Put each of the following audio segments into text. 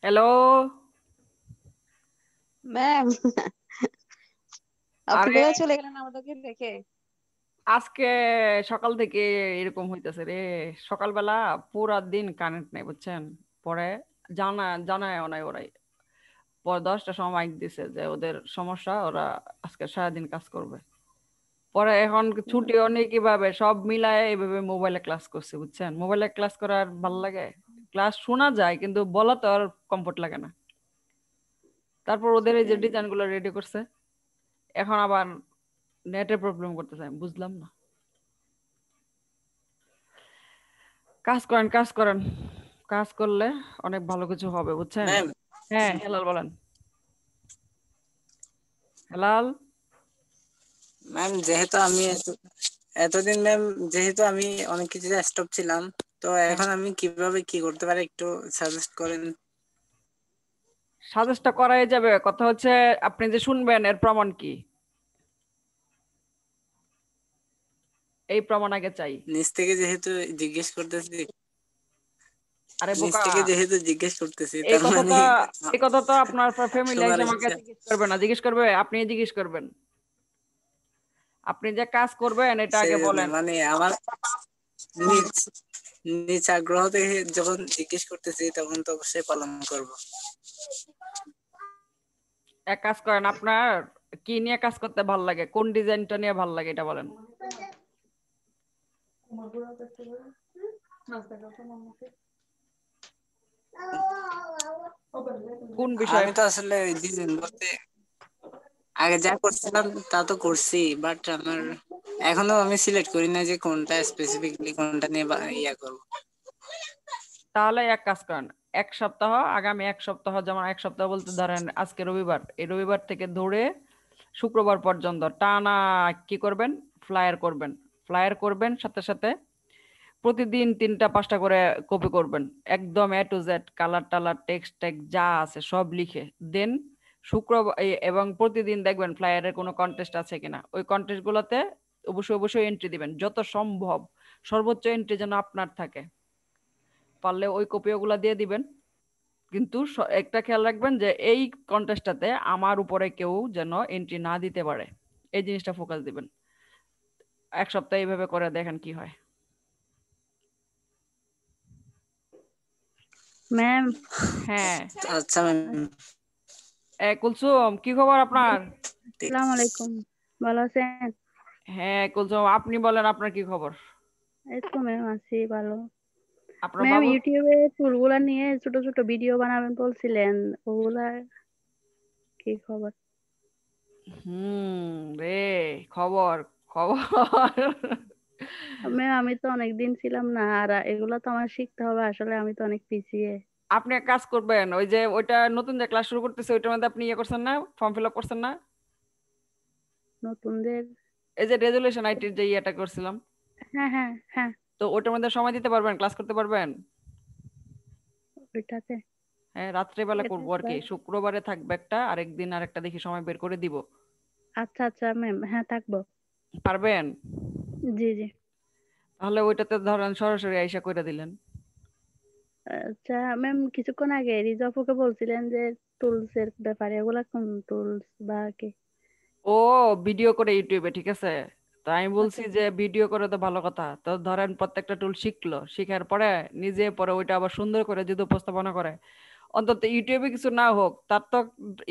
Hello. Ma'am, আপনি আরে কোথায় চলে গেলেন আমাদেরকে রেখে? আজকে সকাল থেকে এরকম হইতেছে রে। সকালবেলা পুরা দিন কারেন্ট নেই বুঝছেন। পরে জানায় নাই ওরাই। পরে 10টার সময় মাইক দিছে যে ওদের সমস্যা, ওরা আজকে সারাদিন কাজ করবে। পরে এখন ছুটিও নেই, কিভাবে সব মিলায় এইভাবে মোবাইলে ক্লাস করছে বুঝছেন। মোবাইলে ক্লাস করার ভাল লাগে, ক্লাস শোনা যায় কিন্তু বলা তো আর কমফোর্ট লাগে না। তারপর ওদের এই যে সেটাই। ডিজাইন গুলো রেডি করছে, এখন আবার নেটের প্রবলেম করতেছে, আমি বুঝলাম না। কাজ করেন, কাজ করেন, কাজ করলে অনেক ভালো কিছু হবে বুঝছেন। ম্যাম হ্যাঁ হেলাল বলেন। হেলাল। ম্যাম যেহেতু আমি এতদিন ম্যাম, যেহেতু আমি অনেক কিছু স্টপ ছিলাম, তো হ্যাঁ, এখন আমি কিভাবে কি করতে পারি একটু সাজেস্ট করেন। সাজেস্টটা করাই যাবে, কথা হচ্ছে আপনি যে শুনবেন এর প্রমাণ কি, এই প্রমাণ আগে চাই। নিচ থেকে যেহেতু জিজ্ঞেস করতেছি আরে নিচ বোকা, থেকে যেহেতু জিজ্ঞেস করতেছি এই তার মানে কথাটা, এই কথা তো আপনার ফ্যামিলি শোনার এসে আমাকে ইচ্ছা। জিজ্ঞেস করবে না, জিজ্ঞেস করবে আপনি জিজ্ঞেস করবেন। আপনি যে কাজ করবেন এটা সেই আগে জন্য বলেন। মানে আমার নিজ নিজ আগ্রহ থেকে যখন জিজ্ঞেস করতেছি তখন তো অবশ্যই পালন করব। এক কাজ করেন, আপনার কি নিয়ে কাজ করতে ভাল লাগে, কোন ডিজাইনটা নিয়ে ভাল লাগে এটা বলেন। কোন বিষয়ে। আমি তো আসলে ডিজাইন বলতে আগে যা করছিলাম তা তো করছি, বাট আমার এখনো আমি সিলেক্ট করি না যে কোনটা স্পেসিফিকলি কোনটা নিয়ে ইয়া করবো। তাহলে এক কাজ করেন, এক সপ্তাহ, আগামী এক সপ্তাহ, যেমন এক সপ্তাহ বলতে ধরেন আজকে রবিবার, এই রবিবার থেকে ধরে শুক্রবার পর্যন্ত টানা কি করবেন, ফ্লায়ার করবেন। ফ্লায়ার করবেন, সাথে সাথে প্রতিদিন 3টা 5টা করে কপি করবেন। একদম A to Z কালার টালার টেক্সট টেক্সট যা আছে সব লিখে দেন। শুক্রবার এবং প্রতিদিন দেখবেন ফ্লায়ারের কোনো কন্টেস্ট আছে কিনা, ওই কন্টেস্ট গুলোতে অবশ্যই অবশ্যই এন্ট্রি দিবেন যত সম্ভব। সর্বোচ্চ এন্ট্রি যেন আপনার থাকে, পারলে ওই কপিগুলো দিয়ে দিবেন। কিন্তু একটা খেয়াল রাখবেন যে এই কন্টেস্টটাতে আমার উপরে কেউ যেন এন্ট্রি না দিতে পারে, এই জিনিসটা ফোকাস দিবেন। এক সপ্তাহ এইভাবে করে দেখেন কি হয়। ম্যাম, হ্যাঁ। আচ্ছা ম্যাম, কুলসুম, কি খবর আপনার? আসসালামু আলাইকুম। ভালো আছেন? হ্যাঁ কুলসুম, আপনি বলেন আপনার কি খবর। এই তো ম্যাম, আছি ভালো। আপনার ম্যাম, বাবু। ইউটিউবে ফুলগুলা নিয়ে ছোট ছোট ভিডিও বানাবেন বলছিলেন, ওগুলা কি খবর? রে, খবর, খবর। ম্যাম, আমি তো অনেকদিন ছিলাম না, আর এগুলা তো আমার শিখতে হবে, আসলে আমি তো অনেক পিছিয়ে। আপনি এক কাজ করবেন, ওই যে ওইটা নতুন যে ক্লাস শুরু করতেছে ওইটার মধ্যে আপনি ইয়ে করছেন না, ফর্ম ফিল আপ করছেন না। নতুনদের। এই যে রেজুলেশন আইটির যে ইয়েটা করছিলাম, হ্যাঁ, হ্যাঁ, হ্যাঁ। তো ওইটার মধ্যে সময় দিতে পারবেন, ক্লাস করতে পারবেন। ওইটাতে। হ্যাঁ রাত্রেবেলা করবো আর আচ্ছা, কি, শুক্রবারে থাকবে একটা, আরেকদিন আরেকটা দেখি সময় বের করে দিব। আচ্ছা, আচ্ছা ম্যাম, হ্যাঁ থাকবো। পারবেন? জি, জি। তাহলে ওইটাতে ধরেন সরাসরি আইসা করে দিলেন। আচ্ছা ম্যাম, কিছুক্ষণ আগে রিজাফুকে বলছিলেন যে টুলস এর ব্যাপারে, ওগুলা কোন টুলস বা কি? ও ভিডিও করে ইউটিউবে, ঠিক আছে। তো আমি বলছি আচ্ছা, যে ভিডিও করে তো ভালো কথা, তো ধরেন প্রত্যেকটা টুল শিখলো, শিখার পরে নিজে পরে ওইটা আবার সুন্দর করে যদি উপস্থাপনা করে, অন্তত ইউটিউবে কিছু না হোক তার তো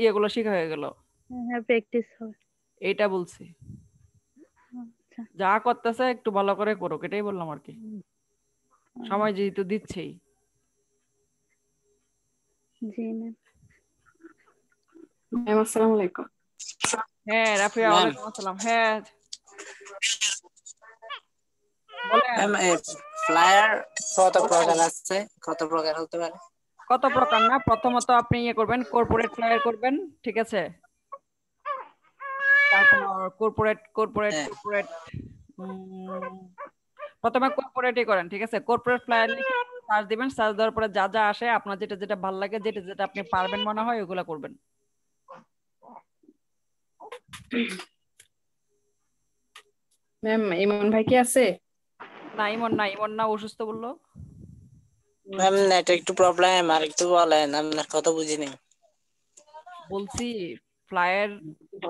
ইয়েগুলো শিখা হয়ে গেল। হ্যাঁ, হ্যাঁ, প্র্যাকটিস হবে। এইটা বলছি। আচ্ছা। যা করতেছে একটু ভালো করে করুক, এটাই বললাম আর কি। আহ, সময় যেহেতু দিচ্ছেই। জি ম্যাম। ম্যাম আসসালামু আলাইকুম। হ্যাঁ রাফিয়া, ম্যাম ওয়ালাইকুম আসসালাম। হ্যাঁ বলেন। ম্যাম ফ্লায়ার কত প্রকার আছে, কত প্রকার হতে পারে? কত প্রকার না, প্রথমত আপনি ইয়ে করবেন, কর্পোরেট ফ্লায়ার করবেন, ঠিক আছে। তারপর কর্পোরেট কর্পোরেট হ্যাঁ। কর্পোরেট প্রথমে কর্পোরেটই করেন, ঠিক আছে। কর্পোরেট ফ্লায়ার লিখে সার্চ দিবেন, সার্চ দেওয়ার পরে যা যা আসে আপনার যেটা যেটা ভালো লাগে, যেটা যেটা আপনি পারবেন মনে হয় ওগুলা করবেন। ম্যাম ইমন ভাই কি আছে? না ইমন না, ইমন না, অসুস্থ বললো। ম্যাম নেট একটু প্রবলেম, আর একটু বলেন, আপনার কথা বুঝিনি। বলছি ফ্লায়ার,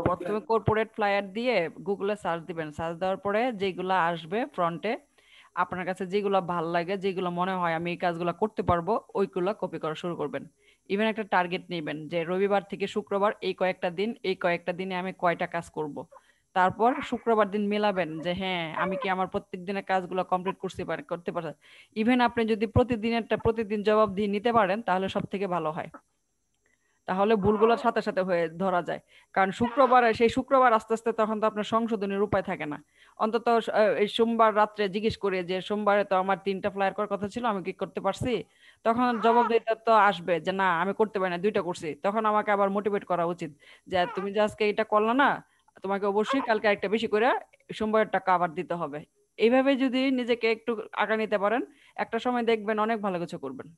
প্রথমে কর্পোরেট ফ্লায়ার দিয়ে গুগলে সার্চ দিবেন, সার্চ দেওয়ার পরে যেগুলো আসবে ফ্রন্টে, আপনার কাছে যেগুলো ভাল লাগে, যেগুলো মনে হয় আমি এই কাজগুলো করতে পারবো, ওইগুলো কপি করা শুরু করবেন। ইভেন একটা টার্গেট নেবেন যে রবিবার থেকে শুক্রবার এই কয়েকটা দিন, এই কয়েকটা দিনে আমি কয়টা কাজ করব। তারপর শুক্রবার দিন মেলাবেন যে হ্যাঁ আমি কি আমার প্রত্যেক দিনের কাজগুলো কমপ্লিট করতে পারছি। ইভেন আপনি যদি প্রতিদিনেরটা প্রতিদিন জবাব দিয়ে নিতে পারেন তাহলে সব থেকে ভালো হয়, তাহলে ভুলগুলোর সাথে সাথে হয়ে ধরা যায়। কারণ শুক্রবারে সেই শুক্রবার আস্তে আস্তে তখন তো আপনার সংশোধনের উপায় থাকে না। অন্তত এই সোমবার রাত্রে জিজ্ঞেস করে যে সোমবারে তো আমার 3টা ফ্লায়ার করার কথা ছিল, আমি কি করতে পারছি? তখন জবাব দিতে তো আসবে যে না আমি করতে পারি না, 2টা করছি। তখন আমাকে আবার মোটিভেট করা উচিত যে তুমি যে আজকে এটা করলা না, তোমাকে অবশ্যই কালকে একটা বেশি করে সোমবারের টাকা আবার দিতে হবে। এইভাবে যদি নিজেকে একটু আগা নিতে পারেন, একটা সময় দেখবেন অনেক ভালো কিছু করবেন।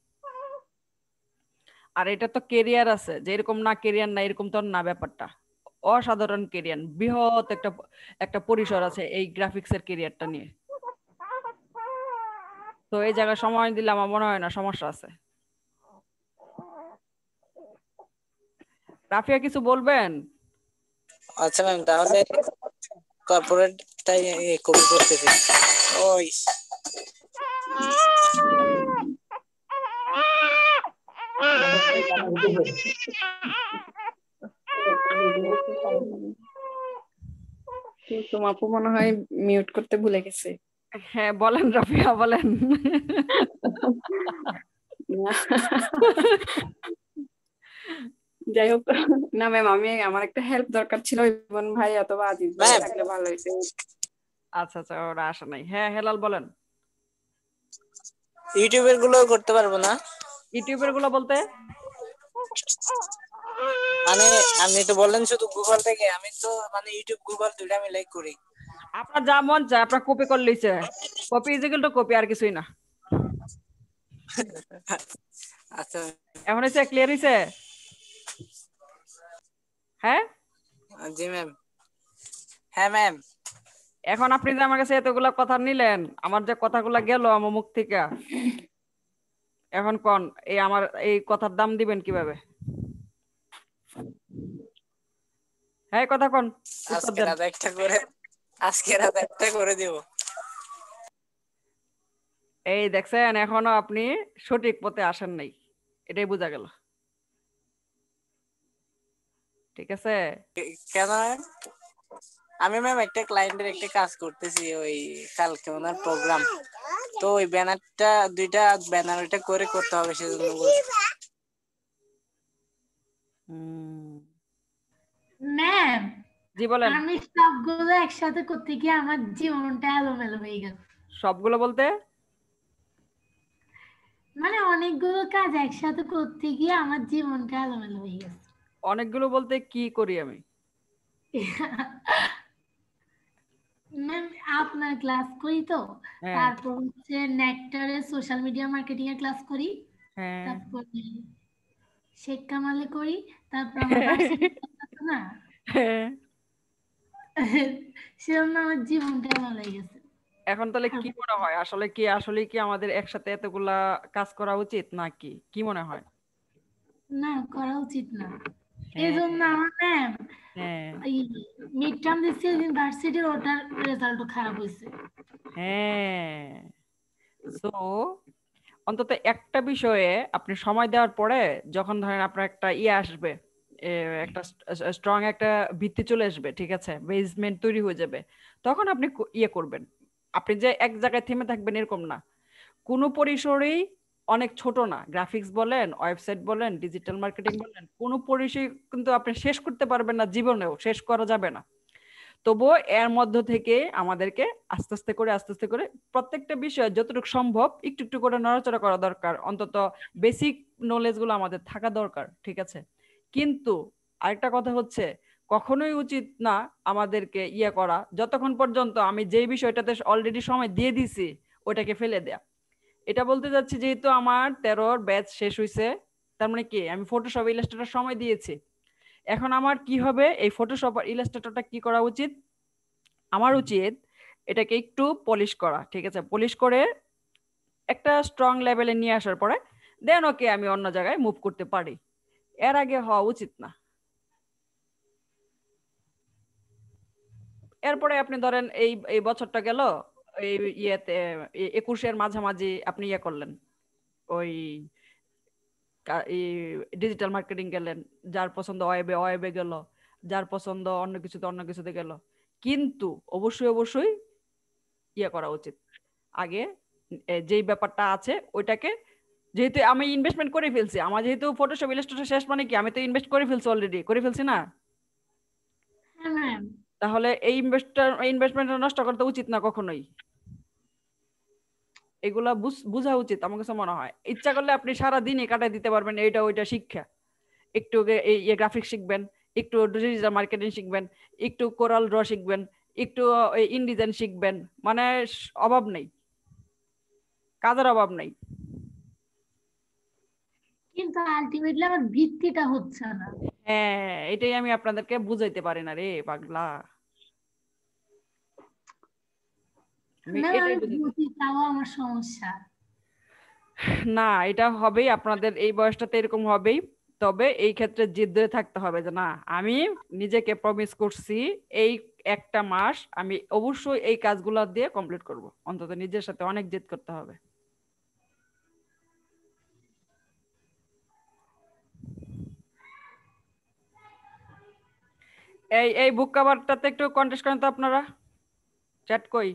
আর এটা তো কেরিয়ার আছে, যে এরকম না কেরিয়ার না এরকম তো না ব্যাপারটা। অসাধারণ কেরিয়ার, বৃহৎ একটা একটা পরিসর আছে এই গ্রাফিক্সের কেরিয়ারটা নিয়ে। তো এই জায়গায় সময় দিলে আমার মনে হয় না সমস্যা আছে। রাফিয়া কিছু বলবেন? আচ্ছা ম্যাম, তাহলে কর্পোরেটটাই কপি করতেছি। ওই তোমার আপু মনে হয় মিউট করতে ভুলে গেছে। হ্যাঁ বলেন রাফিয়া বলেন। যাই হোক, না ম্যাম, আমার একটা হেল্প দরকার ছিল, ইমন ভাই অথবা আজিজ ভাই ম্যাম, থাকলে ভালো হইতো। আচ্ছা আচ্ছা, ওরা আসে নাই। হ্যাঁ হেলাল বলেন। ইউটিউবের গুলো করতে পারবো না? ইউটিউবের গুলো বলতে মানে আপনি তো বললেন শুধু গুগল থেকে, আমি তো মানে ইউটিউব গুগল দুইটা মিলাই করি। আপনার যা মন চায় আপনার কপি করে লিছে, copy is equal to copy, আর কিছুই না। আচ্ছা এখন হয়েছে, ক্লিয়ার হয়েছে? হ্যাঁ জি ম্যাম। হ্যাঁ ম্যাম। এখন আপনি যে আমার কাছে এতগুলা কথা নিলেন, আমার যে কথাগুলা গেল আমার মুখ থেকে, এখন কোন এই আমার এই কথার দাম দিবেন কিভাবে? হ্যাঁ কথা কোন, উত্তর আজকে দেন। রাত একটা করে, আজকে রাত একটা করে দিব। এই দেখছেন এখনো আপনি সঠিক পথে আসেন নাই, এটাই বোঝা গেল। ঠিক আছে। কেন ম্যাম? আমি ম্যাম একটা ক্লায়েন্টের একটা কাজ করতেছি, ওই কালকে ওনার প্রোগ্রাম, তো ওই ব্যানারটা দুইটা ব্যানার ওইটা করে করতে হবে, সেজন্য বলছি। ম্যাম, জি বলেন। আমি সবগুলো একসাথে করতে গিয়ে আমার জীবনটা এলোমেলো হয়ে গেল। সবগুলো বলতে মানে অনেকগুলো কাজ একসাথে করতে গিয়ে আমার জীবনটা এলোমেলো হয়ে গেছে। অনেকগুলো বলতে কি করি আমি? ম্যাম, আপনার ক্লাস করি তো, হ্যাঁ তারপর হচ্ছে নেক্টারের সোশ্যাল মিডিয়া মার্কেটিং এর ক্লাস করি, হ্যাঁ তারপর শেখ কামালে করি, তারপর আমার ভার্সিটির ক্লাস আছে না, হ্যাঁ। সেজন্য আমার জীবনটা এলোমেলো হয়ে গেছে। এখন তাহলে কি মনে হয়, আসলে কি আমাদের একসাথে এতগুলা কাজ করা উচিত নাকি, কি মনে হয়? না, করা উচিত না। এই হ্যাঁ জন্য আমার ম্যাম হ্যাঁ মিড টার্ম দিচ্ছি, ইউনিভার্সিটির ওটার রেজাল্টও খারাপ হয়েছে। হ্যাঁ। সো অন্তত একটা বিষয়ে আপনি সময় দেওয়ার পরে, যখন ধরেন আপনার একটা ইয়ে আসবে, একটা স্ট্রং একটা ভিত্তি চলে আসবে, ঠিক আছে, বেসমেন্ট তৈরি হয়ে যাবে, তখন আপনি ইয়ে করবেন। আপনি যে এক জায়গায় থেমে থাকবেন এরকম না। কোনো পরিসরেই অনেক ছোট না, গ্রাফিক্স বলেন, ওয়েবসাইট বলেন, ডিজিটাল মার্কেটিং বলেন, কোনো পরিসর কিন্তু আপনি শেষ করতে পারবেন না, জীবনেও শেষ করা যাবে না। তবুও এর মধ্য থেকে আমাদেরকে আস্তে আস্তে করে প্রত্যেকটা বিষয় যতটুকু সম্ভব একটু একটু করে নড়াচড়া করা দরকার, অন্তত বেসিক নলেজ গুলো আমাদের থাকা দরকার, ঠিক আছে। কিন্তু আরেকটা কথা হচ্ছে, কখনোই উচিত না আমাদেরকে ইয়ে করা যতক্ষণ পর্যন্ত আমি যেই বিষয়টাতে অলরেডি সময় দিয়ে দিছি ওটাকে ফেলে দেয়া। এটা বলতে যাচ্ছি, যেহেতু আমার 13 ব্যাচ শেষ হয়েছে, তার মানে কি আমি ফটোশপ ইলাস্ট্রেটর সময় দিয়েছি। এখন আমার কি হবে, এই ফটোশপ আর ইলাস্ট্রেটরটা কি করা উচিত? আমার উচিত এটাকে একটু পলিশ করা, ঠিক আছে, পলিশ করে একটা স্ট্রং লেভেলে নিয়ে আসার পরে দেন ওকে আমি অন্য জায়গায় মুভ করতে পারি, এর আগে হওয়া উচিত না। এরপরে আপনি ধরেন এই এই বছরটা গেল, এই ইয়েতে 21-এর মাঝামাঝি আপনি ইয়ে করলেন, ওই ডিজিটাল মার্কেটিং গেলেন, যার পছন্দ ওয়েবে ওয়েবে গেল, যার পছন্দ অন্য কিছুতে অন্য কিছুতে গেল। কিন্তু অবশ্যই অবশ্যই ইয়ে করা উচিত, আগে যেই ব্যাপারটা আছে ওইটাকে, যেহেতু আমি ইনভেস্টমেন্ট করে ফেলছি, আমার যেহেতু ফটোশপ ইলাস্ট্রেটর শেষ মানে কি, আমি তো ইনভেস্ট করে ফেলছি, অলরেডি করে ফেলছি না, হ্যাঁ ম্যাম। তাহলে এই ইনভেস্টমেন্টটা নষ্ট করতে উচিত না কখনোই। এগুলা বোঝা উচিত আমার কাছে মনে হয়। ইচ্ছা করলে আপনি সারা দিনই কাটায় দিতে পারবেন এইটা ওইটা শিক্ষা, একটু এই গ্রাফিক্স শিখবেন, একটু ডিজিটাল মার্কেটিং শিখবেন, একটু কোরাল ড্র শিখবেন, একটু ইনডিজাইন শিখবেন, মানে অভাব নেই, কাজের অভাব নেই। কিন্তু আলটিমেটলি আমার ভিত্তিটা হচ্ছে না। হ্যাঁ, এটাই আমি আপনাদেরকে বুঝাইতে পারি না রে পাগলা, আমি ম্যাম এটাই আমি বুঝাইতে। বুঝি, তাও আমার সমস্যা। না, এটা হবেই, আপনাদের এই বয়সটাতে এরকম হবেই। তবে এই ক্ষেত্রে জিদ ধরে থাকতে হবে যে না, আমি নিজেকে প্রমিস করছি এই একটা মাস আমি অবশ্যই এই কাজগুলো দিয়ে কমপ্লিট করব, অন্তত নিজের সাথে অনেক জিদ করতে হবে। এই এই বুক কভারটাতে একটু কন্টেস্ট করেন তো আপনারা, চ্যাট কই?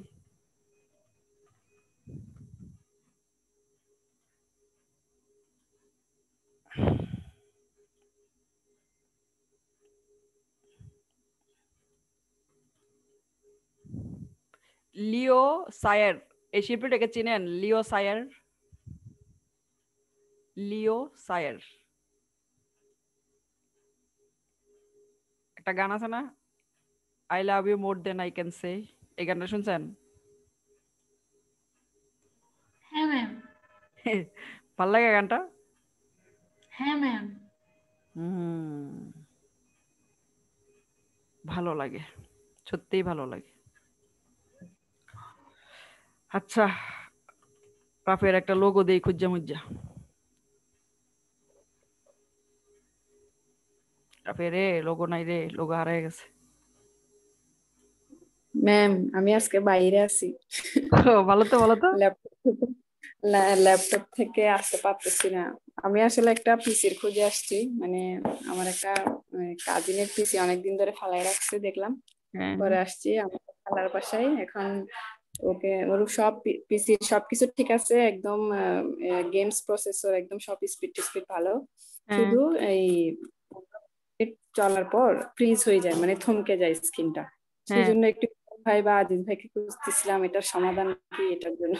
লিও সায়ার, এই শিল্পীটাকে চিনেন? লিও সায়ার, লিও সায়ার, একটা গান আছে না, I love you more than I can say, এই গানটা শুনছেন? হ্যাঁ ম্যাম। ভাল লাগে গানটা? হ্যাঁ ম্যাম। হুম, ভালো লাগে, সত্যিই ভালো লাগে। আচ্ছা, রাফের একটা লোগো দেই খুঁজা মুজ্জা। রাফে রে, লোগো নাই রে, লোগো হারায় গেছে। ম্যাম আমি আজকে বাইরে আছি, ভালো তো, ভালো তো। ল্যাপটপ থেকে আসতে পারতেছি না। আমি আসলে একটা পিসির খুঁজে আসছি, মানে আমার একটা কাজিনের পিসি অনেকদিন ধরে ফালাই রাখছে দেখলাম, হ্যাঁ পরে আসছি আমার খালার বাসায় এখন। ওকে ওর সব পিসির সবকিছু ঠিক আছে একদম, গেমস প্রসেসর একদম সব স্পিড স্পিড ভালো, হ্যাঁ শুধু এই চলার পর ফ্রিজ হয়ে যায়, মানে থমকে যায় স্ক্রিনটা। সেই হ্যাঁ জন্য একটু ভাই বা আজিজ ভাইকে খুঁজতেছিলাম এটার সমাধান কি এটার জন্য।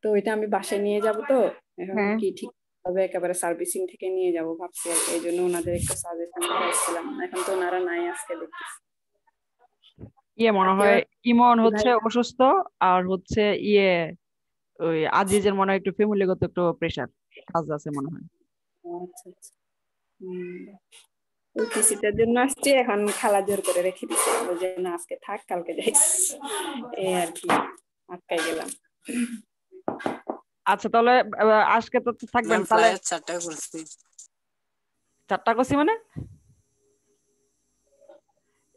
তো এটা আমি বাসায় নিয়ে যাব, তো এখন হ্যাঁ। কি ঠিক হবে, একেবারে সার্ভিসিং থেকে নিয়ে যাব ভাবছি আর কি। এই জন্য ওনাদের একটু সাজেশন চাইছিলাম, এখন তো ওনারা নাই আজকে দেখতেছি। ইয়ে মনে আজকে হয় আবার ইমন ভাই, হচ্ছে অসুস্থ, আর হচ্ছে ইয়ে ওই আজিজের মনে হয় একটু ফ্যামিলিগত একটু প্রেশার, কাজ আছে মনে হয়। আচ্ছা আচ্ছা, ওই পিসিটার জন্য আসছি, এখন খালা জোর করে রেখে দিচ্ছে, ওই জন্য আজকে থাক কালকে যাইস, এই আর কি, আটকাই গেলাম। আচ্ছা তাহলে আজকে তো থাকবেন ম্যাম তাহলে। ফ্লাইট 4টা করছি। 4টা করছি মানে,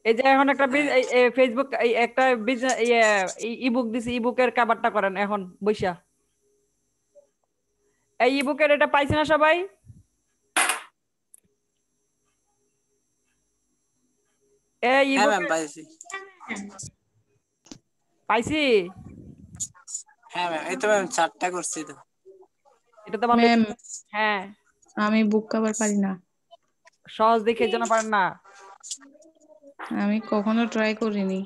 এই যে এখন একটা হ্যাঁ ফেসবুক এই একটা ইবুক দিছি, ইবুকের কাভারটা করেন এখন বৈশা। এই ইবুকের এটা পাইছে না সবাই? এই হ্যাঁ ম্যাম ইবুকের পাইছি। পাইছি। হ্যাঁ ম্যাম এই তো ম্যাম 4টা করছি তো। এটা তো ভালো। ম্যাম হ্যাঁ, আমি বুক কভার পারি না, সহজ দেখে এর জন্য পারেন না। আমি কখনো ট্রাই করিনি।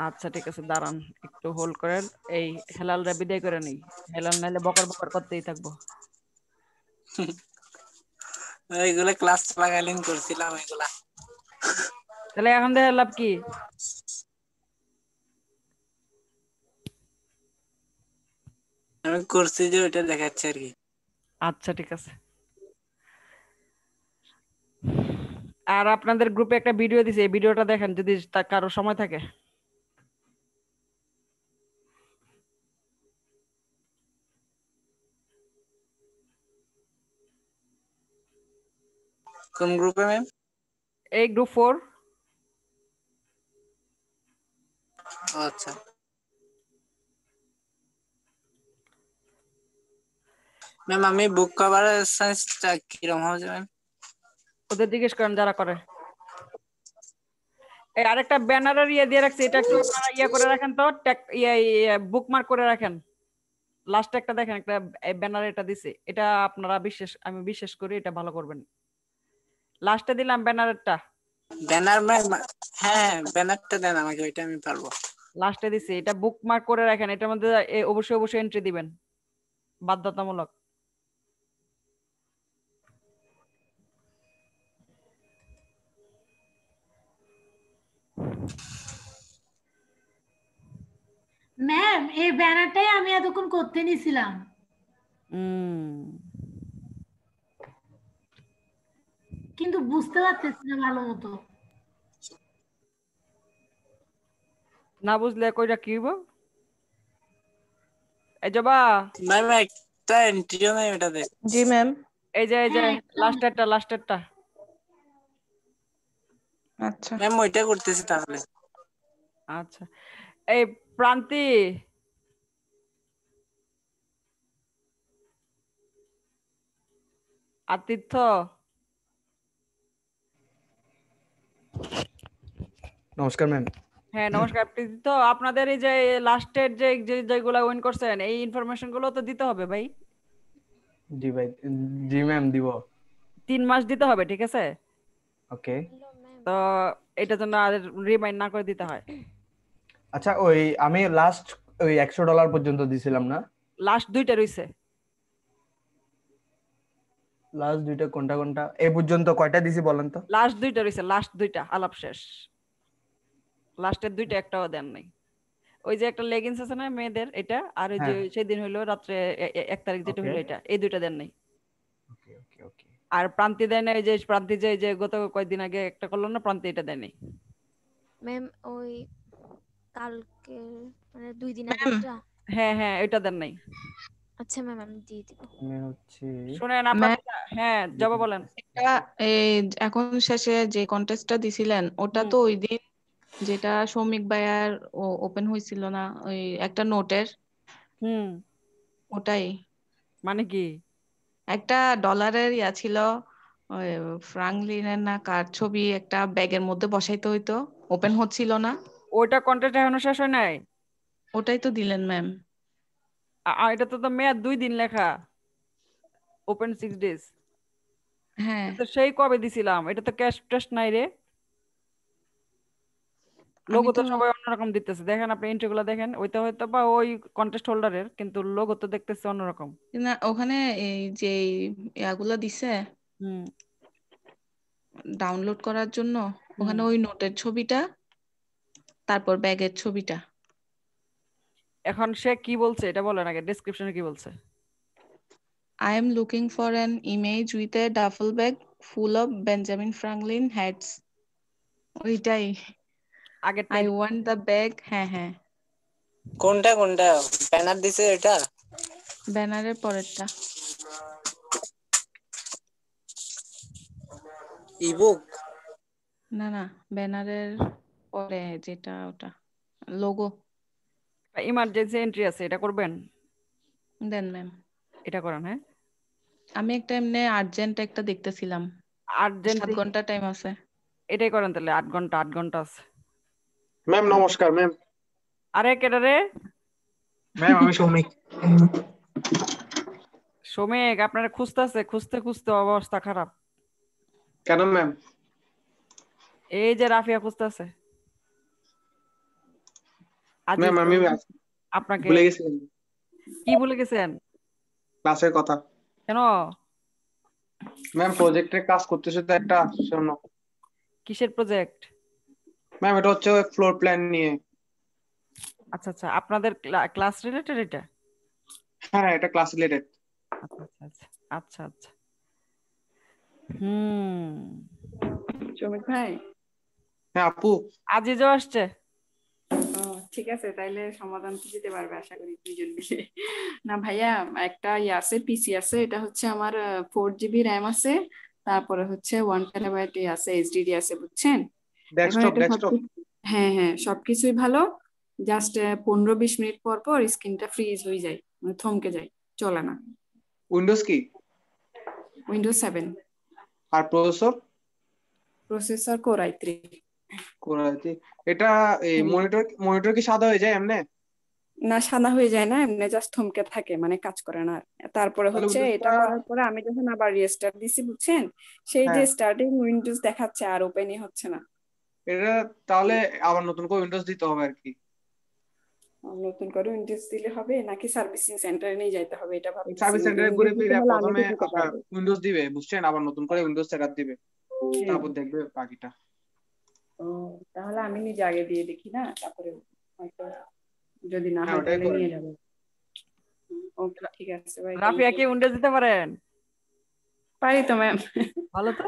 আচ্ছা ঠিক আছে, দাঁড়ান একটু হোল্ড করেন, এই হেলালরা বিদায় করে নেই, হেলাল নাইলে বকর বকর করতেই থাকবো। এইগুলা ক্লাস চলাকালীন করছিলাম এগুলা। তাহলে এখন দেখে লাভ কি? আমি করছি যে ওইটা দেখাচ্ছে আর কি। আচ্ছা ঠিক আছে। আর আপনাদের গ্রুপে একটা ভিডিও দিছে, এই ভিডিওটা দেখেন যদি কারো সময় থাকে। কোন গ্রুপে ম্যাম? এই গ্রুপ 4। আচ্ছা ম্যাম, আমি বুক কভার সাইজটা কিরকম হবে ম্যাম? ওদের জিজ্ঞেস করেন যারা করে। এই আরেকটা ব্যানারের দিয়ে রাখছি, এটা একটু আপনারা করে রাখেন তো, বুকমার্ক করে রাখেন। লাস্টে একটা দেখেন, একটা ব্যানার এটা দিছে, এটা আপনারা আমি বিশ্বাস করি এটা ভালো করবেন। লাস্টে দিলাম ব্যানারেরটা। Banner ma'am? হ্যাঁ, ব্যানারটা দেন আমাকে, ওইটা আমি পারবো। লাস্টে দিছি, এটা বুকমার্ক করে রাখেন। এটার মধ্যে অবশ্যই অবশ্যই এন্ট্রি দিবেন, বাধ্যতামূলক। ম্যাম এই ব্যানারটাই আমি এতক্ষণ করতে নিছিলাম। কিন্তু বুঝতে পারতেছি না ভালো মতো। না বুঝলে কইরা কি হইব? এই জবা ম্যাম একটা এন্ট্রিও নাই ওটাতে। জি ম্যাম। এই যে লাস্টেরটা। আচ্ছা ম্যাম ওইটা করতেছি তাহলে। আচ্ছা, এই প্রান্তি, আতিথ্য, নমস্কার ম্যাম। হ্যাঁ নমস্কার। তো আপনাদের এই যে লাস্টের যেগুলা উইন করছেন, এই ইনফরমেশন গুলো তো দিতে হবে ভাই। জি ভাই, জি ম্যাম দিব। 3 মাস দিতে হবে, ঠিক আছে? ওকে। তো এটার জন্য আর রিমাইন্ড না করে দিতে হয়। আচ্ছা, ওই আমি লাস্ট ওই $100 পর্যন্ত দিছিলাম না? লাস্ট 2টা রইছে। লাস্ট 2টা কোনটা কোনটা? এই পর্যন্ত কয়টা দিছি বলেন তো? লাস্ট 2টা রইছে, লাস্ট 2টা, আলাপ শেষ। লাস্টের 2টা একটাও দেন নাই। ওই যে একটা লেগিংস আছে না মেয়েদের, এটা, আর ওই যে হ্যাঁ। সেদিন হইলো রাত্রে 1 তারিখ যেটা ওকে হইলো, এটা, এই 2টা দেন নাই। ওকে ওকে ওকে। আর প্রান্তি দেয় না, এই যে প্রান্তি যে গত কয়েকদিন আগে একটা করলো না, প্রান্তি, এটা দেয় নাই। ম্যাম ওই কালকে মানে 2 দিন ম্যাম আগেরটা। হ্যাঁ হ্যাঁ, এটা দেন নাই। আচ্ছা ম্যাম, আমি দিয়ে দিব। আমি হচ্ছে শুনেন ম্যাম আপনাদের, হ্যাঁ জবা বলেন। এটা এই এখন শেষে যে কন্টেস্টটা দিছিলেন ওটা হুম তো ওই দিন যেটা সৌমিক ভাইয়ার ওপেন হয়েছিল না, ওই একটা নোটের, হুম ওটাই। মানে কি? একটা ডলারের ছিল, ওই ফ্রাঙ্কলিনের না কার ছবি একটা ব্যাগের মধ্যে বসাইতে হইতো, ওপেন হচ্ছিল না। ওইটা কন্টেস্ট এখনো শেষ হয় নাই। ওটাই তো দিলেন ম্যাম। এটা তো মেয়াদ 2 দিন লেখা, ওপেন 6 ডেজ। হ্যাঁ তো সেই কবে দিছিলাম? এটা তো ক্যাশ টেস্ট নাই রে। আমি লোগো তো তো সবাই অন্যরকম দিতেছে, দেখেন আপনি এন্ট্রি গুলো দেখেন, ওইটা হয়তো বা ওই কন্টেস্ট হোল্ডারের, কিন্তু লোগো তো দেখতেছে অন্যরকম। না, ওখানে এই যে ইয়াগুলো দিছে হুম ডাউনলোড করার জন্য, হুম। ওখানে ওই নোটের ছবিটা তারপর ব্যাগের ছবিটা। এখন সে কি বলছে এটা বলেন আগে, ডেসক্রিপশনে কি বলছে? I am looking for an image with a duffel bag full of Benjamin Franklin hats. ওইটাই। আগেরটাই I want the bag. হ্যাঁ হ্যাঁ, কোনটা কোনটা ব্যানার দিছে এটা? ব্যানারের পরেরটা। ইবুক? না না, ব্যানারের পরে যেটা, ওটা লোগো। ইমার্জেন্সি এন্ট্রি আছে, এটা করবেন? দেন ম্যাম। এটা করেন, হ্যাঁ। আমি একটা এমনি আর্জেন্ট একটা দেখতেছিলাম, 7 আর্জেন্সি, ঘন্টা টাইম আছে। এটাই করেন তাহলে। 8 ঘন্টা আছে। ম্যাম নমস্কার ম্যাম। আরে কেডা রে? ম্যাম আমি সৌমিক। সৌমিক, আপনারা খুঁজতেছে, খুঁজতে খুঁজতে অবস্থা খারাপ। কেন ম্যাম? এই যে রাফিয়া খুঁজতেছে। আজিজ ম্যাম আমি আপনাকে। ভুলে গেছি কি ভুলে গেছেন? ক্লাসের কথা। কেন? ম্যাম প্রজেক্টের কাজ করতেছে তো একটা, শোনো। কিসের প্রজেক্ট? ম্যাম এটা হচ্ছে ফ্লোর প্ল্যান নিয়ে। আচ্ছা আচ্ছা, আপনাদের ক্লাস রিলেটেড এটা? হ্যাঁ এটা ক্লাস রিলেটেড। আচ্ছা আচ্ছা আচ্ছা আচ্ছা। হুম, সৌমিক ভাই। হ্যাঁ আপু। আজিজও আসছে। ও ঠিক আছে, তাইলে সমাধান তো দিতে পারবে আশা করি 2জন মিলে। না ভাইয়া, একটা আছে পিসি আছে, এটা হচ্ছে আমার 4 GB র্যাম আছে, তারপরে হচ্ছে 1 টেরাবাইট আছে, এইচডিডি আছে, বুঝছেন? এখন ডেস্কটপ এটা ডেস্কটপ হ্যাঁ হ্যাঁ, সবকিছুই ভালো। জাস্ট 15-20 মিনিট পর পর স্ক্রিনটা ফ্রিজ হয়ে যায়, মানে থমকে যায়, চলে না। উইন্ডোজ কি উইন্ডোজ 7, আর প্রসেসর প্রসেসর কোর i3। কোরাইতে। এটা এই মনিটর কি সাদা হয়ে যায় এমনে? না, সাদা হয়ে যায় না, এমনি জাস্ট থমকে থাকে, মানে কাজ করে না। তারপরে তাহলে হচ্ছে এটা উইন্ডোজটা করার পরে আমি যখন আবার রিস্টার্ট দিছি, বুঝছেন, সেই যে হ্যাঁ স্টার্টিং উইন্ডোজ দেখাচ্ছে আর ওপেনই হচ্ছে না। এটা তাহলে আবার নতুন করে উইন্ডোজ দিতে হবে আর কি। নতুন করে উইন্ডোজ দিলে হবে নাকি সার্ভিসিং সেন্টারে নিয়ে যাইতে হবে, এটা ভাবতেছি। সার্ভিস সেন্টারে উইন্ডোজ ঘুরে দিতে ফিরে হলে আমি প্রথমে তো দিতে আপনার পারবো। উইন্ডোজ দিবে, বুঝছেন, আবার নতুন করে উইন্ডোজ সেটআপ দিবে, হ্যাঁ। তারপর দেখবে বাকিটা। ও, তাহলে আমি নিজে আগে দিয়ে দেখি না, তারপরে হয়তো যদি না হ্যাঁ হয় ওটাই তাহলে করেন। নিয়ে যাবো। ওকে, ঠিক আছে ভাই, রাফিয়া কি উইন্ডোজ দিতে পারেন? পারি তো ম্যাম। ভালো তো।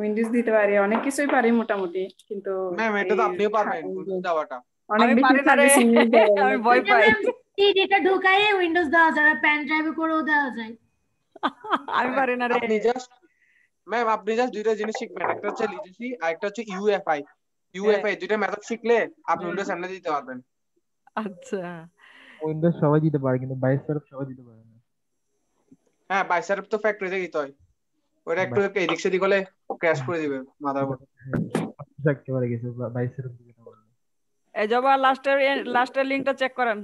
উইন্ডোজ দিতে পারি, অনেক কিছুই পারি মোটামুটি, কিন্তু ম্যাম এটা এই তো আপনিও পারবেন উইন্ডোজ দেওয়াটা। অনেক আমি বেশি পারি না রে সার্ভিসিং নিয়ে যাবে আমি ভয় এটা পাই। ম্যাম সিডিটা ঢুকাইয়ে উইন্ডোজ দেওয়া যায়, পেন ড্রাইভে করেও দেওয়া যায়। আমি পারি না রে। আপনি জাস্ট ম্যাম আপনি জাস্ট দুইটা জিনিস শিখবেন, একটা হচ্ছে লিজেসি আর একটা হচ্ছে ইউএফআই। ইউএফআই দুইটা মেথড শিখলে আপনি উইন্ডোজ সামনে দিতে পারবেন। আচ্ছা উইন্ডোজ সবাই দিতে পারে কিন্তু বাইসেপ সবাই দিতে পারে না। হ্যাঁ বাইসেপ তো ফ্যাক্টরিতে দিতে হয়, ওটা একটু এদিক সেদিক হলে ক্র্যাশ করে দিবে মাদারবোর্ড। একেবারে গেছে বাইসেপ দিতে পারে। এই জবা লাস্টের লিংকটা চেক করেন।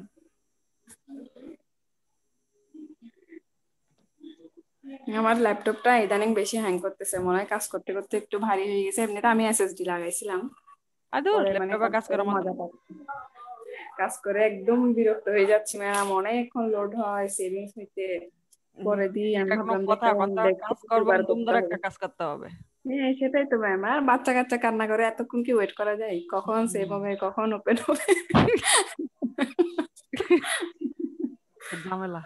আমার ল্যাপটপটা ইদানিং বেশি হ্যাং করতেছে, মনে হয় কাজ করতে করতে একটু ভারী হয়ে গেছে। এমনিতে আমি এসএসডি লাগাইছিলাম, আদু পরে মানে ল্যাপটপে কাজ করার মতো। মজা পাচ্ছি, কাজ করে একদম বিরক্ত হয়ে যাচ্ছি ম্যাম, অনেকক্ষণ লোড হয় সেভিংস নিতে, পরে দিই আমি এটা কোনো ভাবলাম যে কথা? একটা কাজ করবেন, বার করতে সুন্দর হবে। একটা কাজ করতে হবে। হ্যাঁ সেটাই তো ম্যাম, আর বাচ্চা কাচ্চা কান্না করে এতক্ষণ কি ওয়েট করা যায়? কখন সেভ হবে, কখন ওপেন হবে? ঝামেলা।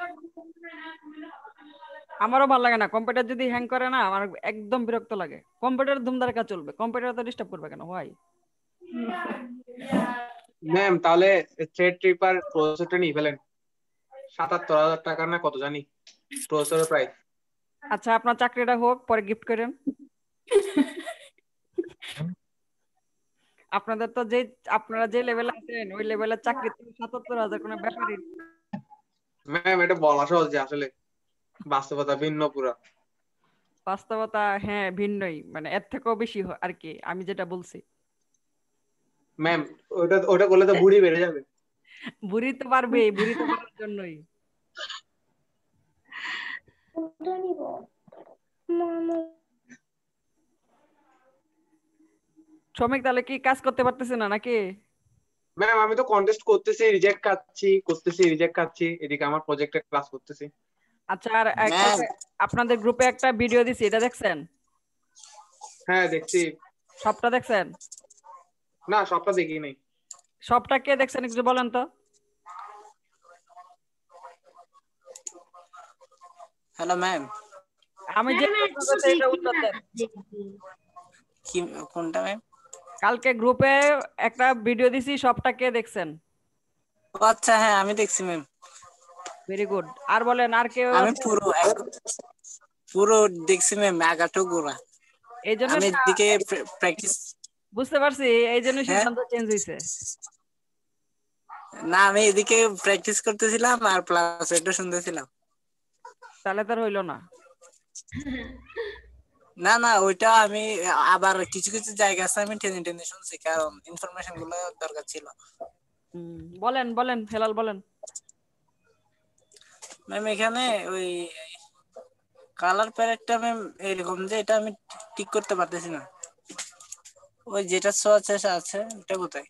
আমারও ভালো লাগে না, কম্পিউটার যদি হ্যাং করে না আমার একদম বিরক্ত লাগে। কম্পিউটার ধুমধারে কাজ চলবে, কম্পিউটার তো ডিস্টার্ব করবে কেন ভাই? ম্যাম তাহলে থ্রেড ট্রিপার প্রসেসরটা নিয়ে ফেলেন, ৭৭,০০০ টাকা না কত জানি প্রসেসরের প্রাইস। আচ্ছা আপনার চাকরিটা হোক, পরে গিফট করেন। আপনাদের তো আপনারা যে লেভেলে আছেন ওই লেভেলের চাকরি ৭৭,০০০ কোনো ব্যাপারই না। ম্যাম এটা বলা সহজ যে আসলে বাস্তবতা ভিন্ন পুরা। বাস্তবতা হ্যাঁ ভিন্নই, মানে এর থেকেও বেশি আর কি আমি যেটা বলছি। ম্যাম ওটা করলে তো বুড়ি বেড়ে যাবে। বুড়ি তো পারবে, বুড়ি তো পারার জন্যই। শ্রমিক তাহলে কি কাজ করতে পারতেছে না নাকি? ম্যাম আমি তো কন্টেস্ট করতেছি, রিজেক্ট খাচ্ছি, এদিকে আমার প্রজেক্টে ক্লাস করতেছি। আচ্ছা আর আপনাদের গ্রুপে একটা ভিডিও দিছি, এটা দেখছেন? হ্যাঁ দেখছি। সবটা দেখছেন? না সবটা দেখি নাই। সবটা কে দেখছেন একটু বলেন তো। হ্যালো ম্যাম, আমি যে এটা উত্তর দেন। কি কোনটা ম্যাম? কালকে গ্রুপে একটা ভিডিও দিছি, সবটা কে দেখছেন? আচ্ছা হ্যাঁ আমি দেখছি ম্যাম। Very good. আর বলেন আর কেউ? আমি পুরো দেখছি ম্যাম, আগাটো গোড়া। এইজন্য আমি এদিকে প্র্যাকটিস। বুঝতে পারছি, এইজন্য সিদ্ধান্ত চেঞ্জ হইছে। না আমি এদিকে প্র্যাকটিস করতেছিলাম আর প্লাস এটা শুনতেছিলাম। তাহলে তার হইলো না। না না ওইটা আমি আবার কিছু কিছু জায়গা আছে আমি টেনে টেনে শুনছি, কারণ ইনফরমেশন গুলো দরকার ছিল। বলেন হেলাল বলেন। ম্যাম এখানে ওই কালার প্যালেটটা ম্যাম এরকম যে এটা আমি ঠিক করতে পারতেছি না। ওই যেটা সোয়াচ আছে এটা কোথায়?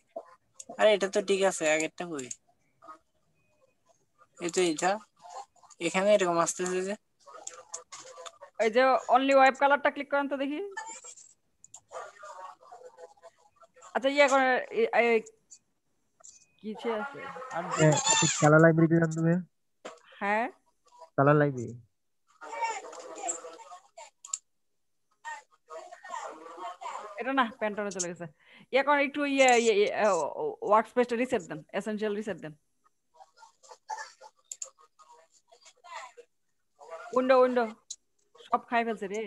আরে এটা তো ঠিক আছে, আগেরটা কই? এই তো এটা এখানে এরকম আসতেছে যে। এই যে অনলি ওয়েব কালারটা ক্লিক করেন তো দেখি। আচ্ছা করে কিছে আছে আর কালার লাইব্রেরি জানতে হবে। হ্যাঁ কালার লাইব্রেরি এটা না প্যান্টনে চলে গেছে। এখন একটু ওয়ার্ক স্পেসটা রিসেট দেন, এসেনশিয়াল রিসেট দেন। উইন্ডো সব খাই ফেলছে রে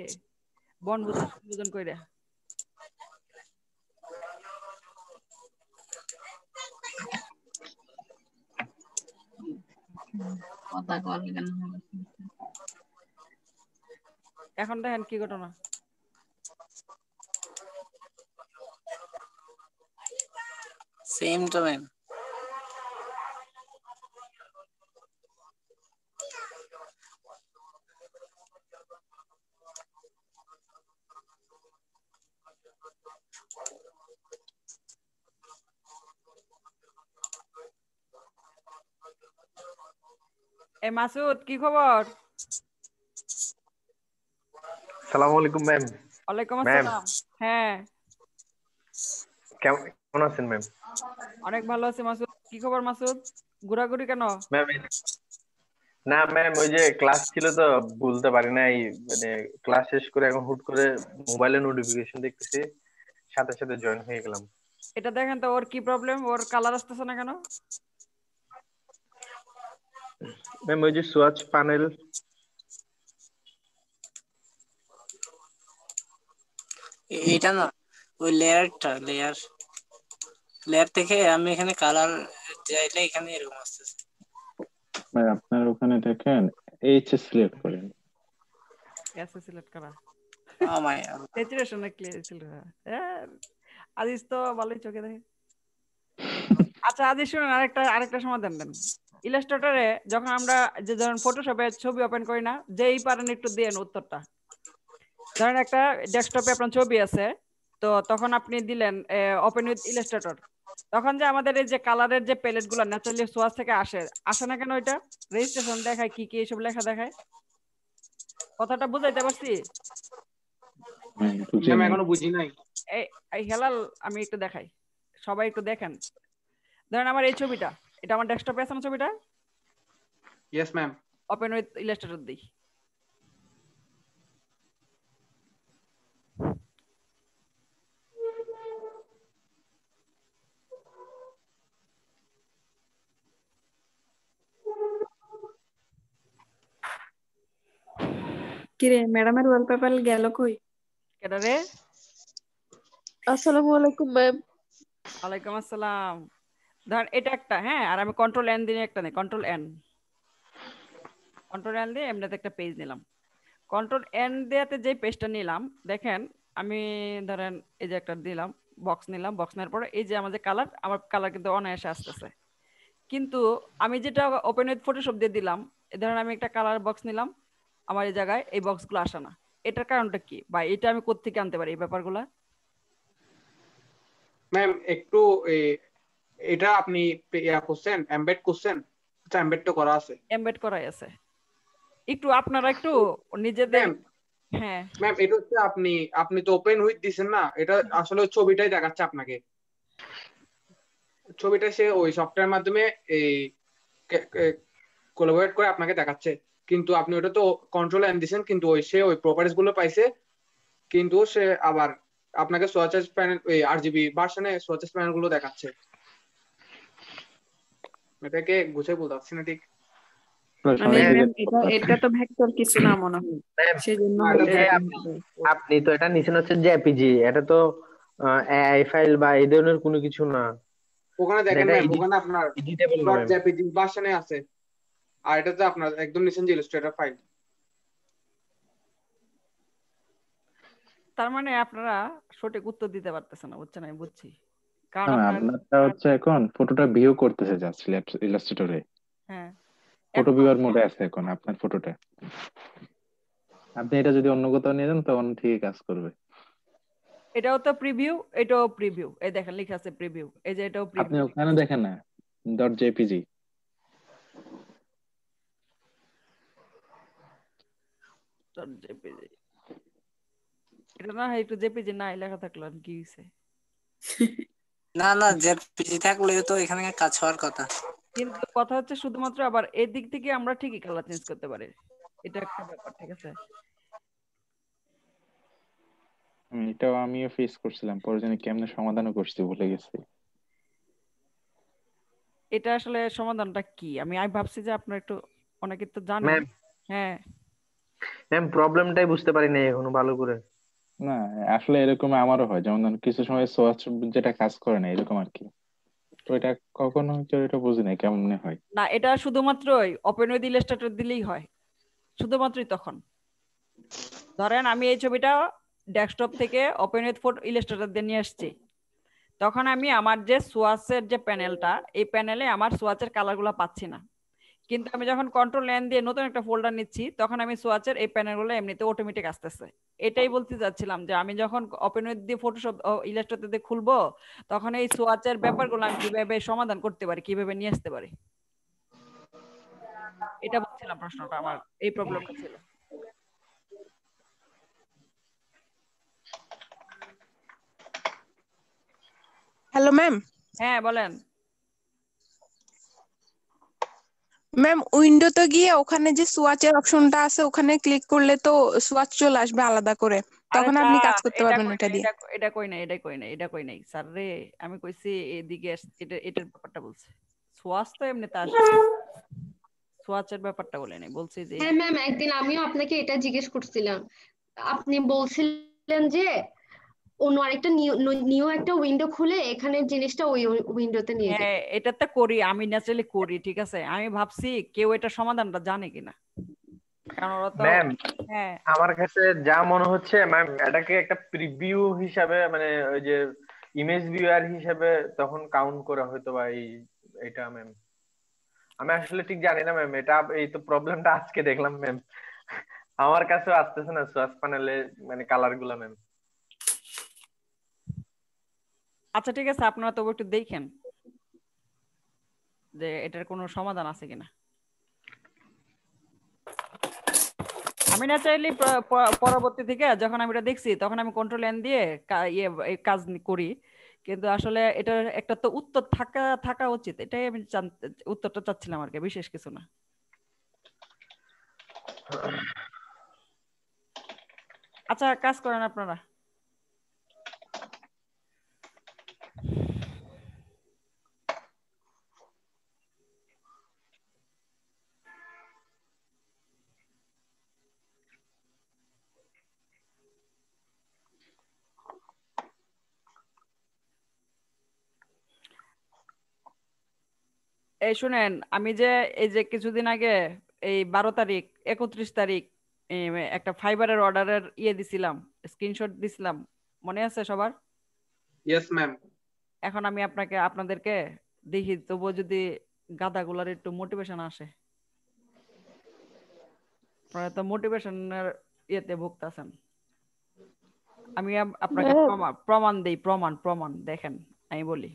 বনভোজন কইরা। এখন দেখেন কি ঘটনা। সেম তো ম্যাম। এ মাসুদ কি খবর? আসসালামু আলাইকুম ম্যাম। ওয়ালাইকুম ম্যাম আসসালাম। হ্যাঁ কেমন আছেন ম্যাম? অনেক ভালো আছি মাসুদ। কি খবর মাসুদ, ঘোরাঘুরি কেন? ম্যাম না ম্যাম, ওই যে ক্লাস ছিল তো বলতে পারি নাই, মানে ক্লাস শেষ করে এখন হুট করে মোবাইলে নোটিফিকেশন দেখতেছি, সাথে সাথে জয়েন হয়ে গেলাম। এটা দেখেন তো ওর কি প্রবলেম, ওর কালার আসতেছে না কেন? ম্যাম ওই যে সুয়াচ প্যানেল। এটা না, ওই লেয়ার থেকে আমি এখানে কালার চাইলে এখানে এরকম আসতেছে। ভাই আপনার ওখানে দেখেন এইচ সিলেক্ট করেন। এস সিলেক্ট করা ও মাই স্যাচুরেশন না ক্লিয়ার ছিল। আজিজ তো ভালোই চোখে দেখে। আচ্ছা আজিজ শুনুন, আরেকটা সমাধান দেন। ইলাস্ট্রেটরে যখন আমরা যে ধরেন ফটোশপে ছবি ওপেন করি না, যেই পারেন একটু দেন উত্তরটা। ধরেন একটা ডেস্কটপে আপনার ছবি আছে, তো তখন আপনি দিলেন ওপেন উইথ ইলাস্ট্রেটর, তখন যে আমাদের এই যে কালারের যে প্যালেট গুলো ন্যাচারালি সোয়াস থেকে আসে না কেন? ওইটা রেজিস্ট্রেশন দেখায়, কি কি এইসব লেখা দেখায়। কথাটা বুঝাইতে পারছি? ম্যাম এখনো বুঝি নাই। এই হেলাল আমি একটু দেখাই, সবাই একটু দেখেন। ধরেন আমার এই ছবিটা, এটা আমার ডেস্কটপে আছে না ছবিটা? Yes ma'am. Open with Illustrator দিই। কিরে ম্যাডামের ওয়ালপেপার গেল কই? কেডা রে? আসসালামু আলাইকুম ম্যাম। ওয়ালাইকুম আসসালাম। ধরেন এটা একটা, হ্যাঁ, আর আমি কন্ট্রোল এন দিয়ে একটা নেই, কন্ট্রোল এন দিয়ে এমনিতে একটা পেজ নিলাম। কন্ট্রোল এন দেওয়াতে যে পেজটা নিলাম, দেখেন আমি ধরেন এই যে একটা দিলাম, বক্স নিলাম, বক্স নেওয়ার পরে এই যে আমাদের কালার, আমার কালার কিন্তু অনায়াসে আসতেছে। কিন্তু আমি যেটা ওপেন উইথ ফটোশপ দিয়ে দিলাম, এই ধরেন আমি একটা কালার বক্স নিলাম, আমার এই জায়গায় এই বক্সগুলো আসে না। এটার কারণটা কি, বা এটা আমি কোত্থেকে আনতে পারি এই ব্যাপারগুলা? ম্যাম একটু এটা আপনি করছেন, এমবেড করছেন? আচ্ছা এমবেড তো করা আছে। এমবেড করাই আছে। একটু আপনারা একটু নিজেদের, হ্যাঁ ম্যাম এটা হচ্ছে আপনি তো ওপেন উইথ দিছেন না, এটা আসলে ছবিটাই দেখাচ্ছে আপনাকে। ছবিটা সে ওই সফটওয়্যার মাধ্যমে এই কোলাবরেট করে আপনাকে দেখাচ্ছে, কিন্তু আপনি ওটা তো কন্ট্রোল এন দিছেন, কিন্তু সে ওই প্রপার্টিজ গুলো পাইছে, কিন্তু সে আবার আপনাকে সোয়াচেস প্যানেল ওই আরজিবি ভার্সনে সোয়াচেস প্যানেল গুলো দেখাচ্ছে। এটাকে গুছিয়ে বলতে পারছি না ঠিক। মানে এটা তো ভেক্টর কিছু না মনে হয়, সেজন্য আপনি তো এটা নিছেন হচ্ছে জেপিজি, এটা তো এআই ফাইল বা এই ধরনের কোনো কিছু না। ওখানে দেখেন ম্যাম, ওখানে আপনার জেপিজি ভার্সনে আছে, আর এটা তো আপনার একদম নিছেন যে ইলাস্ট্রেটর ফাইল। তার মানে আপনারা সঠিক উত্তর দিতে পারতেছেন না, বুঝছেন? আমি বুঝছি, কারণ আপনারটা হচ্ছে এখন ফটোটা ভিউ করতেছে জাস্ট ইলাস্ট্রেটরে। হ্যাঁ ফটো ভিউয়ার মোডে আছে এখন আপনার ফটোটা। আপনি এটা যদি অন্য কোথাও নিয়ে যান তখন ঠিক কাজ করবে। এটাও তো প্রিভিউ, এটাও প্রিভিউ, এই দেখেন লেখা আছে প্রিভিউ, এই যে এটাও আপনি প্রিভিউ। ওখানে দেখেন না .jpg। এটা না একটু জেপিজি না লেখা থাকলো আর কি হইছে? না জেপিজি থাকলে তো এখানে কাজ হওয়ার কথা। কিন্তু কথা হচ্ছে শুধুমাত্র আবার এই দিক থেকে আমরা ঠিকই কালার চেঞ্জ করতে পারি, এটা একটা ব্যাপার, ঠিক আছে? এটাও আমিও ফেস করছিলাম, পরে জানি কেমনে সমাধানও করছি ভুলে গেছি। এটা আসলে সমাধানটা কি? আমি ভাবছি যে আপনার একটু, অনেকে তো জানেন। হ্যাঁ ম্যাম প্রবলেমটাই বুঝতে পারি না এখনো ভালো করে। না আসলে এরকম আমারও হয়, যেমন ধরুন কিছু সময় সোয়াচ যেটা কাজ করে না এরকম আর কি। তো এটা কখনো হচ্ছে এটা বুঝি না কেমনে হয়। না, এটা শুধুমাত্র ওপেন উইথ ইলাস্ট্রেটর দিলেই হয়, শুধুমাত্রই তখন। ধরেন আমি এই ছবিটা ডেস্কটপ থেকে ওপেন উইথ ফটো ইলাস্ট্রেটর দিয়ে নিয়ে আসছি, তখন আমি আমার যে সোয়াচের যে প্যানেলটা, এই প্যানেলে আমার সোয়াচের কালারগুলো পাচ্ছি না। কিন্তু আমি যখন কন্ট্রোল এন দিয়ে নতুন একটা ফোল্ডার নিচ্ছি, তখন আমি সোয়াচের এই প্যানেলগুলো এমনিতে অটোমেটিক আসতেছে। এটাই বলতে চাচ্ছিলাম যে আমি যখন ওপেন উইথ দিয়ে ফটোশপ ইলাস্ট্রেটর দিয়ে খুলবো, তখন এই সোয়াচের ব্যাপারগুলো আমি কিভাবে সমাধান করতে পারি, কিভাবে নিয়ে আসতে পারি, এটা বলছিলাম। প্রশ্নটা আমার এই প্রবলেমটা ছিল। Hello ma'am. হ্যাঁ বলেন। ম্যাম উইন্ডোতে গিয়ে ওখানে যে সুয়াচের অপশনটা আছে ওখানে ক্লিক করলে তো সুয়াচ চলে আসবে আলাদা করে, তখন আপনি কাজ করতে পারবেন এটা দিয়ে। এটা কই নাই স্যার রে, আমি কইছি এদিকে এটার ব্যাপারটা বলছি। সোয়াচ তো এমনিতে আসবে, সোয়াচের ব্যাপারটা বলে নাই, বলছি যে হ্যাঁ ম্যাম, একদিন আমিও আপনাকে এটা জিজ্ঞেস করছিলাম, আপনি বলছিলেন যে অন্য আরেকটা নিউ একটা উইন্ডো খুলে এখানে জিনিসটা ওই উইন্ডোতে নিয়ে যাবে। হ্যাঁ এটাতে করি, আমি ন্যাচারালি করি, ঠিক আছে। আমি ভাবছি কেউ এটা সমাধানটা জানে কিনা, কারণ ওরা তো। ম্যাম হ্যাঁ আমার কাছে যা মনে হচ্ছে ম্যাম এটাকে একটা প্রিভিউ হিসাবে, মানে ওই যে ইমেজ ভিউয়ার হিসাবে তখন কাউন্ট করা হয়তো বা এটা ম্যাম। আমি আসলে ঠিক জানি না ম্যাম, এটা এই তো প্রবলেমটা আজকে দেখলাম ম্যাম। আমার কাছেও আসতেছে না সোয়াচ প্যানেলে মানে কালার গুলা ম্যাম। আচ্ছা ঠিক আছে, আপনারা তবু একটু দেখেন যে এটার কোনো সমাধান আছে কিনা। আমি না চাইলে পরবর্তী থেকে যখন আমি এটা দেখছি, তখন আমি কন্ট্রোল এন দিয়ে এই কাজ করি, কিন্তু আসলে এটার একটা তো উত্তর থাকা উচিত, এটাই আমি উত্তরটা চাচ্ছিলাম আর কি, বিশেষ কিছু না। আচ্ছা কাজ করেন আপনারা। এই শুনেন, আমি যে এই যে কিছুদিন আগে এই 12 তারিখ 31 তারিখ একটা ফাইবারের অর্ডারের দিছিলাম, স্ক্রিনশট দিছিলাম, মনে আছে সবার? Yes ma'am. এখন আমি আপনাদেরকে দেখি তবুও যদি গাদাগুলার একটু মোটিভেশন আসে। আপনারা তো মোটিভেশনের ভুগতেছেন। আমি আপনাকে প্রমাণ দেই, প্রমাণ দেখেন, আমি বলি।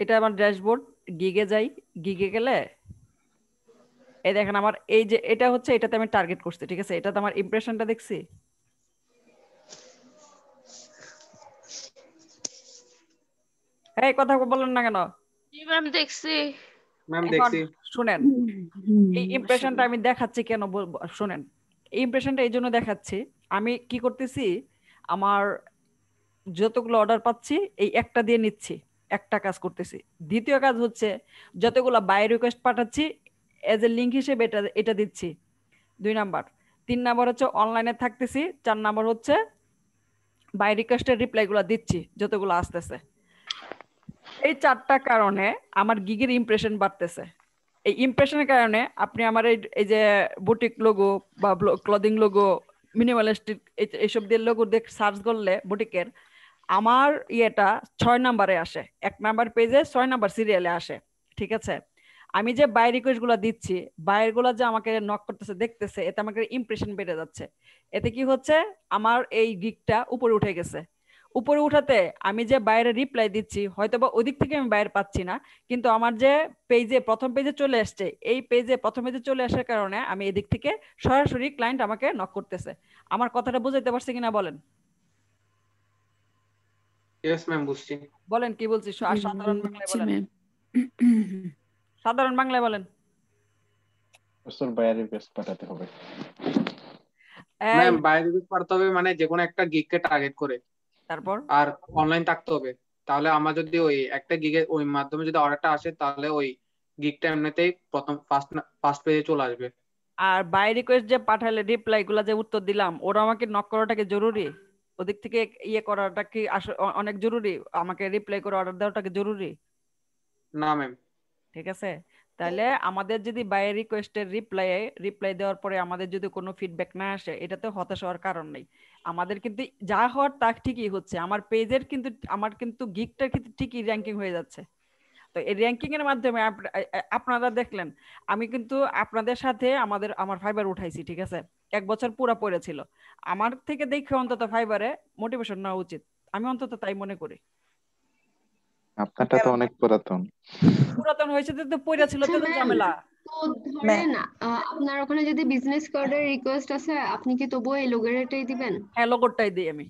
এটা আমার ড্যাশবোর্ড, গিগে যাই, গিগে গেলে এই দেখেন আমার এই যে এটা হচ্ছে, এটাতে আমি টার্গেট করছি, ঠিক আছে। এটাতে আমার ইমপ্রেশনটা দেখছি। এই কথা বলেন না কেন? জি ম্যাম দেখছি। ম্যাম এখন দেখছি। শুনেন, এই ইমপ্রেশনটা আমি দেখাচ্ছি কেন শুনেন। এই ইমপ্রেশনটা এই জন্য দেখাচ্ছি, আমি কি করতেছি, আমার যতগুলো অর্ডার পাচ্ছি এই একটা দিয়ে নিচ্ছি, একটা কাজ করতেছি। দ্বিতীয় কাজ হচ্ছে যতগুলো বাই রিকোয়েস্ট পাঠাচ্ছি এজ এ লিঙ্ক হিসেবে এটা দিচ্ছি, 2 নাম্বার। 3 নাম্বার হচ্ছে অনলাইনে থাকতেছি। 4 নাম্বার হচ্ছে বাই রিকোয়েস্টের রিপ্লাইগুলো দিচ্ছি যতগুলো আসতেছে। এই 4টা কারণে আমার গিগের ইমপ্রেশন বাড়তেছে। এই ইমপ্রেশনের কারণে আপনি আমার এই যে বুটিক লোগো বা ক্লদিং লোগো, মিনিমালিস্টিক এইসব দিয়ে লোগো দিয়ে সার্চ করলে বুটিকের আমার ইয়েটা 6 নাম্বারে আসে, 1 নাম্বার পেজে 6 নাম্বার সিরিয়ালে আসে, ঠিক আছে। আমি যে বাই রিকোয়েস্ট গুলা দিচ্ছি, বাইরের গুলা যে আমাকে নক করতেছে দেখতেছে, এতে আমাকে ইমপ্রেশন বেড়ে যাচ্ছে। এতে কি হচ্ছে, আমার এই গিগটা উপরে উঠে গেছে। উপরে উঠাতে আমি যে বাইরে রিপ্লাই দিচ্ছি হয়তো বা ওই দিক থেকে আমি বাইরে পাচ্ছি না, কিন্তু আমার যে পেজে প্রথম পেজে চলে আসছে, এই পেজে প্রথম পেজে চলে আসার কারণে আমি এদিক থেকে সরাসরি ক্লায়েন্ট আমাকে নক করতেছে। আমার কথাটা বুঝাইতে পারছি কিনা বলেন? ইয়েস ম্যাম বুঝছি। বলেন কি বলছি, সাধারণ বাংলায় বলেন, সাধারণ বাংলায় বলেন। বাইরে রিকোয়েস্ট পাঠাতে হবে ম্যাম, বাইরে রিকোয়েস্ট পাঠাতে হবে মানে যে কোনো একটা গিগকে টার্গেট করে, তারপর আর অনলাইন থাকতে হবে। তাহলে আমার যদি ওই একটা গিগের ওই মাধ্যমে যদি অর্ডারটা আসে, তাহলে ওই গিগটা এমনিতেই প্রথম ফার্স্ট পেজে চলে আসবে। আর বাই রিকোয়েস্ট যে পাঠালে রিপ্লাই গুলা যে উত্তর দিলাম, ওরা আমাকে নক করাটা কি জরুরি? ওদিক থেকে ইয়ে করাটা কি অনেক জরুরি? আমাকে রিপ্লাই করে অর্ডার দেওয়াটা কি জরুরি? না ম্যাম। ঠিক আছে, তাহলে আমাদের যদি বাই রিকোয়েস্টের রিপ্লাই দেওয়ার পরে আমাদের যদি কোনো ফিডব্যাক না আসে, এটাতে হতাশ হওয়ার কারণ নেই। আমাদের কিন্তু যা হওয়ার তা ঠিকই হচ্ছে, আমার কিন্তু গিগটার কিন্তু ঠিকই র্যাঙ্কিং হয়ে যাচ্ছে। তো এই র্যাঙ্কিং এর মাধ্যমে আপনারা দেখলেন আমি কিন্তু আপনাদের সাথে আমার ফাইবার উঠাইছি, ঠিক আছে? 1 বছর পুরা পড়েছিল, আমার থেকে দেখে অন্তত ফাইবারে মোটিভেশন নেওয়া উচিত, আমি অন্তত তাই মনে করি। আপনারটা তো অনেক পুরাতন হয়েছে তো পড়া ছিল তো ঝামেলা। তো ধরেন আপনার ওখানে যদি বিজনেস কার্ডের রিকোয়েস্ট আছে, আপনি কি তবুও এই লোগোটাই দিবেন? হ্যাঁ, লোগোটাই দিই আমি।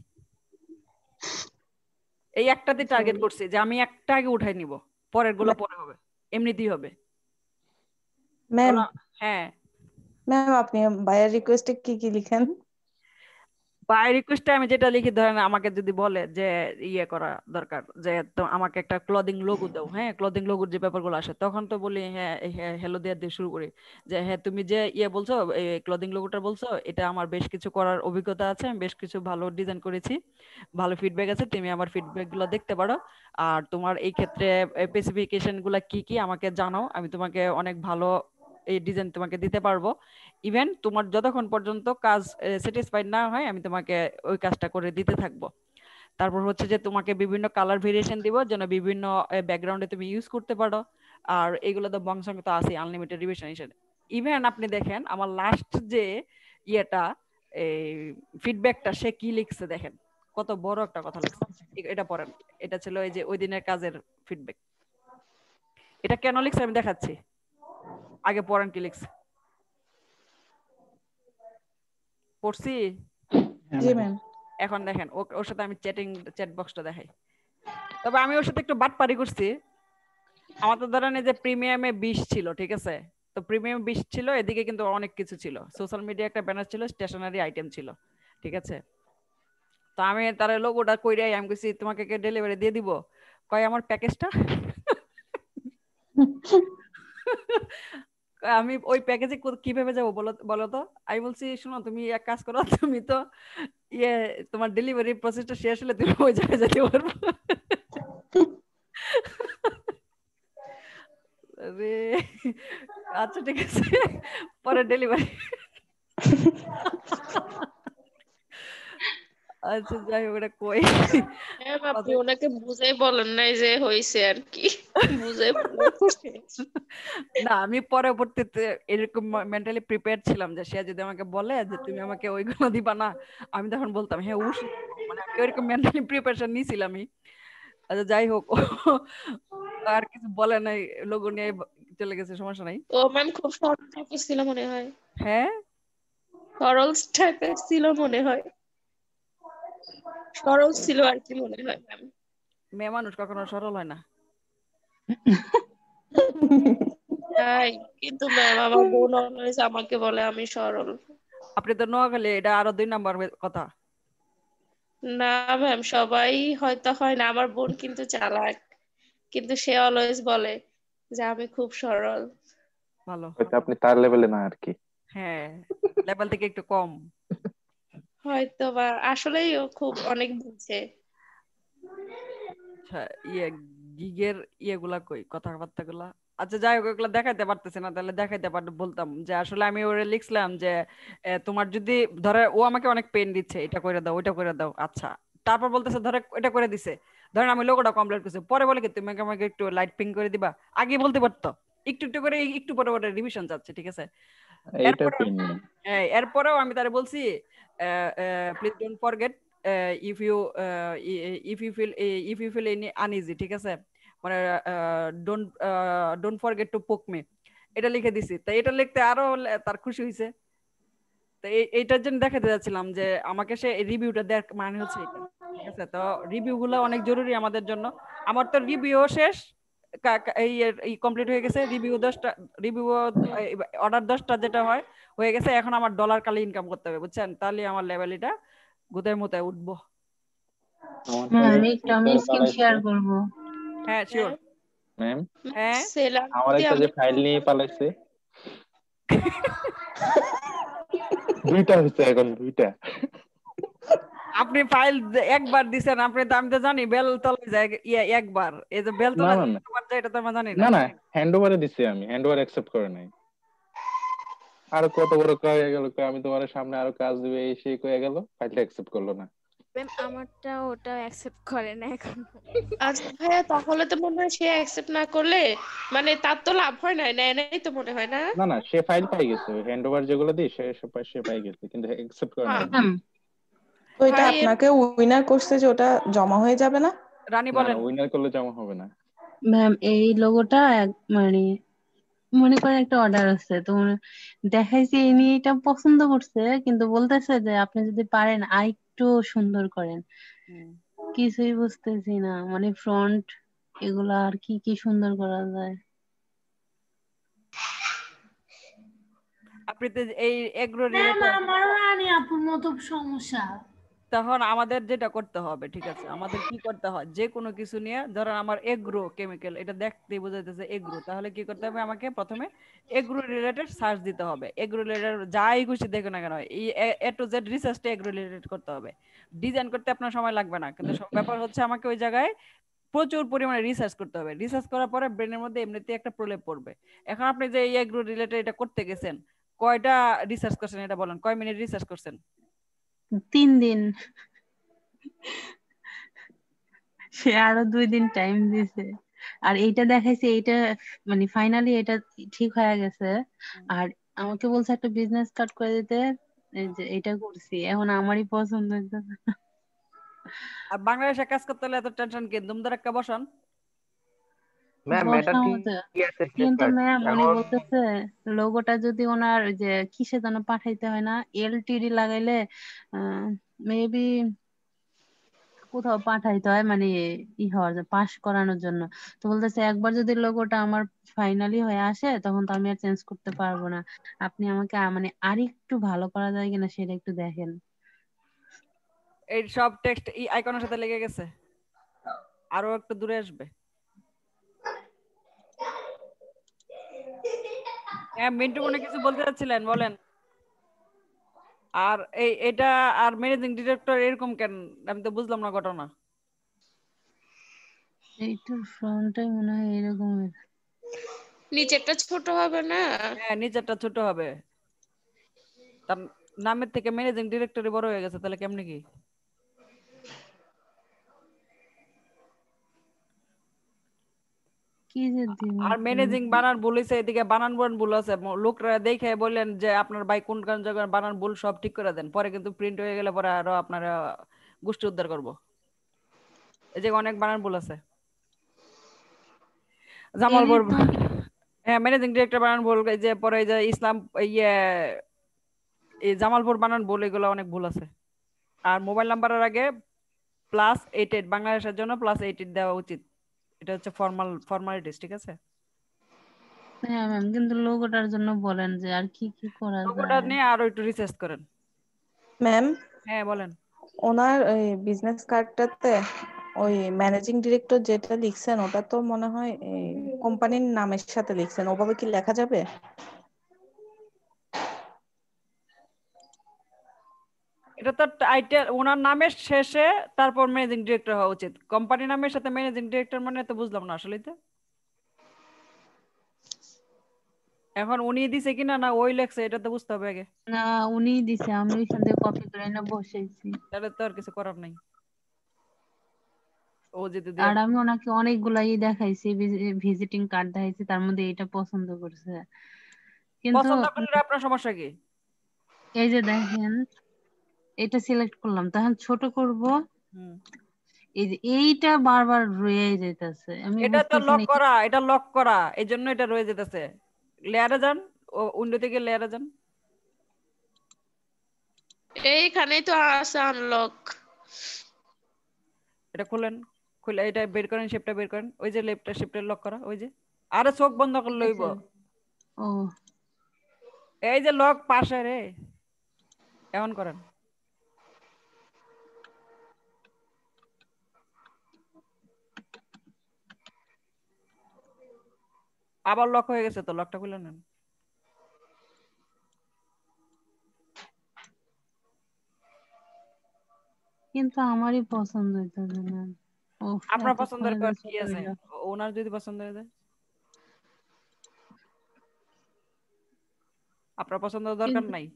এই একটাতে টার্গেট করছি যে আমি একটা আগে উঠাই নিব, পরের গুলো পরে হবে, এমনিতেই হবে। ম্যাম, হ্যাঁ ম্যাম আপনি বায়ার রিকোয়েস্টে কি কি লিখেন? বাই রিকোয়েস্টে আমি যেটা লিখি, ধরেন আমাকে যদি বলে যে ইয়ে করা দরকার, যে তো আমাকে একটা ক্লদিং লোগো দাও, হ্যাঁ ক্লদিং লোগোর যে ব্যাপারগুলো আসে, তখন তো বলি হ্যাঁ হ্যালো দিয়ে শুরু করি যে হ্যাঁ তুমি যে বলছো এই ক্লদিং লোগোটা বলছো, এটা আমার বেশ কিছু করার অভিজ্ঞতা আছে, আমি বেশ কিছু ভালো ডিজাইন করেছি, ভালো ফিডব্যাক আছে, তুমি আমার ফিডব্যাক গুলো দেখতে পারো, আর তোমার এই ক্ষেত্রে স্পেসিফিকেশন গুলা কি কি আমাকে জানাও, আমি তোমাকে অনেক ভালো এই ডিজাইন তোমাকে দিতে পারবো। ইভেন তোমার যতক্ষণ পর্যন্ত কাজ স্যাটিসফাইড না হয়, আমি তোমাকে ওই কাজটা করে দিতে থাকবো। তারপর হচ্ছে যে তোমাকে বিভিন্ন কালার ভেরিয়েশন দিব, যেন বিভিন্ন ব্যাকগ্রাউন্ডে তুমি ইউজ করতে পারো। আর এগুলো তো বংশাঙ্গ তো আছে আনলিমিটেড রিভিশন হিসেবে। ইভেন আপনি দেখেন আমার লাস্ট যে ইয়েটা এই ফিডব্যাকটা, সে কি লিখছে দেখেন, কত বড় একটা কথা লিখছে। এটা পড়েন, এটা ছিল এই যে ওই দিনের কাজের ফিডব্যাক। এটা কেন লিখছে আমি দেখাচ্ছি, আগে পড়েন কি লিখছে। পড়ছি? জি ম্যাম। এখন দেখেন ওর সাথে আমি চ্যাট বক্সটা দেখাই। তবে আমি ওর সাথে একটু বাটপারি করছি। আমার তো ধরেন এই যে প্রিমিয়ামে 20 ছিল, ঠিক আছে? তো প্রিমিয়াম 20 ছিল, এদিকে কিন্তু অনেক কিছু ছিল, সোশ্যাল মিডিয়া একটা ব্যানার ছিল, স্টেশনারি আইটেম ছিল, ঠিক আছে? তো আমি তার লোগোটা কইরাই আমি কইছি তোমাকে কে ডেলিভারি দিয়ে দিব, কয় আমার প্যাকেজটা। আমি ওই প্যাকেজে কিভাবে যাবো বলো তো? আমি বলছি শোনো তুমি এক কাজ করো, তুমি তো তোমার ডেলিভারি প্রসেসটা শেষ হলে তুমি ওই জায়গায় যেতে পারবো। আরে আচ্ছা ঠিক আছে, পরে ডেলিভারি। আচ্ছা যাই হোক, এটা কই আপনি ওনাকে বুঝাই বলেন নাই যে হইছে আর কি, বুঝাই না, আমি পরবর্তীতে এরকম মেন্টালি প্রিপেয়ার ছিলাম যে সে যদি আমাকে বলে যে তুমি আমাকে ওইগুলো দিবা না, আমি তখন বলতাম হ্যাঁ অবশ্যই, মানে আমি ওইরকম মেন্টালি প্রিপারেশন নিয়েছিলামই। আচ্ছা যাই হোক, আর কিছু বলে নাই, লোগো নিয়ে চলে গেছে, সমস্যা নাই। ও ম্যাম খুব সরল টাইপের ছিল মনে হয়। হ্যাঁ সরল টাইপের ছিল মনে হয়, সরল ছিল আর কি মনে হয় ম্যাম। মেয়ে মানুষ কখনো সরল হয় না। তাই কিন্তু ম্যাম আমার বোন অলওয়েজ আমাকে বলে আমি সরল। আপনি তো নোয়াখালী, এটা আরো 2 নাম্বার কথা। না ম্যাম, সবাই হয়তো হয় না, আমার বোন কিন্তু চালাক, কিন্তু সে অলওয়েজ বলে যে আমি খুব সরল। ভালো, হয়তো আপনি তার লেভেলে না আর কি। হ্যাঁ লেভেল থেকে একটু কম হয়তো বা, আসলেই ও খুব অনেক বুঝে। আচ্ছা গিগের ইয়েগুলা কই, কথাবার্তা গুলা? আচ্ছা যাই হোক, এগুলো দেখাইতে পারতেছে না, তাহলে দেখাইতে বলতাম যে আসলে আমি ওরে লিখলাম যে তোমার যদি ধরে ও আমাকে অনেক পেন দিচ্ছে, এটা করে দাও ওইটা করে দাও, আচ্ছা তারপর বলতেছে ধরে এটা করে দিছে, ধরেন আমি লোগোটা কমপ্লিট করছি, পরে বলে কি তুমি আমাকে একটু লাইট পিঙ্ক করে দিবা, আগে বলতে পারতো, একটু একটু করে একটু পরে পরে রিভিশন চাচ্ছে, ঠিক আছে? এরপরেও আমি তারে বলছি please don't forget if you feel any uneasy, ঠিক আছে? মানে don't forget to poke me, এটা লিখে দিছি। তো এটা লিখতে আরো তার খুশি হয়েছে। তো এইটার জন্য দেখাতে যাচ্ছিলাম যে আমাকে সে রিভিউটা দেওয়ার মানে হচ্ছে এটা, ঠিক আছে? তো রিভিউ গুলো অনেক জরুরি আমাদের জন্য। আমার তো রিভিউ শেষ, এই কমপ্লিট হয়ে গেছে, রিভিউ 10টা, রিভিউ অর্ডার 10টা যেটা হয় হয়ে গেছে। এখন আমার ডলার কালি ইনকাম করতে হবে, বুঝছেন? তাহলে আমার লেভেল এটা গুতায় মুতায় উঠবো। আমি স্ক্রিন শেয়ার করব। হ্যাঁ শিওর। ম্যাম হ্যাঁ সেলার আমার যদি একটা যে আমরা ফাইল নিয়ে পালাইছে দুইটা হচ্ছে এখন দুইটা। আপনি ফাইল একবার দিছেন, আপনি তো আমি তো জানি বেলতলা যায় একবার, এই যে না বেলতলা না না যায় এটা তো আমরা জানি না না। না হ্যান্ড ওভারে দিছি আমি, হ্যান্ড ওভার অ্যাকসেপ্ট করে নাই। আর কত বড় কয়ে গেল আমি তোমার সামনে আরো কাজ দিবে এই সেই কয়ে গেল, ফাইলটা অ্যাকসেপ্ট করলো না। ম্যাম আমারটা ওটা অ্যাকসেপ্ট করে না এখন। আচ্ছা ভাইয়া, তাহলে তো মনে হয় সে অ্যাকসেপ্ট না করলে মানে তার তো লাভ হয় না, নেয় নাই তো মনে হয় না। না না সে ফাইল পাই গেছে, হ্যান্ড ওভার যেগুলো দিই সে পাই গেছে, কিন্তু অ্যাকসেপ্ট করে নাই। তো এটা ভাই আপনাকে উইনার করছে যে ওটা জমা হয়ে যাবে না? রানী না বলেন। না উইনার করলে জমা হবে না। ম্যাম এই লোগোটা মানে মনে করেন একটা অর্ডার আছে, তো দেখাইছি ইনি এটা পছন্দ করছে, কিন্তু বলতেছে যে আপনি যদি পারেন আরেকটু সুন্দর করেন। কিছুই বুঝতেছি না, মানে ফ্রন্ট এগুলা আর কি কি সুন্দর করা যায়। আপনি তো এই এগ্রো ম্যাম রিলেটেড, আমারও রানী আপুর মতো সমস্যা। তখন আমাদের যেটা করতে হবে, ঠিক আছে, আমাদের কি করতে হয়, যে কোনো কিছু নিয়ে, ধরেন আমার এগ্রো কেমিক্যাল, এটা দেখতে বোঝাইতেছে এগ্রো, তাহলে কি করতে হবে, আমাকে প্রথমে এগ্রো রিলেটেড সার্চ দিতে হবে। এগ্রো রিলেটেড যাই খুশি দেখো না কেন, এই এ টু জেড রিসার্চটা এগ্রো রিলেটেড করতে হবে। ডিজাইন করতে আপনার সময় লাগবে না, কিন্তু ব্যাপার হচ্ছে আমাকে ওই জায়গায় প্রচুর পরিমাণে রিসার্চ করতে হবে। রিসার্চ করার পরে ব্রেনের মধ্যে এমনিতে একটা প্রলেপ পড়বে। এখন আপনি যে এই এগ্রো রিলেটেড এটা করতে গেছেন, কয়টা রিসার্চ করছেন এটা বলেন, কয় মিনিট রিসার্চ করছেন? 3 দিন। সে আরো 2 দিন টাইম দিছে। আর এইটা দেখাইছে, এইটা মানে ফাইনালি এটা ঠিক হয়ে গেছে। আর আমাকে বলছে একটা বিজনেস কার্ড করে দিতে, এই যে এটা করছি, এখন আমারই পছন্দ হইতেছে না। আর বাংলাদেশে কাজ করতে হলে এত টেনশন কি, দুমদার একটা বসান। ম্যাম এটা বসার ঠিক মতো, আছে, কিন্তু ম্যাম উনি এখন বলতেছে লোগোটা যদি ওনার ওই যে কিসে যেন পাঠাইতে হয় না, এলটিডি লাগাইলে মেবি কোথাও পাঠাইতে হয়, মানে হওয়ার পাস করানোর জন্য। তো বলতেছে একবার যদি লোগোটা আমার ফাইনালি হয়ে আসে তখন তো আমি আর চেঞ্জ করতে পারবো না। আপনি আমাকে মানে আরেকটু ভালো করা যায় কিনা সেটা একটু দেখেন। এই সব টেক্সট এই আইকনের সাথে লেগে গেছে, আরো একটু দূরে আসবে। হ্যাঁ মিন্টু মনে কিছু বলতে চাচ্ছিলেন, বলেন। আর এটা আর ম্যানেজিং ডিরেক্টর এরকম কেন, আমি তো বুঝলাম না ঘটনা। এইটার ফ্রন্টটাই মনে হয় এরকমের। নিচেরটা ছোট হবে না? হ্যাঁ নিচেরটা ছোট হবে, তার নামের থেকে ম্যানেজিং ডিরেক্টরই বড় হয়ে গেছে, তাহলে কেমনে কি? কি যে দিব আর ম্যানেজিং বানান ভুল হয়েছে, এদিকে বানান ভুল আছে, লোকরা দেখে বললেন যে আপনার ভাই কোন কোন জায়গায় বানান ভুল সব ঠিক করে দেন, পরে কিন্তু প্রিন্ট হয়ে গেলে পরে আরো আপনারা গোষ্ঠী উদ্ধার করবো। এই যে অনেক বানান ভুল আছে। জামালপুর, হ্যাঁ ম্যানেজিং ডিরেক্টর বানান ভুল, এই যে পরে এই যে ইসলাম ইয়ে এই জামালপুর বানান ভুল, এগুলো অনেক ভুল আছে। আর মোবাইল নাম্বারের আগে +88, বাংলাদেশের জন্য +88 দেওয়া উচিত। এটা হচ্ছে ফর্মালিটিস, ঠিক আছে? হ্যাঁ ম্যাম, কিন্তু লোগোটার জন্য বলেন যে আর কি কি করা লোগোটা যায়। নিয়ে আরো একটু রিসার্চ করেন। ম্যাম হ্যাঁ বলেন। ওনার ওই বিজনেস কার্ডটাতে ওই ম্যানেজিং ডিরেক্টর যেটা লিখছেন ওটা তো মনে হয় কোম্পানির নামের সাথে লিখছেন, ওভাবে কি লেখা যাবে? এটা তো টাইটেল, ওনার নামের শেষে তারপর ম্যানেজিং ডিরেক্টর হওয়া উচিত। কোম্পানি নামের সাথে ম্যানেজিং ডিরেক্টর মানে তো বুঝলাম না আসলে। তো এখন উনি দিছে কিনা না ওই লেখছে, এটা তো বুঝতে হবে আগে। না উনি দিছে, আমি ওইখান থেকে কপি করে না বসাইছি। তাহলে তো আর কিছু করার নাই, ও যেতে আর দিয়ে। আমি ওনাকে অনেকগুলাই দেখাইছি, ভিজিটিং কার্ড দেখাইছি, তার মধ্যে এটা পছন্দ করছে। কিন্তু পছন্দ করলে আপনার সমস্যা কি? এই যে দেখেন, এটা সিলেক্ট করলাম, তখন ছোট করব, এই যে এইটা বারবার রয়ে যাইতেছে, আমি এটা তো বুঝতেছি লক না। করা, এটা লক করা, এই জন্য এটা রয়ে যেতেছে। লেয়ারে যান, ও উইন্ডো থেকে লেয়ারে যান। এইখানেই তো আছে আনলক। এটা খুলেন, খুলে এটা বের করেন, শেপটা বের করেন, ওই যে লেফটটা শেপটা লক করা, ওই যে আরে চোখ বন্ধ করলে হইব। ও এই যে লক পাশে রে, এমন করেন। আবার লক হয়ে গেছে তো, লকটা খুলে নেন। কিন্তু আমারই পছন্দ হইতেছে না। ওফ, আপনার পছন্দের এতক্ষণে যে কি ছোট আছে? হইলো। ওনার যদি পছন্দ হয়ে যায়, আপনার পছন্দ দরকার কিন্তু নাই।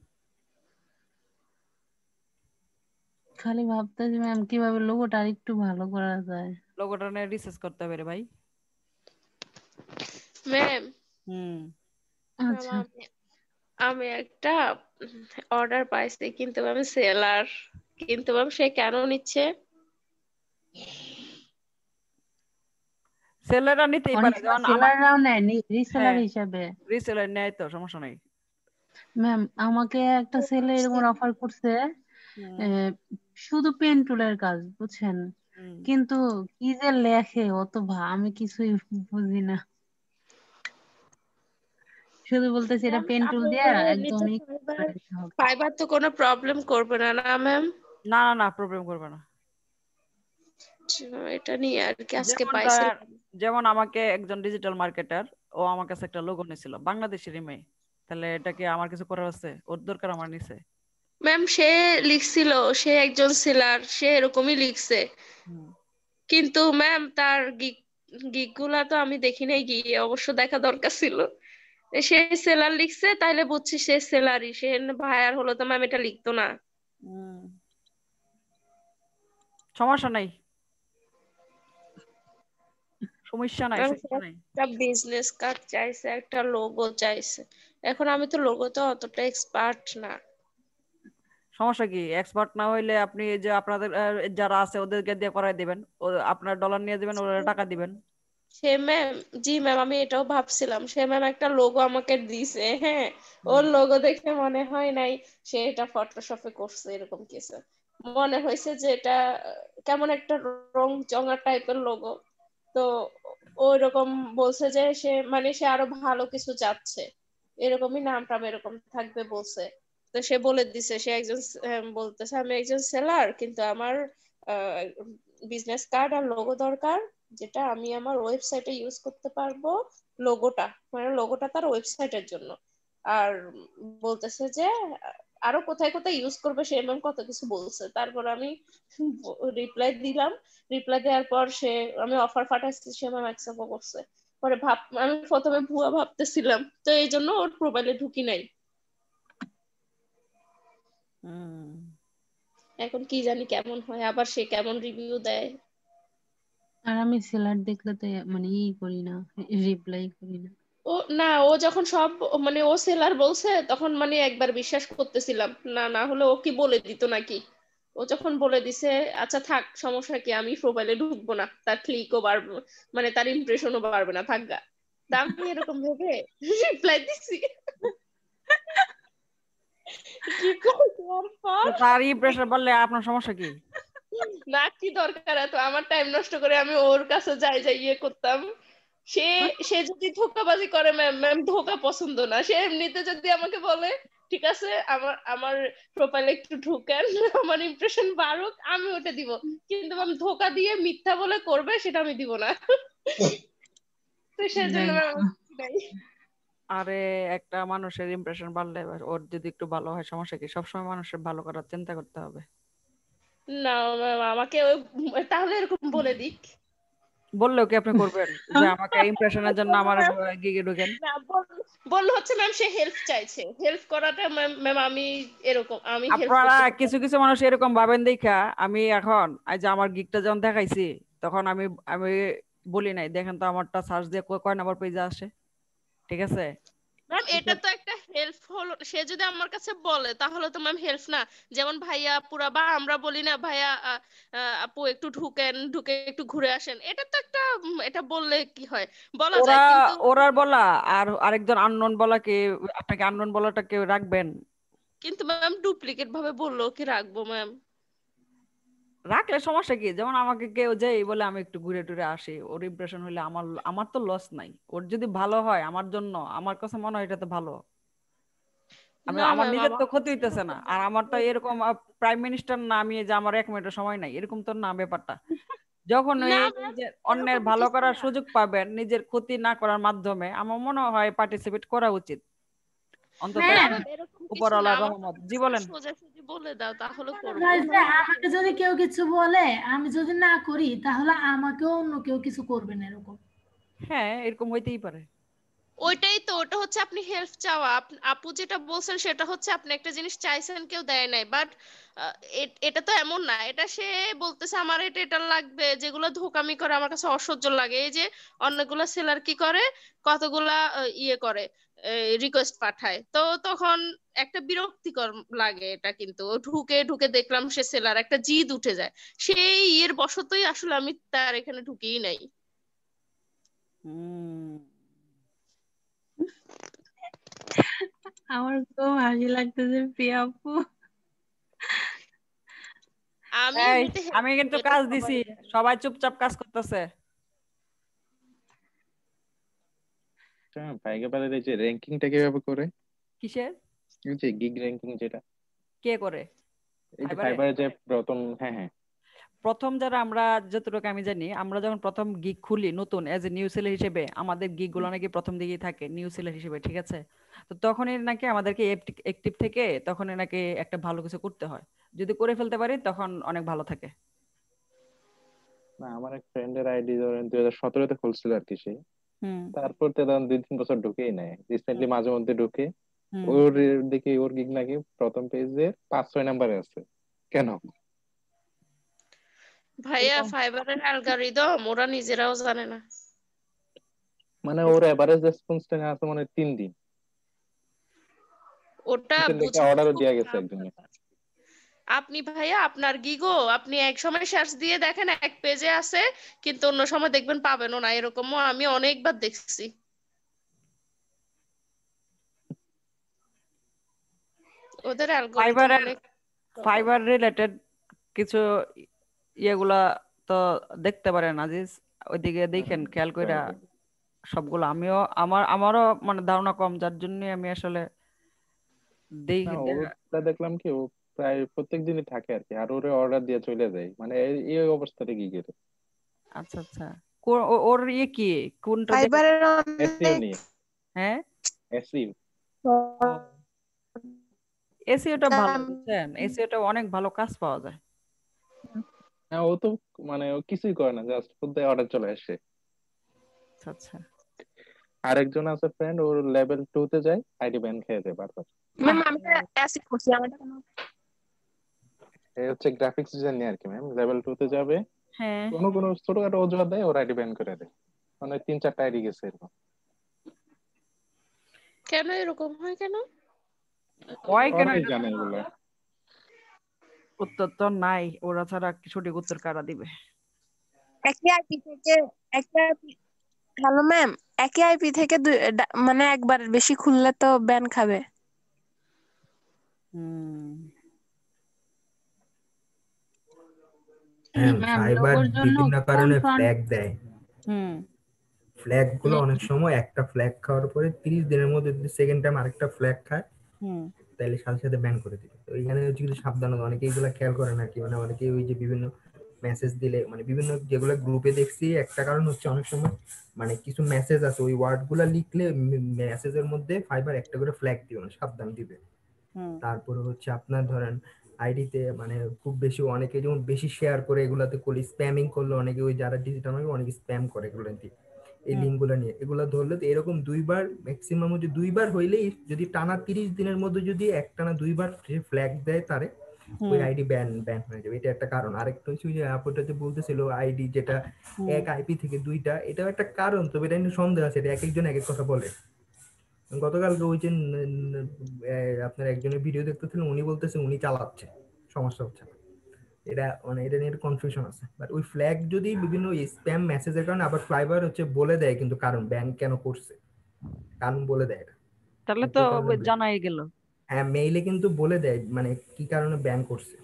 খালি ভাবতেছি ম্যাম কিভাবে লোগোটা আর একটু ভালো করা যায়। লোগোটা নিয়ে রিসার্চ করতে হবে রে ভাই। ম্যাম হুম। আচ্ছা, আমি আমি একটা অর্ডার পাইছি, কিন্তু আমি সেলার, কিন্তু ম্যাম সে কেন নিচ্ছে? সেলাররা নিতেই অনেক পারে, সময় যেমন আমার। সেলাররাও নেয় রিসেলার হ্যাঁ, হিসাবে। রিসেলার নেয় তো, সমস্যা নাই। ম্যাম আমাকে একটা সেলে এরকম অফার করছে, হুম। শুধু পেন টুলের কাজ, বুঝছেন? হুম। কিন্তু কি যে লেখে অত আমি কিছুই বুঝি না। শুধু বলতেছে এটা ম্যাম পেন টুল দিয়ে একদম নিতে করে দিতে হবে। ফাইবার তো কোনো প্রবলেম করবে না, না ম্যাম? না না না, প্রবলেম করবে না। এটা নিয়ে আর কি আজকে যেমন পাইছিলাম। যেমন আমাকে একজন ডিজিটাল মার্কেটার, ও আমার কাছে একটা লোগো নিয়েছিল, বাংলাদেশেরই মেয়ে। তাহলে এটা কি আমার কিছু করার আছে? ওর দরকার আমার নিছে। ম্যাম সে লিখছিল, সে একজন সেলার, সে এরকমই লিখছে, হুম। কিন্তু ম্যাম তার গিগ গুলা তো আমি দেখি নাই, গিয়ে অবশ্য দেখা দরকার ছিল। সে সেলার লিখছে, তাইলে বুঝছি সে সেলারই, সে ভাইয়ার হলো তো ম্যাম এটা লিখতো না। হুম। সমস্যা নাই, সমস্যা নাই, ম্যাম সমস্যা নাই। একটা বিজনেস কার্ড চাইছে, একটা লোগো চাইছে। এখন আমি তো লোগোতে অতটা এক্সপার্ট না। সমস্যা কি? এক্সপার্ট না হইলে আপনি এই যে আপনাদের যারা আছে ওদেরকে দিয়ে করাই দিবেন, ও আপনার ডলার নিয়ে দিবেন, ওরা টাকা দিবেন। সে ম্যাম, জি ম্যাম, আমি এটাও ভাবছিলাম। সে ম্যাম একটা লোগো আমাকে দিছে, হ্যাঁ, ওর হুম। লোগো দেখে মনে হয় নাই সে এটা ফটোশপে করছে, এরকম কিছু মনে হয়েছে যে এটা কেমন একটা রং চঙা টাইপের লোগো। তো ওইরকম বলছে যে সে মানে সে আরো ভালো কিছু চাচ্ছে, এরকমই নামটা এরকম থাকবে বলছে। তো সে বলে দিছে সে একজন বলতেছে আমি একজন সেলার, কিন্তু আমার বিজনেস কার্ড আর লোগো দরকার, যেটা আমি আমার ওয়েবসাইটে ইউজ করতে পারবো। লোগোটা মানে লোগোটা তার ওয়েবসাইটের জন্য। আর বলতেছে যে আরো কোথায় কোথায় ইউজ করবে, সে এমন কত কিছু বলছে। তারপর আমি রিপ্লাই দিলাম। রিপ্লাই দেওয়ার পর আমি অফার পাঠাচ্ছি, সে ম্যাম অ্যাকসেপ্ট করছে। পরে আমি প্রথমে ভুয়া ভাবতেছিলাম, তো এই জন্য ওর প্রোফাইলে ঢুকি নাই। এখন কি জানি কেমন হয়, আবার সে কেমন রিভিউ দেয়। আর আমি সেলার দেখলে তো মানে করি না, রিপ্লাই করি না। ও না, ও যখন সব মানে ও সেলার বলছে, তখন মানে একবার বিশ্বাস করতেছিলাম, না না হলে ও কি বলে দিত নাকি। ও যখন বলে দিছে, আচ্ছা থাক, সমস্যা কি, আমি প্রোফাইলে ঢুকবো না, তার ক্লিকও বাড়বে, মানে তার ইমপ্রেশনও বাড়বে না, থাকগা। তা আমি এরকম ভেবে রিপ্লাই দিছি। রিপ্লাই দেওয়ার পর তার ইমপ্রেশন বললে আপনার সমস্যা কি? না, কি দরকার এত আমার টাইম নষ্ট করে আমি ওর কাছে যাই যাই ইয়ে করতাম। সে সে যদি ধোঁকাবাজি করে, ম্যাম ম্যাম ধোঁকা পছন্দ না। সে এমনিতে যদি আমাকে বলে ঠিক আছে আমার আমার প্রোফাইলে একটু ঢুকেন, আমার ইমপ্রেশন বাড়ুক, আমি ওটা দিব। কিন্তু ম্যাম ধোঁকা দিয়ে মিথ্যা বলে করবে, সেটা আমি দিব না। তো সেজন্য ম্যাম নাই। আরে একটা মানুষের ইমপ্রেশন বাড়লে ওর যদি একটু ভালো হয়, সমস্যা কি? সবসময় মানুষের ভালো করার চিন্তা করতে হবে। না ম্যাম, আমাকে তাহলে এরকম বলে দিক। বললেও কি আপনি করবেন যে আমাকে ইমপ্রেশনের জন্য আমার গিগে ঢুকেন? না, বললো হচ্ছে ম্যাম সে হেল্প চাইছে, হেল্প করাটা ম্যাম ম্যাম আমি এরকম আমি হেল্প আপনারা করতে কিছু কিছু মানুষ এরকম ভাবেন দেখা, আমি এখন এই যে আমার গিগটা যখন দেখাইছি, তখন আমি আমি বলি নাই দেখেন তো আমারটা সার্চ দিয়ে কয় নাম্বার পেজে আসে, ঠিক আছে? ম্যাম এটা তো একটা হেল্প হলো। সে যদি আমার কাছে বলে তাহলে তো ম্যাম হেল্প না? যেমন ভাইয়া আপুরা বা আমরা বলি না ভাইয়া আপু একটু ঢুকেন, ঢুকে একটু ঘুরে আসেন, এটা তো একটা এটা বললে কি হয়, বলা ওরা যায়। কিন্তু ওরার বলা আর আরেকজন আননোন বলা কি, আপনাকে আননোন বলাটা কেউ রাখবেন? কিন্তু ম্যাম ডুপ্লিকেট ভাবে বললো কি রাখবো ম্যাম? রাখলে সমস্যা কি? যেমন আমাকে কেউ যেই বলে আমি একটু ঘুরে টুরে আসি, ওর ইমপ্রেশন হইলে আমার আমার তো লস নাই। ওর যদি ভালো হয় আমার জন্য, আমার কাছে মনে হয় এটা তো ভালো। আমি না আমার ম্যাম, নিজের আমার তো ক্ষতি কাছে হইতেছে না, আর আমার তো এরকম প্রাইম মিনিস্টার না, আমি যে আমার 1 মিনিটের সময় নাই, এরকম তো না ব্যাপারটা। যখন না এই ম্যাম, নিজের অন্যের এরকম ভালো কিছু করার না। সুযোগ পাবেন নিজের ক্ষতি না করার মাধ্যমে, আমার মনে হয় পার্টিসিপেট করা উচিত অন্তত না ম্যাম ম্যাম, এরকম কিছু না। উপরওয়ালার আমার রহমত। জি কথা বলেন। সোজাসুজি বলে দাও, তাহলে করব। হয় যে আমাকে যদি কেউ কিছু বলে, আমি যদি না করি, তাহলে আমাকেও অন্য কেউ কিছু করবে না, এরকম। হ্যাঁ, এরকম হইতেই পারে। ওইটাই তো, ওটা হচ্ছে আপনি হেল্প চাওয়া। আপু যেটা বলছেন সেটা হচ্ছে আপনি একটা জিনিস চাইছেন, কেউ দেয় নাই, বাট এটা তো এমন না। এটা সে বলতেছে আমার এটা এটা লাগবে, যেগুলো ধোকামি করে আমার কাছে অসহ্য লাগে। এই যে অনেকগুলা সেলার কি করে, কতগুলা ইয়ে করে, রিকোয়েস্ট পাঠায়, তো তখন একটা বিরক্তিকর লাগে এটা। কিন্তু ঢুকে ঢুকে দেখলাম সে সেলার, একটা জিদ উঠে যায়। সেই ইয়ের বশতই আসলে আমি তার এখানে ঢুকিই নাই। আমার খুব হাসি লাগতেছে প্রিয়া আপু। আমি এই এমনিতে হেল্প আমি কিন্তু করি, এটা কাজ সবাই দিছি, জানে। সবাই চুপচাপ কাজ করতেছে। ফাইবার এই যে র্যাঙ্কিংটা কিভাবে করে? কিসের? এই যে গিগ র্যাঙ্কিং যেটা কে করে এই যে ফাইবারে? ফাইবারে যে প্রথম, হ্যাঁ হ্যাঁ, প্রথম যারা, আমরা যতটুকু আমি জানি, আমরা যখন প্রথম গিগ খুলি নতুন এজ এ নিউ সেলার হিসেবে, আমাদের গিগ গুলো নাকি প্রথম দিকেই থাকে নিউ সেলার হিসেবে, ঠিক আছে? তো তখনই নাকি আমাদেরকে অ্যাক্টিভ থেকে তখনই নাকি একটা ভালো কিছু করতে হয়, যদি করে ফেলতে পারি তখন অনেক ভালো থাকে। না আমার এক ফ্রেন্ডের আইডি ধরেন 2017-তে খুলছিল আর কি সে, হুম তারপর তো ধরেন 2-3 বছর ঢুকেই নেয়, রিসেন্টলি মাঝে মধ্যে ঢুকে। হুম ওর দিকে ওর গিগ নাকি প্রথম পেজে 5-6 নাম্বারে আছে। কেন? ভাইয়া, ফাইবারের অ্যালগরিদম ওরা নিজেরাও জানে না। মানে ওর এভারেজ রেসপন্স টাইম আছে মানে 3 দিন। ওটা লিখে বোঝা অর্ডারও খুব দেওয়া গেছে টাফ একজনের। ব্যাপার। আপনি ভাইয়া আপনার গিগো আপনি এক সময় সার্চ দিয়ে দেখেন এক পেজে আছে, কিন্তু অন্য সময় দেখবেন পাবেনও না। এরকমও আমি অনেকবার দেখছি। ওদের অ্যালগরিদম ফাইবারের অনেক রকম। ফাইবার রিলেটেড কিছু ইয়েগুলা তো দেখতে পারেন আজিজ, ওইদিকে দেখেন খেয়াল কইরা সবগুলো। আমারও মানে ধারণা কম, যার জন্য আমি আসলে না দেখি। ওটা দেখলাম কি ও প্রায় প্রত্যেক দিনই থাকে আর কি, আর ওরে অর্ডার দিয়ে চলে যায়, মানে এই অবস্থাটা কি করে? আচ্ছা আচ্ছা, ওর ইয়ে কি, কোনটা দেখে? ফাইবারের এসইও নিয়ে, হ্যাঁ, এসইও। এসিওটা ভালো, বুঝছেন? এসিওটা অনেক ভালো কাজ পাওয়া যায়। হ্যাঁ ও তো মানে ও কিছুই করে না, জাস্ট খুদে অর্ডার চলে আসে। আচ্ছা আচ্ছা। আরেকজন আছে ফ্রেন্ড, ওর লেভেল 2-তে যায়, আইডি ব্যান খেয়ে যায় বারবার। ম্যাম আমি তো অ্যাসিড করছি, আমারটা কেন? এই হচ্ছে গ্রাফিক্স ডিজাইন নিয়ে আর কি ম্যাম, লেভেল 2-তে যাবে, হ্যাঁ, কোনো কোনো ছোটখাটো অজুহাত দেয় ওর আইডি ব্যান করে দেয়, মানে 3-4টা আইডি গেছে এরকম। কেন এরকম হয় কেন? হয় কেন ওরাই এটা জানে এগুলো। উত্তর তো নাই, ওরা ছাড়া সঠিক উত্তর কারা দিবে? একই আইপি থেকে একটা হ্যালো ম্যাম, একই আইপি থেকে মানে একবার বেশি খুললে তো ব্যান খাবে। হ্যাঁ ম্যাম ফাইবার লোগোর জন্য বিভিন্ন কোন কারণে ফন্ট? ফ্ল্যাগ দেয়। হুম ফ্ল্যাগ গুলো অনেক সময় একটা ফ্ল্যাগ খাওয়ার পরে 30 দিনের মধ্যে যদি সেকেন্ড টাইম আরেকটা ফ্ল্যাগ খায় হুম তাহলে সাথে সাথে ব্যান করে দিবে। তো এখানে হচ্ছে কিছু সাবধানতা, অনেকে এগুলো খেয়াল করে না কি, মানে অনেকে ওই যে বিভিন্ন মেসেজ দিলে, মানে বিভিন্ন যেগুলো গ্রুপে দেখছি, একটা কারণ হচ্ছে অনেক সময় মানে কিছু মেসেজ আছে ওই ওয়ার্ড গুলা লিখলে মেসেজের মধ্যে ফাইবার একটা করে ফ্ল্যাগ দিও না, সাবধান দিবে। হুম তারপরে হচ্ছে আপনার ধরেন আইডিতে মানে খুব বেশি অনেকে যেমন বেশি শেয়ার করে এগুলাতে করলে স্প্যামিং করলে, অনেকে ওই যারা ডিজিটাল মার্কেট অনেকে স্প্যাম করে এগুলো দিয়ে, এই লিঙ্ক গুলো নিয়ে এগুলো ধরলে তো এরকম দুইবার ম্যাক্সিমাম হচ্ছে দুইবার হইলেই, যদি টানা 30 দিনের মধ্যে যদি একটানা দুইবার ফ্ল্যাগ দেয় তারে, ওই আইডি ব্যান হয়ে যাবে। এটা একটা কারণ। আরেকটা হচ্ছে যে আপুটা যে বলতেছিল আইডি যেটা এক আইপি থেকে দুইটা, এটাও একটা কারণ, তবে এটা নিয়ে সন্দেহ আছে, এটা এক একজন এক এক কথা বলে। গতকালকে ওই যে আপনার একজনের ভিডিও দেখতেছিলেন, উনি বলতেছে উনি চালাচ্ছে, সমস্যা হচ্ছে না। এটা মানে এটা নিয়ে কনফিউশন আছে। বাট ওই ফ্ল্যাগ যদি বিভিন্ন স্প্যাম মেসেজের কারণে আবার ফাইবার হচ্ছে বলে দেয়, কিন্তু কারণ ব্যান কেন করছে কারণ বলে দেয় এটা, তাহলে তো জানাই গেল। হ্যাঁ মেইলে কিন্তু বলে দেয় মানে কি কারণে ব্যান করছে।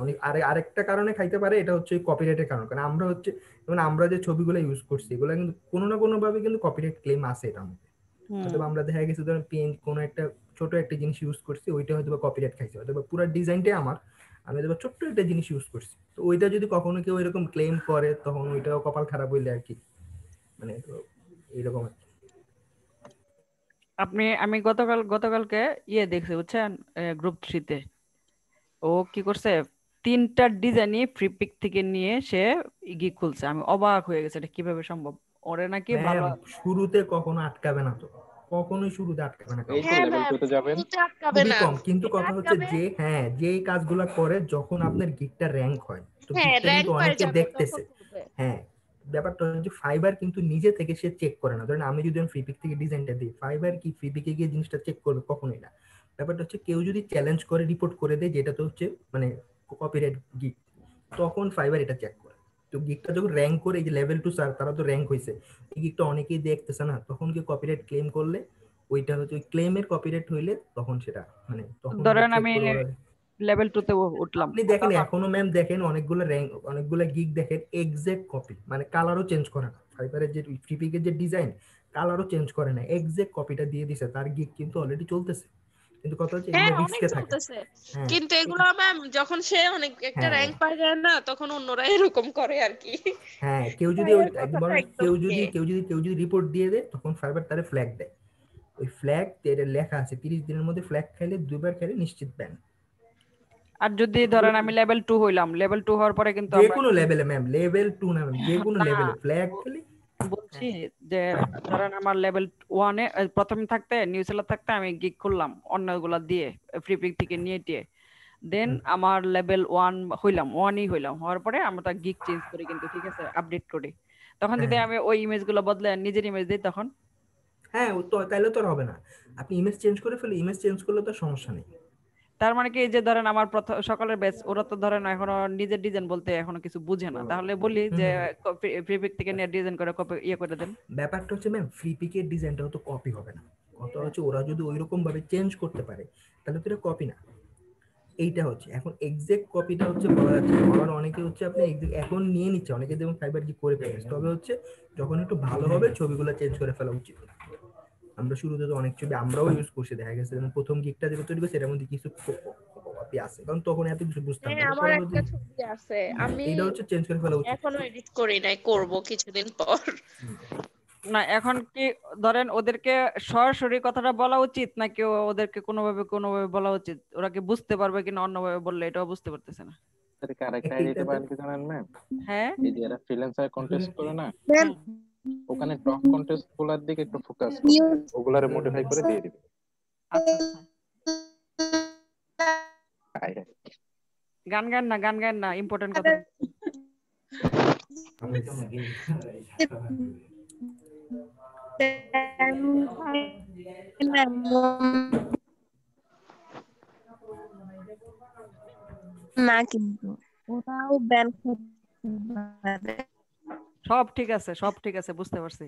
অনেক আরেকটা কারণে খাইতে পারে, এটা হচ্ছে কপিরাইটের কারণ। কারণ আমরা হচ্ছে যেমন আমরা যে ছবিগুলো ইউজ করছি এগুলো কিন্তু কোনো না কোনো ভাবে কিন্তু কপিরাইট ক্লেম আছে এটার মধ্যে। হয়তো আমরা দেখা গেছে ধরেন পেন কোনো একটা ছোট একটা জিনিস ইউজ করছি, ওইটা হয়তো কপিরাইট খাইছে, হয়তো পুরো ডিজাইনটাই আমার, আমি তো ছোট্ট একটা জিনিস ইউজ করছি, তো ওইটা যদি কখনো কেউ এরকম ক্লেম করে তখন ওইটাও কপাল খারাপ হইলে আর কি, মানে তো এইরকম আর কি। আমি গতকালকে দেখছি বুঝছেন, গ্রুপ 3-তে ও কি করছে, 3টা ডিজাইনই ফ্রি পিক থেকে নিয়ে সে গিগ খুলছে। আমি অবাক হয়ে গেছে, এটা কিভাবে সম্ভব? ওরে নাকি ভালো ম্যাম শুরুতে কখনো আটকাবে না, তো কখনোই শুরুতে আটকাবে না এই কাউকে, তো হ্যাঁ লেভেল ম্যাম 2 তে যাবেন। শুরুতে আটকাবে খুবই না, কম। কিন্তু এটা কথা হচ্ছে আটকাবে। যে হ্যাঁ যে এই কাজগুলা করে যখন আপনার গিগটা র্যাঙ্ক হয়, তো হ্যাঁ গিগটা র্যাঙ্ক কিন্তু হয়ে অনেকে যাবে দেখতেছে। তখন করবে। হ্যাঁ ব্যাপারটা হচ্ছে ফাইবার কিন্তু নিজে থেকে সে চেক করে না। ধরেন আমি যদি ফ্রি পিক থেকে ডিজাইনটা দিই, ফাইবার কি ফ্রি পিকে গিয়ে জিনিসটা চেক করবে? কখনোই না। ব্যাপারটা হচ্ছে কেউ যদি চ্যালেঞ্জ করে রিপোর্ট করে দেয় যেটা তো হচ্ছে মানে কপিরাইট গিগ, তখন ফাইবার এটা চেক করে। তো গিগটা যখন র্যাঙ্ক করে, এই যে লেভেল 2 স্যার তারা তো র্যাঙ্ক হয়েছে, এই গিগটা অনেকেই দেখতেছে না, তখন কি কপিরাইট ক্লেম করলে ওইটা হচ্ছে ওই ক্লেমের কপিরাইট হইলে তখন সেটা মানে তখন ওটা ধরেন চেক আমি করে ওরা। লেভেল 2-তে উঠলাম, আপনি দেখেন এখনো ম্যাম দেখেন অনেকগুলো র্যাঙ্ক অনেকগুলো গিগ দেখেন এক্সাক্ট কপি, মানে কালারও চেঞ্জ করে না। ফাইবারের যে ফ্রিপিকের যে ডিজাইন কালারও চেঞ্জ করে না, এক্সাক্ট কপিটা দিয়ে দিছে, তার গিগ কিন্তু অলরেডি চলতেছে। কিন্তু কথা হচ্ছে হ্যাঁ এগুলো অনেক রিস্কে থাকে। চলতেছে, হ্যাঁ কিন্তু এগুলো ম্যাম যখন সে অনেক একটা হ্যাঁ র্যাঙ্ক পায় যায় না, তখন অন্যরা এরকম করে আর কি। হ্যাঁ কেউ যদি ওই ভাইয়ের কথাটা একদম কেউ যদি রিপোর্ট দিয়ে দেয়, তখন ফাইবার তারে ফ্ল্যাগ দেয়। ওই ফ্ল্যাগ লেখা আছে 30 দিনের মধ্যে ফ্ল্যাগ খাইলে 2বার খাইলে নিশ্চিত ব্যান। আর যদি ধরেন আমি লেভেল 2 হইলাম, লেভেল 2 হওয়ার পরে কিন্তু যে আমরা কোনো লেভেলে ম্যাম, লেভেল 2 না ম্যাম, যে কোনো না লেভেলে ফ্ল্যাগ খেলে। বলছি যে ধরেন আমার লেভেল 1-এ প্রথমে থাকতে নিউ সেলার থাকতে আমি গিগ করলাম অন্যগুলা দিয়ে ফ্রি পিক থেকে নিয়ে টিয়ে, দেন আমার লেভেল 1 হইলাম, 1ই হইলাম, হওয়ার পরে আমরা তা গিগ চেঞ্জ করি কিন্তু, ঠিক আছে, আপডেট করি। তখন যদি আমি ওই ইমেজগুলো বদলে নিজের ইমেজ দিই তখন হ্যাঁ তো তাইলে তো আর হবে না। আপনি ইমেজ চেঞ্জ করে ফেলে, ইমেজ চেঞ্জ করলে তো সমস্যা নেই। তার মানে কি, এই যে ধরেন আমার প্রথম সকালের ব্যাচ ওরা তো ধরেন এখনো নিজের ডিজাইন বলতে এখনো কিছু বুঝে না, তাহলে বলি যে ফ্রি পিক থেকে নিয়ে ডিজাইন করে কপি করে দেন। ব্যাপারটা হচ্ছে ম্যাম ফ্রি পিকের ডিজাইনটাও তো কপি হবে না। কথা হচ্ছে ওরা যদি ওইরকম ভাবে চেঞ্জ করতে পারে তাহলে তো এটা কপি না। এইটা হচ্ছে এখন এক্সাক্ট কপিটা হচ্ছে বলা যাচ্ছে না। আবার অনেকে হচ্ছে আপনি এখন নিয়ে নিচ্ছে, অনেকে যেমন ফাইবার কি করে ফেলে, তবে হচ্ছে যখন একটু ভালো হবে ছবিগুলো চেঞ্জ করে ফেলা উচিত। আমরা শুরুতে তো অনেক ছবি আমরাও ইউজ করছি, দেখা গেছে যেমন প্রথম গিগটা যেটা তৈরি করছে এটার মধ্যে কিছু কপি আছে, কারণ তখন এত কিছু বুঝতাম হ্যাঁ না। আমার একটা ছবি আছে, আমি এইটা হচ্ছে চেঞ্জ করে ফেলা উচিত। এখনো এডিট করি নাই, করব কিছুদিন পর। না এখন কি ধরেন ওদেরকে সরাসরি কথাটা বলা উচিত নাকি ওদেরকে কোনোভাবে বলা উচিত? ওরা কি বুঝতে পারবে কিনা অন্যভাবে বললে, এটাও বুঝতে পারতেছে না। তাদেরকে আরেকটা আইডিয়া পারেন কি জানেন ম্যাম? হ্যাঁ এই যে এরা ফ্রিল্যান্সার কন্টেস্ট করে না, ওখানে টপ কন্টেস্ট গুলার দিকে একটু ফোকাস করবে, ওগুলারে মডিফাই করে দিয়ে দিবে। গান গান না ইম্পর্টেন্ট কথা। না কিন্তু ওটাও ব্যান সব ঠিক আছে বুঝতে পারছি।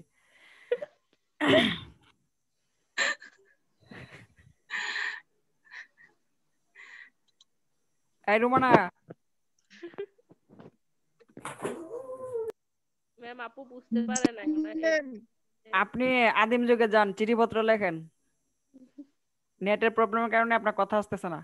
এই রুমানা ম্যাম আপু বুঝতে পারে না, আপনি আদিম যুগে যান, চিঠিপত্র লেখেন, নেটের প্রবলেমের কারণে আপনার কথা আসতেছে না।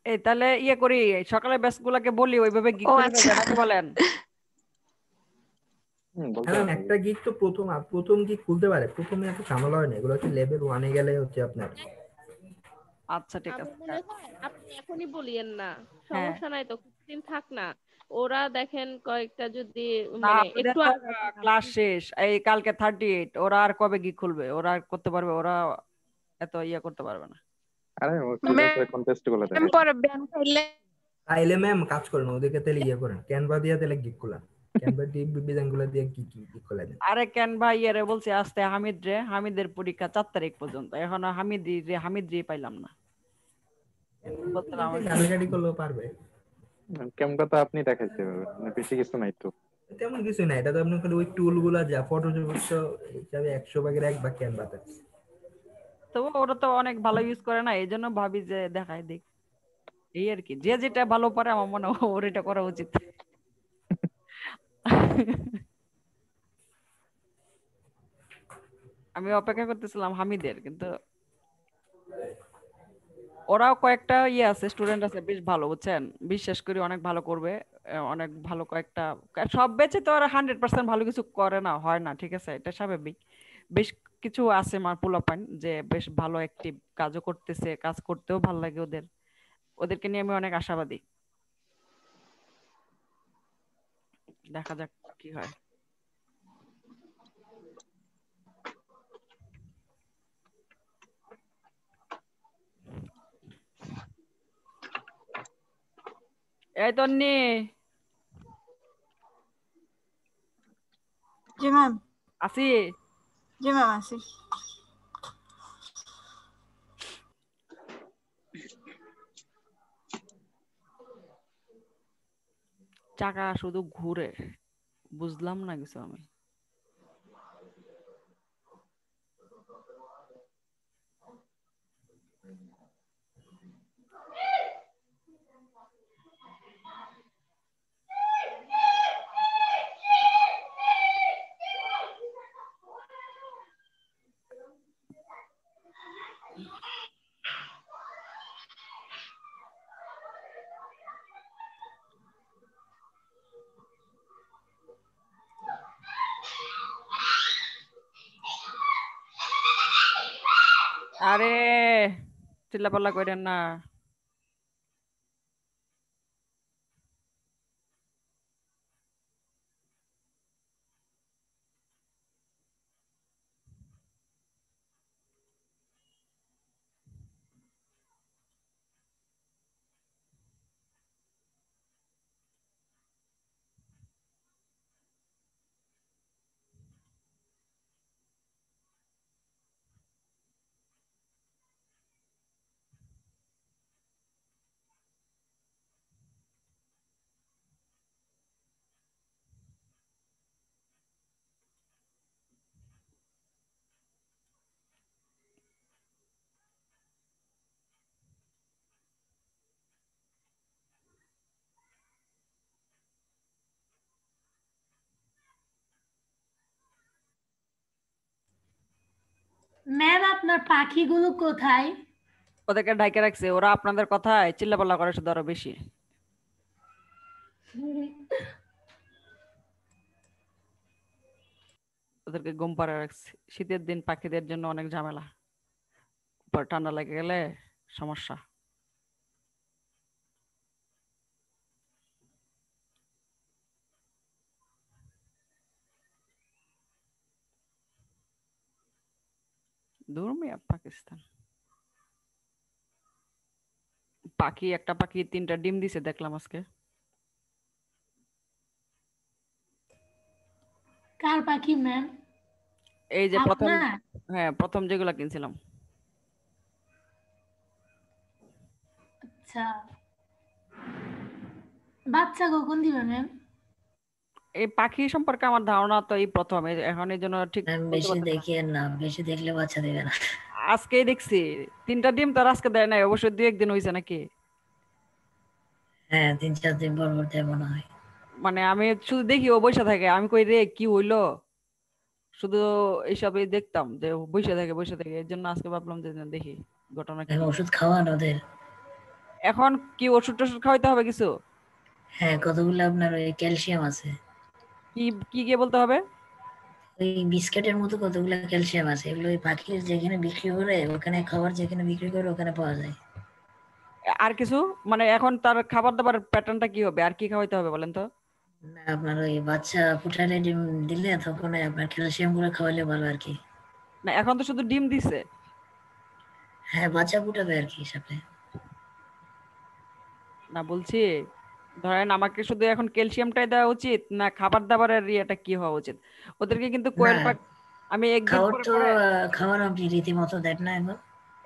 এই তাহলে করি, সকালে ব্যাচ গুলাকে বলি ওইভাবে গিগ করে দেন, নাকি বলেন? একটা গিগ তো প্রথম গিগ খুলতে পারে, প্রথমে এত ঝামেলা হয় না, এগুলো হচ্ছে লেভেল 1 এ গেলে হচ্ছে আপনার। আচ্ছা ঠিক আছে, আপনি এখনই বলিয়েন না, সমস্যা নাই তো, কিছুদিন থাক না। ওরা দেখেন কয়েকটা যদি মানে একটু ক্লাস শেষ, এই কালকে 38, ওরা আর কবে গিগ খুলবে? ওরা আর করতে পারবে? ওরা এত করতে পারবে না। আরে ফ্রিল্যান্সার কন্টেস্ট গুলো দেখেন পরে ব্যান খাইলে তাইলে ম্যাম কাজ করেন, ওদেরকে তাহলে করেন ক্যানভা দিয়ে তাহলে গিগ খুলেন, ক্যানভা দিয়ে ডিজাইনগুলো দিয়ে গিগ খুলে দেন। আরে কেন ভাই বলছে আসতে হামিদের পরীক্ষা 4 তারিখ পর্যন্ত, এখনো হামিদ রে পাইলাম না। গালাগালি করলেও পারবে। ক্যামেরা তো আপনি দেখাইতে পারবেন, মানে বেশি কিছু নাই তো। তেমন কিছু নাই, এটা তো আপনি খালি ওই টুলগুলো যা ফটোশপ হিসাবে 100 ভাগের 1 ভাগ ক্যানভাতে। তো ওরা তো অনেক ভালো ইউজ করে না, এই জন্য ভাবি যে দেখায় দেখ, এই আর কি। যে যেটা ভালো পারে আমার মনে হয় ওর এটা করা উচিত। আমি অপেক্ষা করতেছিলাম হামিদের, কিন্তু ওরাও কয়েকটা আছে, স্টুডেন্ট আছে বেশ ভালো, বুঝছেন, বিশ্বাস করি অনেক ভালো করবে। অনেক ভালো কয়েকটা, সব ব্যাচে তো আর 100% ভালো কিছু করে না, হয় না, ঠিক আছে, এটা স্বাভাবিক। বেশ কিছু আছে আমার পোলাপান যে বেশ ভালো অ্যাক্টিভ, কাজও করতেছে, কাজ করতেও ভালো লাগে ওদের, ওদেরকে নিয়ে আমি অনেক আশাবাদী। দেখা যাক কি হয়। এই তন্নি, জি ম্যাম। আসি। জি ম্যাম আসি। চাকা শুধু ঘুরে, বুঝলাম না কিছু আমি। আরে চিল্লাপাল্লা করেন না। ম্যাম আপনার পাখিগুলো কোথায়? ওদেরকে ডাইকে রাখছে, ওরা আপনাদের কথায় চিল্লাপাল্লা করে শুধু আরো বেশি। ওদেরকে ঘুম পাড়ে রাখছে। শীতের দিন পাখিদের জন্য অনেক ঝামেলা, পর ঠান্ডা লেগে গেলে সমস্যা। দূর মিয়া পাকিস্তান। পাখি, একটা পাখি 3টা ডিম দিছে দেখলাম আজকে। কার পাখি ম্যাম? এই যে প্রথম, আপনার? হ্যাঁ প্রথম যেগুলা কিনছিলাম। আচ্ছা, বাচ্চা কখন দিবে ম্যাম? এই পাখি সম্পর্কে আমার ধারণা তো এই প্রথম, এখন এই জন্য ঠিক ম্যাম বলতে বেশি পারতেছি না। দেখিয়েন না, বেশি দেখলে বাচ্চা দেবে না। আজকেই দেখছি 3টা ডিম, তার আজকে দেয় নাই, অবশ্যই 2-1 দিন হয়েছে নাকি। হ্যাঁ 3-4 দিন পর পর দেয় মনে হয়। মানে আমি শুধু দেখি ও বসে থাকে, আমি কই রে কি হইলো, শুধু এইসবই দেখতাম যে ও বসে থাকে বসে থাকে, এর জন্য আজকে ভাবলাম যে না, দেখি ঘটনা কি। ওষুধ খাওয়ান ওদের? এখন কি ওষুধ টষুধ খাওয়াইতে হবে কিছু? হ্যাঁ কতগুলো আপনার ওই ক্যালসিয়াম আছে। কি কি কি বলতে হবে? ওই বিস্কিটের মতো কতগুলো ক্যালসিয়াম আছে, এগুলো ওই পাখির যেখানে বিক্রি করে, ওখানে খাবার যেখানে বিক্রি করে ওখানে পাওয়া যায়। আর কিছু মানে এখন তার খাবার দাবার প্যাটার্নটা কি হবে, আর কি খাওয়াইতে হবে বলেন তো? না আপনার ওই বাচ্চা ফুটালে ডিম দিলে তখন আপনার ক্যালসিয়াম গুলো খাওয়ালে ভালো আর কি। না এখন তো শুধু ডিম দিছে। হ্যাঁ বাচ্চা ফুটাবে আর কি হিসাবে। না বলছি ধরেন আমাকে শুধু এখন ক্যালসিয়ামটাই দেওয়া উচিত, না খাবার দাবারের ইয়েটা কি হওয়া উচিত? ওদেরকে কিন্তু কোয়েল না পাখি আমি একদিন খাওয়ার পরে তো পরে, খাওয়ার আপনি রীতিমতো দেন না এখন।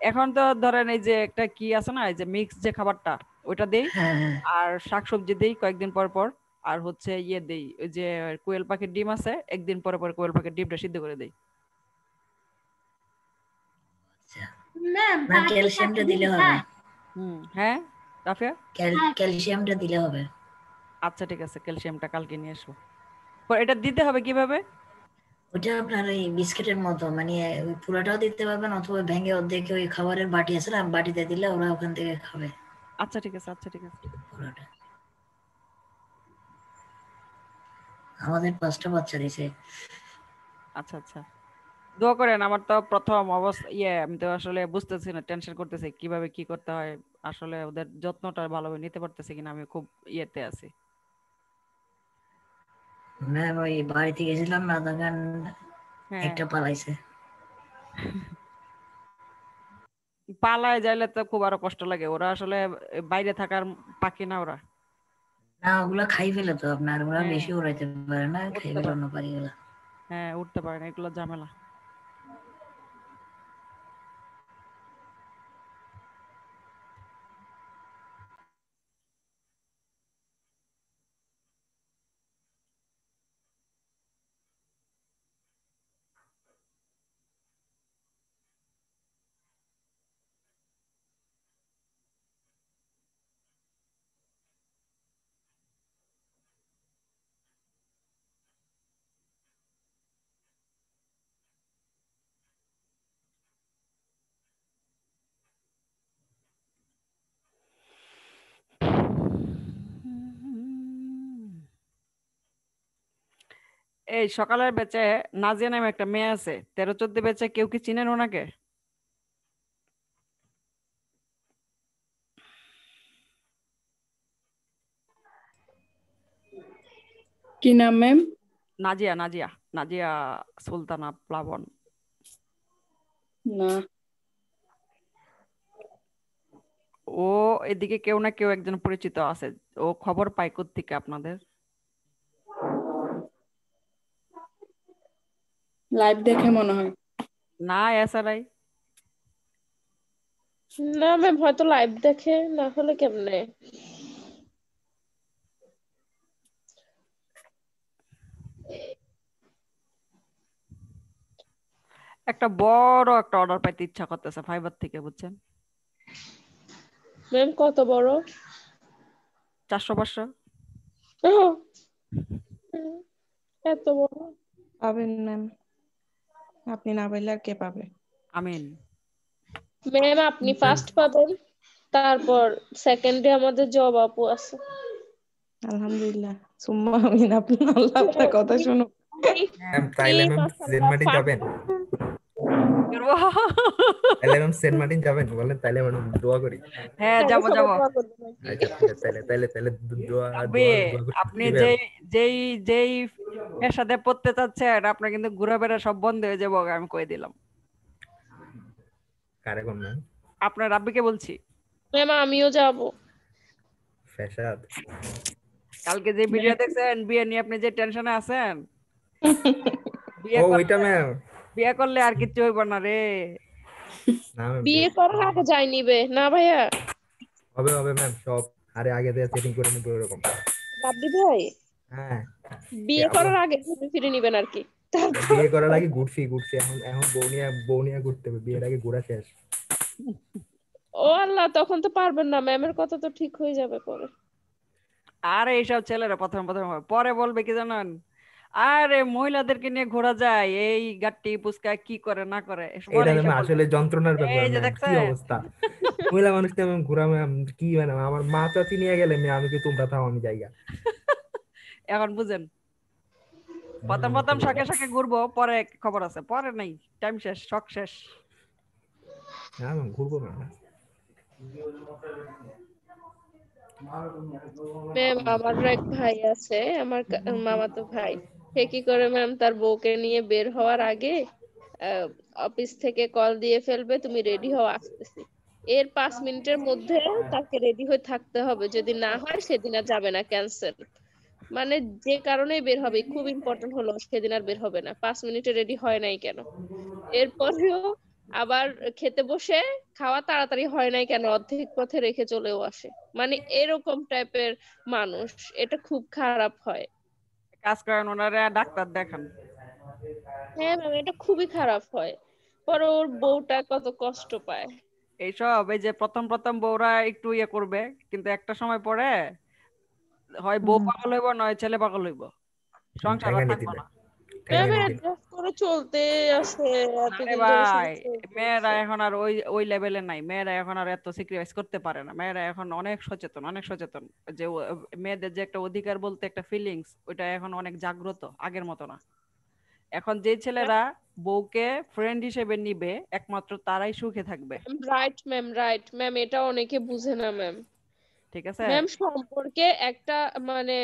এখন তো ধরেন এই যে একটা কি আছে না, এই যে মিক্স যে খাবারটা, ওইটা দেই, হ্যাঁ হ্যাঁ আর শাকসবজি দেই কয়েকদিন পর পর, আর হচ্ছে ইয়ে দেই, ওই যে কোয়েল পাখির ডিম আছে, একদিন পরে পরে কোয়েল পাখির ডিমটা সিদ্ধ করে দেই। ম্যাম না পাখি ক্যালসিয়ামটা ডিম দিলে হবে। খায়? হ্যাঁ রাফিয়া, ক্যালসিয়ামটা দিলে হবে। আচ্ছা ঠিক আছে, ক্যালসিয়ামটা কালকে নিয়ে আসবো। পর এটা দিতে হবে কিভাবে? ওটা আপনার ওই বিস্কিটের মতো, মানে ওই পুরোটাও দিতে পারবেন অথবা ভেঙে অর্ধেক ওই খাবারের বাটি আছে না, বাটিতে দিলে ওরা ওখান থেকে খাবে আচ্ছা ঠিক আছে, আচ্ছা ঠিক আছে। পুরোটা। আমাদের 5টা বাচ্চা দিছে। আচ্ছা আচ্ছা, দোয়া করেন। আমার তো প্রথম অবস্থা আমি তো আসলে বুঝতেছি না, টেনশন করতেছি কিভাবে কি করতে হয়, আসলে ওদের যত্নটা ভালোভাবে নিতে পারতেছি কিনা, আমি খুব ইয়েতে আছি। ম্যাম ওই বাড়িতে গেছিলাম না, তখন হ্যাঁ একটা পালাইছে। পালায় যাইলে তো খুব আরো কষ্ট লাগে, ওরা আসলে বাইরে থাকার পাখি না ওরা। না ওগুলা খাই ফেলে তো আপনার, ওরা হ্যাঁ বেশি উড়াইতে পারে না, খাই উঠতে ফেলে পারে, অন্য পাখিগুলা। হ্যাঁ উঠতে পারে না, এগুলো ঝামেলা। এই সকালের বেচে নাজিয়া নামে একটা মেয়ে আছে, 13-14 বেচে, কেউ কি চিনেন ওনাকে? কি নাম ম্যাম? নাজিয়া, নাজিয়া, নাজিয়া সুলতানা প্লাবন। না। ও এদিকে কেউ না কেউ একজন পরিচিত আছে, ও খবর পায় কোত্থেকে আপনাদের? লাইভ দেখে মনে হয়। না এসআরআই না ম্যাম, হয়তো লাইভ দেখে, না হলে কেমনে। একটা বড় একটা অর্ডার পাইতে ইচ্ছা করতেছে ফাইবার থেকে, বুঝছেন? ম্যাম কত বড়? 400-500। এত বড় পাবেন ম্যাম, আপনি না পাইলে আর কে পাবে? আমিন। ম্যাম আপনি ফার্স্ট পাবেন, তারপর সেকেন্ডে আমাদের জব আপু আছে। আলহামদুলিল্লাহ, সুম্মা আমিন। আল্লাহ আপনার কথা শুনো। ম্যাম তাইলে ম্যাম সেন্ট মার্টিন যাবেন? তাইলে ম্যাম সেন্ট মার্টিন যাবেন বলেন, তাইলে ম্যাডাম দোয়া করি। হ্যাঁ যাবো যাবো। আচ্ছা ঠিক আছে, তাইলে দোয়া আবে দোয়া আপনি যেই যেই এর সাথে পড়তে চাচ্ছেন, আপনার কিন্তু ঘোরাফেরা সব বন্ধ হয়ে যাবো, আমি কই দিলাম। কারে কোন ম্যাম? আপনার রাব্বিকে বলছি। ম্যাম আমিও যাব। ফ্যাশাদ কালকে যে ভিডিও দেখছেন বিয়ে নিয়ে, আপনি যে টেনশনে আছেন, ও ওইটা ম্যাম, বিয়ে করলে আর কিছু হইব না রে। না ম্যাম বিয়ে করার আগে যাই নিবে না ভাইয়া? হবে হবে ম্যাম, সব আরে আগে থেকে সেটিং করে নিব এরকম। রাব্বি ভাই হ্যাঁ বিয়ে করার আগে ঘুরে ফিরে নিবেন আর কি। বিয়ে করার আগে ঘুরছি, এখন এখন বউ নিয়ে ঘুরতে হবে, বিয়ের আগে ঘোরা শেষ। ও আল্লাহ, তখন তো পারবেন না, ম্যামের কথা তো ঠিক হয়ে যাবে পরে। আরে এইসব ছেলেরা প্রথম প্রথম হয়, পরে বলবে কি জানেন, আরে মহিলাদেরকে নিয়ে ঘোরা যায়, এই গাট্টি পুচকা কি করে না করে, এটা ম্যাম আসলে যন্ত্রণার ব্যাপার এই যে ম্যাম, কি দেখছেন। অবস্থা মহিলা মানুষ ম্যাম ঘোরা ম্যাম, কি ম্যাম আমার মা চাচি নিয়ে গেলে আমি কি তোমরা থাও আমি জায়গা। এখন বুঝেন, প্রথম প্রথম শাকে শাকে ঘুরবো, পরে খবর আছে, পরে নাই, টাইম শেষ, শখ শেষ। হ্যাঁ ম্যাম ঘুরবো ম্যাম। ম্যাম আমার এক ভাই আছে, আমার মামাতো ভাই, সে কি করে ম্যাম, তার বউকে নিয়ে বের হওয়ার আগে অফিস থেকে কল দিয়ে ফেলবে, তুমি রেডি হও আসতেছি। এর 5 মিনিটের মধ্যে তাকে রেডি হয়ে থাকতে হবে, যদি না হয় সেদিন আর যাবে না, ক্যান্সেল। মানে যে কারণে বের হবে, খুব ইম্পর্টেন্ট হলো, সেদিন আর বের হবে না। 5 মিনিটে রেডি হয় নাই কেন? এরপরেও আবার খেতে বসে খাওয়া তাড়াতাড়ি হয় নাই কেন, অর্ধেক পথে রেখে চলেও আসে। মানে এরকম টাইপের মানুষ, এটা খুব খারাপ হয়। কাজ করেন, ওনারা ডাক্তার দেখান। হ্যাঁ ম্যাম, এটা খুবই খারাপ হয়, পরে ওর বউটা কত কষ্ট পায়। এইসব এই যে প্রথম প্রথম বউরা একটু ইয়ে করবে, কিন্তু একটা সময় পরে হয় বউ পাগল হইব, নয় ছেলে পাগল হইব, সংসার আর জায়গা নিতে থাকবো দেয়। না। Ma'am anything. অ্যাডজাস্ট করে চলতে আছে আরে এতদিন ধরে ভাই চলতে মেয়েরা আছে। এখন আর ওই লেভেলে নাই, মেয়েরা এখন আর এত স্যাক্রিফাইস করতে পারে না, মেয়েরা এখন অনেক সচেতন, অনেক সচেতন। যে মেয়েদের যে একটা অধিকার বলতে একটা ফিলিংস, ওইটা এখন অনেক জাগ্রত, আগের মতো না। এখন যে ছেলেরা বউকে ফ্রেন্ড হিসেবে নিবে একমাত্র তারাই সুখে থাকবে, রাইট ম্যাম, রাইট ম্যাম, এটা অনেকে বুঝে না ম্যাম। ঠিক আছে? ম্যাম সম্পর্কে একটা মানে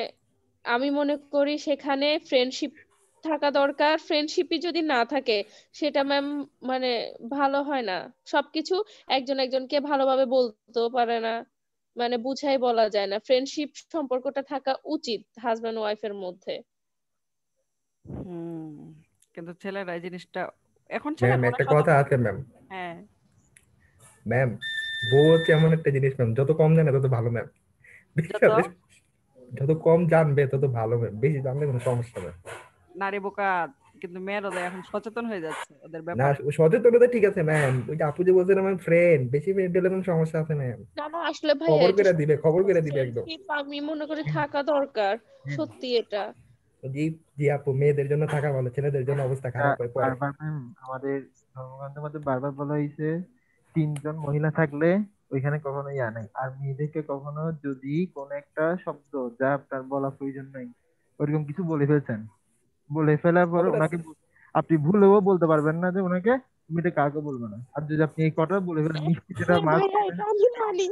আমি মনে করি সেখানে ফ্রেন্ডশিপ থাকা দরকার। ফ্রেন্ডশিপই যদি না থাকে সেটা ম্যাম মানে ভালো হয় না। সবকিছু একজন একজনকে ভালোভাবে বলতেও পারে না, মানে বুঝাই বলা যায় না। ফ্রেন্ডশিপ সম্পর্কটা থাকা উচিত হাজব্যান্ড ওয়াইফের মধ্যে। কিন্তু ছেলেরা এই জিনিসটা এখন ম্যাম ছেলেরা অনেক একটা কথা সচেতন। আছে ম্যাম। হ্যাঁ ম্যাম বউ হচ্ছে এমন একটা জিনিস ম্যাম, যত কম জানে তত ভালো ম্যাম। যত যত কম জানবে তত ভালো ম্যাম, বেশি জানলে কোনো সমস্যা নেই। নারী বোকা, কিন্তু মেয়েরা তো এখন সচেতন হয়ে যাচ্ছে ওদের না ব্যাপারে। সচেতনতা ঠিক আছে ম্যাম, ওই যে আপু যে বলছেন আমার ফ্রেন্ড, বেশি ফ্রেন্ড হলে কোনো সমস্যা আছে ম্যাম। না না আসলে ভাই খবর এটা করে দিবে, খবর করে দিবে একদম। ফ্রেন্ডশিপ আমি মনে করি থাকা দরকার, সত্যি এটা। জি জি আপু, মেয়েদের জন্য থাকা ভালো, ছেলেদের জন্য অবস্থা খারাপ হয় পরে। বারবার ম্যাম আমাদের ধর্মগ্রন্থের মধ্যে বারবার বলা হয়েছে 3 জন মহিলা থাকলে ওইখানে কখনো ইয়া নাই। আর মেয়েদেরকে কখনো যদি কোন একটা শব্দ যা আপনার বলা প্রয়োজন নাই ওরকম কিছু বলে ফেলছেন, বলে ফেলার পর ওনাকে আপনি ভুলেও বলতে পারবেন না যে ওনাকে তুমি এটা কাউকে বলবে না। আর যদি আপনি এই কথা বলে ফেলেন নিশ্চিত এটা হ্যাঁ মাস ভাইয়া, এটা আমি মানি,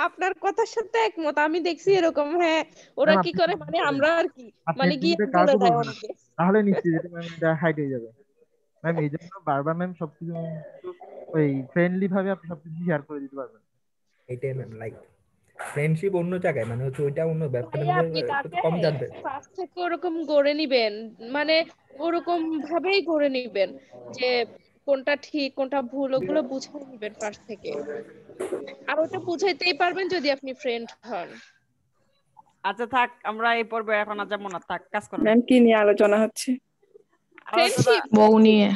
আপনার কথার সাথে একমত। আমি দেখছি এরকম, হ্যাঁ ওরা কি করে মানে আমরা আর কি আপনি মানে গিয়ে এটা বলে কাউকে দেয় বলবেন না, অনেকে। তাহলে নিশ্চিত এটা ম্যাম এটা হাইড হয়ে যাবে। ম্যাম এই জন্য বারবার ম্যাম সবকিছু একটু ওই ফ্রেন্ডলি ভাবে আপনি সবকিছু শেয়ার করে দিতে পারবেন। এটাই ম্যাম লাইক ফ্রেন্ডশিপ অন্য জায়গায়, মানে হচ্ছে ওইটা অন্য ব্যাপার, ভাইয়া মানে আপনি তাকে কম জানবে। ফার্স্ট থেকে ওরকম গড়ে নিবেন, মানে ওরকম ভাবেই গড়ে নিবেন যে কোনটা ঠিক কোনটা ভুল ওগুলো বুঝে নিবেন ফার্স্ট থেকে। আর ওটা বুঝাইতেই পারবেন যদি আপনি ফ্রেন্ড হন। আচ্ছা থাক, আমরা এই পর্বে এখন আর যাবো না, থাক কাজ করো। ম্যাম কি নিয়ে আলোচনা হচ্ছে? ফ্রেন্ডশিপ। বউ নিয়ে।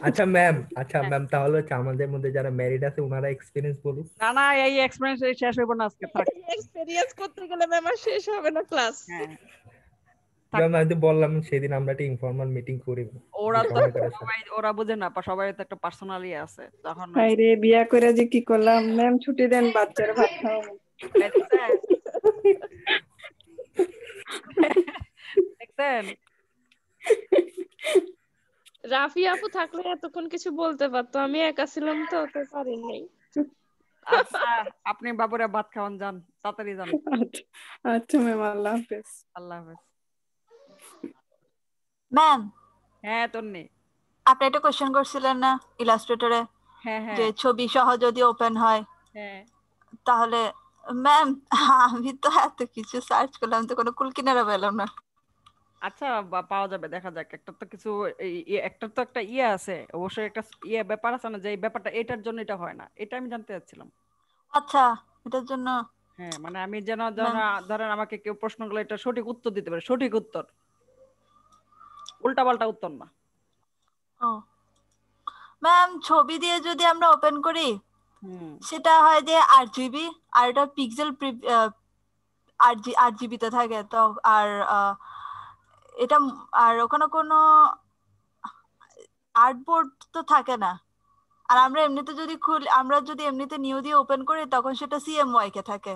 আচ্ছা ম্যাম তাহলে হচ্ছে আমাদের মধ্যে যারা ম্যারিড আছে ওনারা এক্সপিরিয়েন্স বলুক। না না এই এক্সপেরিয়েন্স শেষ হইব না আজকে, থাক। এক্সপেরিয়েন্স করতে গেলে ম্যাম আর শেষ হবে না ক্লাস। হ্যাঁ ম্যাম আমি তো বললাম সেদিন আমরা একটা ইনফর্মাল মিটিং করি। ওরা তো সবাই ওরা বুঝে না, সবাই তো একটা পার্সোনালি আছে তখন। হাই রে, বিয়া করে যে কি করলাম ম্যাম, ছুটি দেন বাচ্চার ভাত খাওয়াবো। দেখছেন রাফি আপু থাকলে এতক্ষণ কিছু বলতে পারতো, আমি একা ছিলাম তো পারি নাই। আচ্ছা আপনি বাবুরে ভাত খাওয়ান, যান তাড়াতাড়ি যান। আচ্ছা ম্যাম, আল্লাহ হাফেজ। আল্লাহ হাফেজ ম্যাম। হ্যাঁ তন্নি, আপনি একটা কোশ্চেন করছিলেন না ইলাস্ট্রেটরে, হ্যাঁ যে ছবি সহ যদি ওপেন হয় হ্যাঁ তাহলে ম্যাম আমি তো এত কিছু সার্চ করলাম তো কোনো কুল কিনারা পেলাম না। আচ্ছা পাওয়া যাবে, দেখা যাক। একটা তো কিছু একটা তো একটা ইয়ে আছে, অবশ্যই একটা ইয়ে ব্যাপার আছে না, যে এই ব্যাপারটা এটার জন্য এটা হয় না, এটা আমি জানতে চাচ্ছিলাম। আচ্ছা এটার জন্য হ্যাঁ মানে আমি যেন ধরেন আমাকে কেউ প্রশ্ন করলে এটা সঠিক উত্তর দিতে পারে, সঠিক উত্তর, উল্টাপাল্টা উত্তর না। ও ম্যাম ছবি দিয়ে যদি আমরা ওপেন করি সেটা হয় যে 8 জিবি, আর এটা পিক্সেল 8 জিবিতে থাকে তো। আর এটা আর ওখানে কোনো আর্টবোর্ড তো থাকে না। আর আমরা এমনিতে যদি আমরা যদি এমনিতে নিউ দিয়ে ওপেন করি তখন সেটা সিএমওয়াই কে থাকে।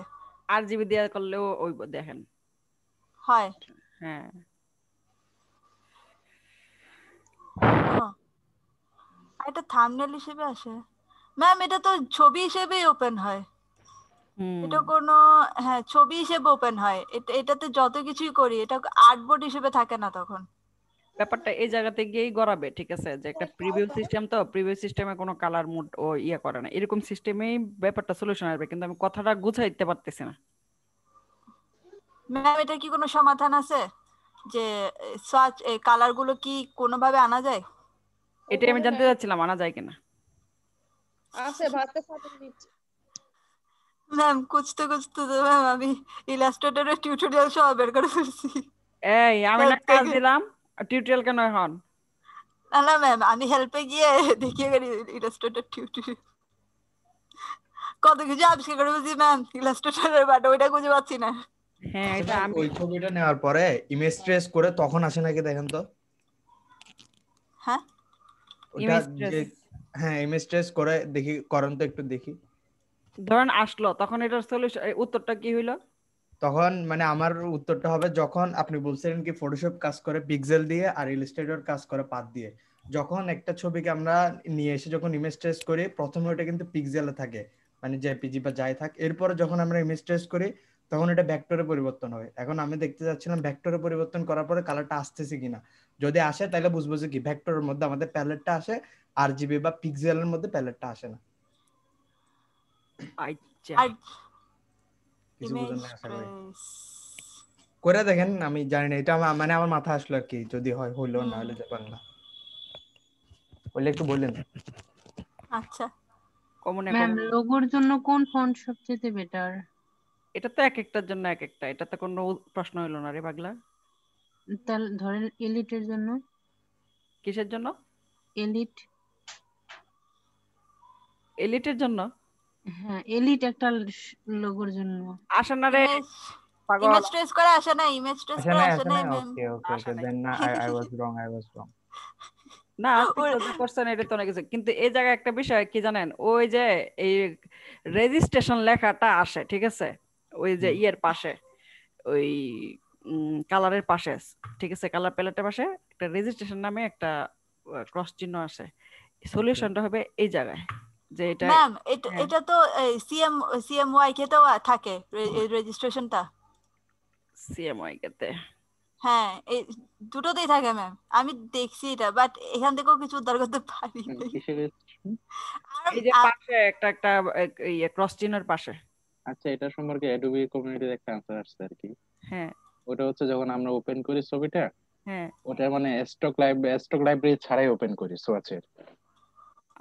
8 জিবি দিয়ে করলেও ওই দেখেন হয়। হ্যাঁ এটা থাম্বনেল হিসেবে আসে ম্যাম, এটা তো ছবি হিসেবেই ওপেন হয়। এটা কোনো হ্যাঁ ছবি হিসেবে ওপেন হয়, এটাতে যত কিছুই করি এটা আর্টবোর্ড হিসেবে থাকে না। তখন ব্যাপারটা এই জায়গাতে গিয়েই গড়াবে, ঠিক আছে, যে একটা প্রিভিউ সিস্টেম, তো প্রিভিউ সিস্টেমে কোনো কালার মুড ও ইয়ে করে না, এরকম সিস্টেমেই ব্যাপারটা সলিউশন আসবে, কিন্তু আমি কথাটা গুছাইতে পারতেছি না। ম্যাম এটা কি কোনো সমাধান আছে যে সার্চ এই কালার গুলো কি কোনোভাবে আনা যায়? এটাই আমি জানতে চাচ্ছিলাম, আনা যায় কিনা। আছে ভাতে খাতে দিচ্ছি ম্যাম খুঁজতে খুঁজতে তো ম্যাম আমি ইলাস্ট্রেটরের টিউটোরিয়াল সব বের করে ফেলছি। এই আমি না কাজ দিলাম, টিউটোরিয়াল কেন এখন? না না ম্যাম আমি হেল্পে গিয়ে দেখিয়ে গেলি ইলাস্ট্রেটর টিউটোরিয়াল কত কিছু আবিষ্কার করে ফেলছি ম্যাম ইলাস্ট্রেটরের, বাট ওইটা খুঁজে পাচ্ছি না। হ্যাঁ আচ্ছা এটা ম্যাম, আমি ওই ছবিটা নেওয়ার পরে ইমেজ ট্রেস করে তখন আসে নাকি দেখেন তো হ্যাঁ ওটা ইমেজ ট্রেস যে হ্যাঁ ইমেজ ট্রেস করে দেখি, করেন তো একটু দেখি। ধরেন আসলো, তখন এটার সলিউশন উত্তরটা কি হইলো? তখন মানে আমার উত্তরটা হবে, যখন আপনি বলছিলেন কি ফটোশপ কাজ করে পিক্সেল দিয়ে আর ইলাস্ট্রেটর কাজ করে পাথ দিয়ে, যখন একটা ছবিকে আমরা নিয়ে এসে যখন ইমেজ ট্রেস করি প্রথমে ওটা কিন্তু পিক্সেলে থাকে, মানে জেপিজি বা যাই থাক, এরপরে যখন আমরা ইমেজ ট্রেস করি তখন এটা ভেক্টরে পরিবর্তন হয়। এখন আমি দেখতে যাচ্ছিলাম ভেক্টরে পরিবর্তন করার পরে কালারটা আসতেছে কিনা, যদি আসে তাহলে বুঝবো যে কি ভেক্টরের মধ্যে আমাদের প্যালেটটা আসে, আরজিবি বা পিক্সেলের মধ্যে প্যালেটটা আসে না। আচ্ছা আর কিছু ইমেজ বুঝেন না আশা করি। ট্রেস করে দেখেন, আমি জানি না, এটা মানে আমার মাথা আসলো আর কি, যদি হয় হইলো, না হলে যাবেন না, বললে একটু বললেন। আচ্ছা কমনে ম্যাম কমনে লোগোর জন্য কোন ফন্ট সবচেয়ে বেটার? এটা তো এক একটার জন্য এক একটা, এটা তো কোনো প্রশ্ন হইলো না রে পাগলা। তাহলে ধরেন এলিটের জন্য? কিসের জন্য? এলিট। এলিটের জন্য হ্যাঁ এলিট একটা লোগোর জন্য। আসে না রে ইমেজ পাগল, ইমেজ ট্রেস করে আসে না, ইমেজ ট্রেস আসে করে নাই, আসে আসে না নাই, ম্যাম। ওকে ওকে আসে ওকে, নাই। Then I was wrong, I was wrong. না আপনি তো করছেন, এটা তো অনেক কিছু, কিন্তু এই জায়গায় একটা বিষয় কি জানেন, ওই যে এই রেজিস্ট্রেশন লেখাটা আসে, ঠিক আছে, ওই যে ইয়ের পাশে, ওই কালারের পাশে, ঠিক আছে, কালার প্যালেটের পাশে একটা রেজিস্ট্রেশন নামে একটা ক্রস চিহ্ন আসে। সলিউশনটা হবে এই জায়গায়, যে এটা ম্যাম এটা হ্যাঁ এটা তো সিএমওয়াই কে তো থাকে এই রেজিস্ট্রেশনটা। সিএমওয়াই কেতে হ্যাঁ এই দুটোতেই থাকে ম্যাম, আমি দেখছি এটা, বাট এখান থেকেও কিছু উদ্ধার করতে পারি নাই। কিসের registration? আর এই যে পাশে একটা একটা ইয়ে ক্রস চিহ্নের পাশে। আচ্ছা, এটা সম্পর্কে অ্যাডোবি কমিউনিটির একটা আনসার আসছে আর কি। হ্যাঁ ওটা হচ্ছে যখন আমরা ওপেন করি ছবিটা, হ্যাঁ ওটা মানে স্টক লাইব্রেরি ছাড়াই ওপেন করি সোয়াচের,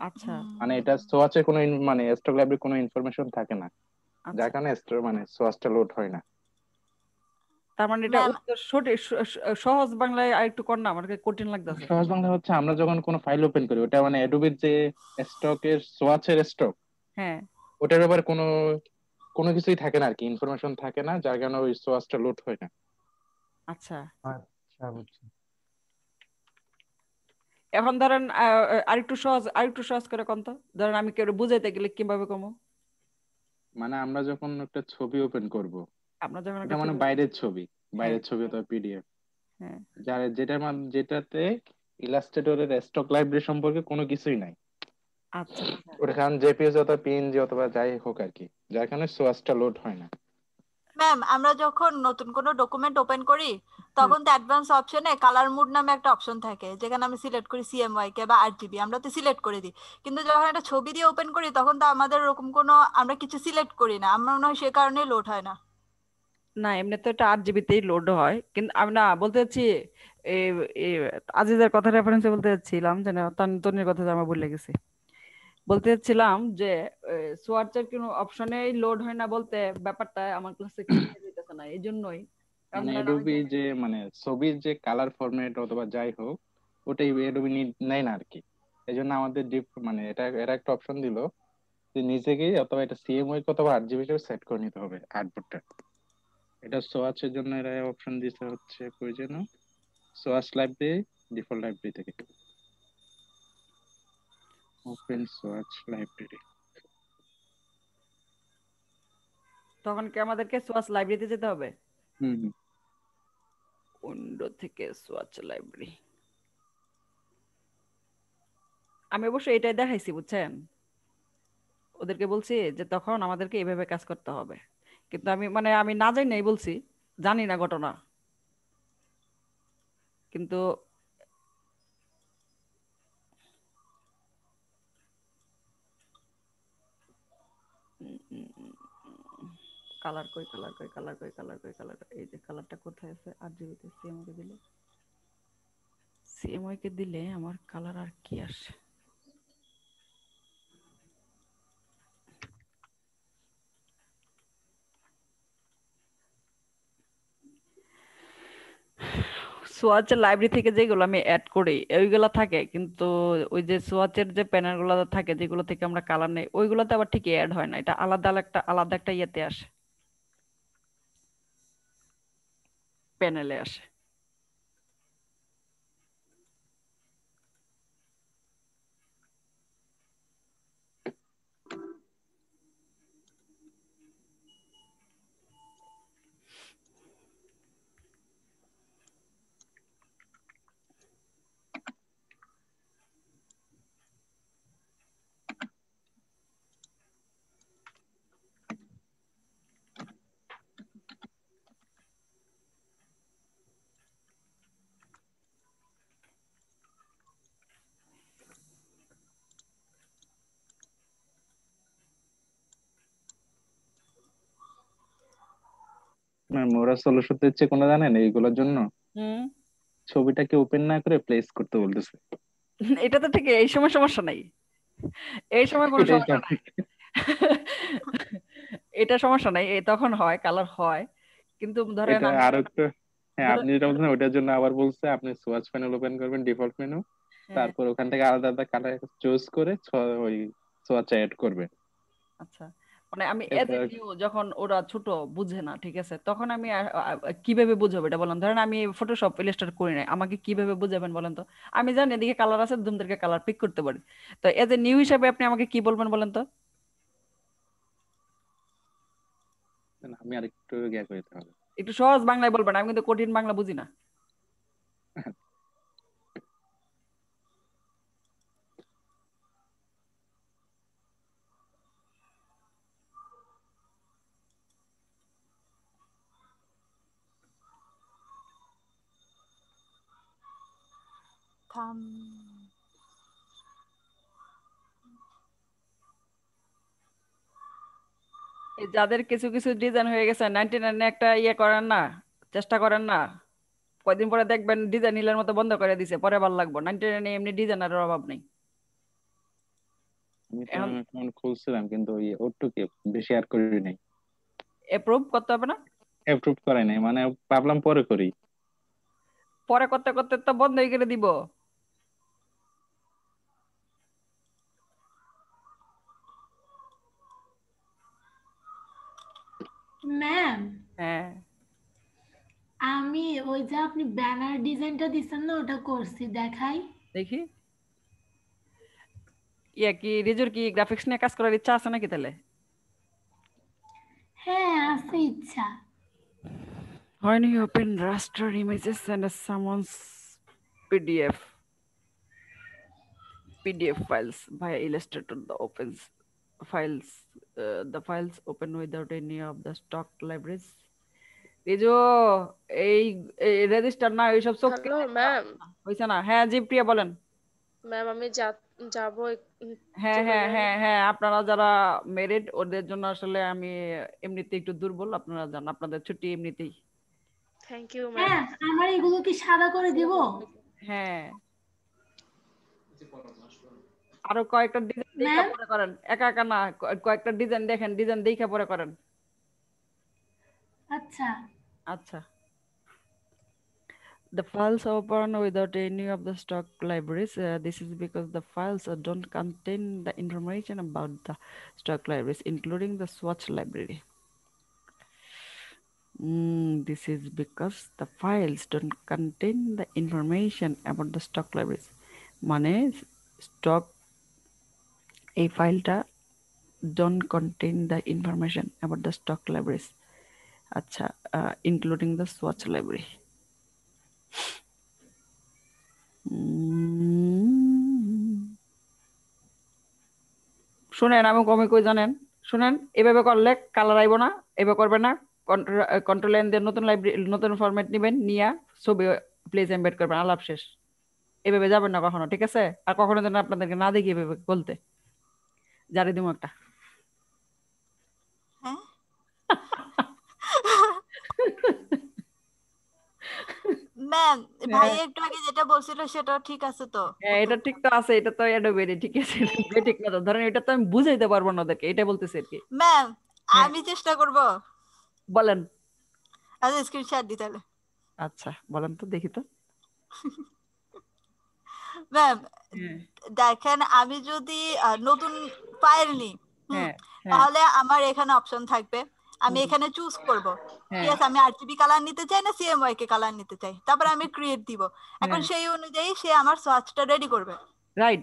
আচ্ছা মানে এটা সোয়াচের কোনো মানে স্টক লাইব্রেরি কোনো ইনফরমেশন থাকে না, আচ্ছা, যার কারণে মানে সোয়াচটা লোড হয় না। তার মানে এটা ম্যাম উত্তর সঠিক, সহজ বাংলায় আর একটু কর না, আমার কাছে কঠিন লাগতেছে। সহজ বাংলা হচ্ছে আমরা যখন কোনো ফাইল ওপেন করি, ওটা মানে অ্যাডোবির যে স্টকের সোয়াচের স্টক, হ্যাঁ ওটার ব্যাপারে কোনো কোনো কিছুই থাকে না আর কি, ইনফরমেশন থাকে না, যার কারণে ওই সোয়াচটা লোড হয় না। আচ্ছা, আচ্ছা বুঝছি। এখন ধরেন আরেকটু সহজ করে কোন তো, ধরেন আমি কেউ বুঝাইতে গেলে কিভাবে কমো? মানে আমরা যখন একটা ছবি ওপেন করব, আমরা যখন ওটা একটা মানে ছবি, বাইরের ছবি, হ্যাঁ বাইরের ছবি অথবা পিডিএফ, হ্যাঁ যেটাতে ইলাস্ট্রেটরের স্টক লাইব্রেরি সম্পর্কে কোনো কিছুই নাই, আচ্ছা আচ্ছা ওটা কারণ জেপিএস অথবা পিএনজি অথবা যাই হোক আর কি, যার কারণে সোয়াচটা লোড হয় না। ম্যাম আমরা যখন নতুন কোনো ডকুমেন্ট ওপেন করি তখন তো অ্যাডভান্স অপশনে কালার মুড নামে একটা অপশন থাকে, যেখানে আমি সিলেক্ট করি সিএমওয়াই কে বা আরজিবি, আমরা তো সিলেক্ট করে দিই। কিন্তু যখন একটা ছবি দিয়ে ওপেন করি তখন তো আমাদের ওরকম কোনো, আমরা কিছু সিলেক্ট করি না, আমার মনে হয় সে কারণে লোড হয় না। না এমনি তো এটা 8 GB তেই লোড হয়, কিন্তু আমি না বলতে চাচ্ছি এই এই আজিজের কথা রেফারেন্সে বলতে চাচ্ছিলাম, যেন তনির কথা আমি ভুলে গেছি, বলতে চাচ্ছিলাম যে সোয়ার্চের কোনো অপশনেই লোড হয় না, বলতে ব্যাপারটা আমার কাছে ক্লিয়ার হইতেছে না, এই জন্যই। কারণ মানে ধরেন আমি অ্যাডোবি যে মানে ছবির যে কালার ফরম্যাট অথবা যাই হোক, ওটাই অ্যাডোবি নেয় না আর কি। এই জন্য আমাদের মানে এটা একটা অপশন দিল যে নিজেকেই অথবা এটা সিএমওয়াই অথবা আরজিবি হিসেবে সেট করে নিতে হবে আউটপুটটা। এটা সোয়াচের জন্য এরা অপশন দিতে হচ্ছে প্রয়োজন, সোয়াচ লাইব্রেরি, ডিফল্ট লাইব্রেরি থেকে ওপেন সোয়াচ লাইব্রেরি। তখন কি আমাদেরকে সোয়াচ লাইব্রেরিতে যেতে হবে? হুম। উইন্ডো থেকে সোয়াচ লাইব্রেরি, আমি অবশ্য এটাই দেখাইছি বুঝছেন, ওদেরকে বলছি যে তখন আমাদেরকে এইভাবে কাজ করতে হবে, কিন্তু আমি না জানি নাই বলছি, জানি না ঘটনা, কিন্তু কালার কই কালার কই কালার কই কালার কই কালার, এই যে কালারটা কোথায় আছে, আরজিবিতে সিএমওয়াই কে দিলে আমার কালার আর কি আসে? সোয়াচের লাইব্রেরি থেকে যেগুলো আমি অ্যাড করি ওইগুলো থাকে, কিন্তু ওই যে সোয়াচের যে প্যানেল গুলো থাকে যেগুলো থেকে আমরা কালার নেই, ওইগুলোতে আবার ঠিকই অ্যাড হয় না, এটা আলাদা একটা ইয়েতে আসে। প্যানেলে আসে। ম্যাম ওরা সলিউশন দিচ্ছে কোনো জানেন এইগুলোর জন্য? হুম ছবিটাকে ওপেন না করে প্লেস করতে বলতেছে। এটা তো ঠিক, এই সময় সমস্যা নাই, এই সময় কোনো এটাই সমস্যা নাই। এটা সমস্যা নাই, তখন হয় কালার হয়, কিন্তু ধরেন এটা আমি আর একটু, হ্যাঁ ধরেন আপনি যেটা বলছেন ওটার জন্য আবার বলছে আপনি সোয়াচ প্যানেল ওপেন করবেন, ডিফল্ট মেনু, হ্যাঁ তারপর ওখান থেকে আলাদা আলাদা কালার চুজ করে ওই সোয়াচ অ্যাড করবেন। আচ্ছা, মানে আমি এজ এটা এ নিউ, যখন ওরা ছোট বুঝে না, ঠিক আছে, তখন আমি কিভাবে বুঝাবো এটা বলেন। ধরেন আমি ফটোশপ ইলাস্ট্রেটর করি নাই, আমাকে কিভাবে বুঝাবেন বলেন তো? আমি জানি এদিকে কালার আছে, ধুমদেরকে কালার পিক করতে পারি। তো এজ এ নিউ হিসাবে আপনি আমাকে কি বলবেন বলেন তো? আমি আর একটু ইয়ে করতে হবে। একটু সহজ বাংলায় বলবেন, আমি কিন্তু কঠিন বাংলা বুঝি না। থাম এই যাদের কিছু কিছু ডিজাইন হয়ে গেছে 99 একটা ইয়ে করেন না, চেষ্টা করেন না, কয়দিন পরে দেখবেন ডিজাইন হিলের মতো বন্ধ করে দিছে, পরে ভালো লাগবে। 99 এমনি ডিজাইনের অভাব নেই। আমি তো এখন এখন খুলছিলাম কিন্তু ওই ওটুকে বেশি আর করি নাই, অ্যাপ্রুভ করতে হবে না? অ্যাপ্রুভ করাই নাই, মানে ভাবলাম পরে করি। পরে করতে করতে তো বন্ধই করে দিব। ম্যাম, হ্যাঁ আমি ওই যে আপনি ব্যানার ডিজাইনটা দিচ্ছেন না, ওটা করছি, দেখাই। দেখি, ইয়া কি রিজুর কি গ্রাফিক্স নিয়ে কাজ করার ইচ্ছা আছে নাকি তাহলে? হ্যাঁ, আছে ইচ্ছা। When you open raster images and someone's PDF files via Illustrator, the files open without any of the stock libraries. Riju, এই রেজিস্টার না এইসব চোখ হ্যালো ম্যাম। হইছে না? হ্যাঁ জি প্রিয়া বলেন। ম্যাম আমি যাবো হ্যাঁ চলে হ্যাঁ যান। হ্যাঁ হ্যাঁ, আপনারা যারা মেরিড ওদের জন্য আসলে আমি এমনিতে একটু দুর্বল, আপনারা জান, আপনাদের ছুটি এমনিতেই। Thank you ma'am. হ্যাঁ, আমার এগুলো কি সাদা করে দিব? হ্যাঁ, আরো কয়েকটা ডিজাইন দেখে পরে করেন, একা একা না, কয়েকটা ডিজাইন দেখেন, ডিজাইন দেখে পরে করেন। আচ্ছা আচ্ছা। The files open without any of the stock libraries. This is because the files don't contain the information about the stock libraries, including the swatch library. This is because the files don't contain the information about the stock libraries. মানে stock এই ফাইলটা don't contain the information about the stock libraries. আচ্ছা, including the swatch library. শুনেন, আমি কমে কই জানেন, শুনেন, এভাবে করলে কালার আইব না, এভাবে করবে না। কন্ট্রোল এন দিয়ে নতুন লাইব্রেরি, নতুন ফরম্যাট নেবেন, নিয়ে ছবি প্লেস এমবেড করবেন, আলাপ শেষ। এভাবে যাবেন না কখনো, ঠিক আছে? আর কখনো যেন আপনাদেরকে না দেখি এভাবে বলতে, জারি দিব একটা। ম্যাম, ভাই একটু আগে যেটা বলছিল সেটা ঠিক আছে তো? হ্যাঁ এটা ঠিক তো আছে, এটা তো অ্যাডোবেরই, ঠিক আছে, ঠিক না? তো ধরেন এটা তো আমি বুঝাইতে পারবো না ওদেরকে, এটা বলতেছি আর কি। ম্যাম আমি চেষ্টা করব। বলেন। আচ্ছা স্ক্রিনশট দিই তাহলে। আচ্ছা বলেন তো দেখি তো। ম্যাম দেখেন, আমি যদি নতুন ফাইল নিই, তাহলে আমার এখানে অপশন থাকবে আমি এখানে চুজ করব হ্যাঁ ইয়েস আমি আরজিবি কালার নিতে চাই না সিএমওয়াই কে কালার নিতে চাই, তারপর আমি ক্রিয়েট দিব। এখন হ্যাঁ সেই অনুযায়ী সে আমার সোয়াচটা রেডি করবে। রাইট।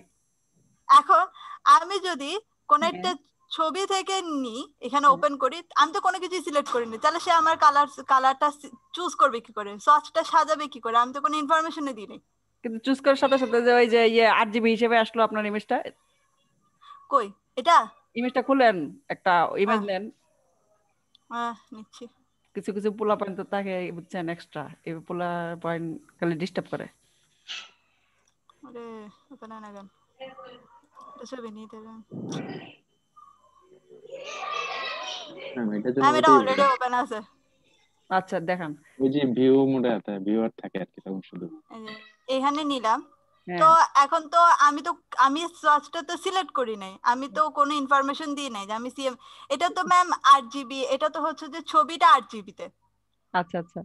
এখন আমি যদি কোন হ্যাঁ একটা ছবি থেকে নি এখানে ওপেন করি, আমি তো কোনো কিছু সিলেক্ট করিনি, তাহলে সে আমার কালারটা চুজ করবে কি করে, সোয়াচটা সাজাবে কি করে, আমি তো কোনো ইনফরমেশনই দিইনি। কিন্তু চুজ করার সাথে সাথে যে ওই যে ইয়ে 8 GB হিসেবে আসলো আপনার ইমেজটা, কই এটা ইমেজটা খুলেন, একটা ইমেজ নেন। নিচ্ছি। কিছু কিছু পোলা পয়েন্ট তো তাকে বুঝছেন এক্সট্রা, এই পোলা পয়েন্ট খালি ডিস্টার্ব করে। আরে ওপেন না কেন, এটা ছবি নিতে হবে। এটার এটা জন্য অলরেডি ওপেন আছে। আচ্ছা দেখান। ওই যে ভিউ মোডে আছে, ভিউয়ার থাকে আর কি তখন শুধু। এখানে নিলাম তো এখন তো আমি সোয়াচটা তো সিলেক্ট করি নাই, আমি তো কোনো ইনফরমেশন দিই নাই যে আমি সিএম। এটা তো ম্যাম 8 GB, এটা তো হচ্ছে যে ছবিটা 8 GB তে। আচ্ছা আচ্ছা।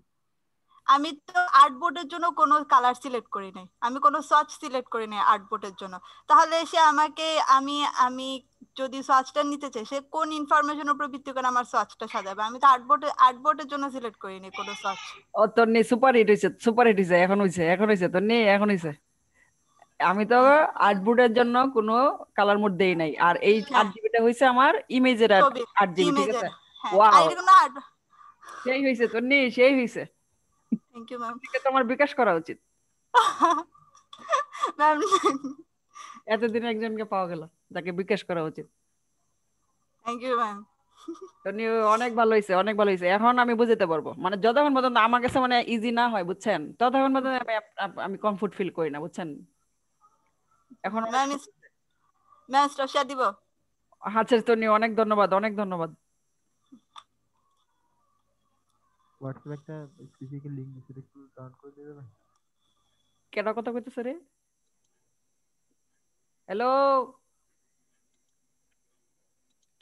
আমি তো আর্টবোর্ডের জন্য কোনো কালার সিলেক্ট করি নাই, আমি কোনো সোয়াচ সিলেক্ট করি নাই আর্টবোর্ডের জন্য। তাহলে সে আমাকে আমি যদি সোয়াচটা নিতে চাই, সে কোন ইনফরমেশনের উপর ভিত্তি করে আমার সোয়াচটা সাজাবে? আমি তো আর্টবোর্ডের জন্য সিলেক্ট করিনি কোনো সোয়াচ। ও তোর নে সুপার হিট হইছে, এখন হইছে তোর নে, এখন হইছে। আমি তো আর্টবোর্ডের জন্য কোনো কালার মোড দেই নাই, আর এই 8 GB টা হইছে আমার ইমেজের 8 GB, ঠিক আছে? ওয়াও, সেই হইছে তোর নে, সেই হইছে। Thank you ma'am. ঠিক আছে, তোমার বিকাশ করা উচিত। ম্যাম এতদিন একজনকে পাওয়া গেল যাকে বিকাশ করা উচিত। Thank you ma'am. অনেক ভালো হয়েছে, অনেক ভালো হয়েছে। এখন আমি বুঝতে পারবো, মানে যতক্ষণ পর্যন্ত আমার কাছে মানে ইজি না হয়, বুঝছেন, ততক্ষণ পর্যন্ত আমি কমফোর্ট ফিল করি না, বুঝছেন। এখন ম্যাম স্টপ দিব। আচ্ছা তো নিয়ে অনেক ধন্যবাদ, অনেক ধন্যবাদ। হোয়াটসঅ্যাপে একটা স্পেসিফিক লিংক দিতে একটু ডাউনলোড করে দিতে হবে। কেডা কথা কইতেছে রে? হ্যালো,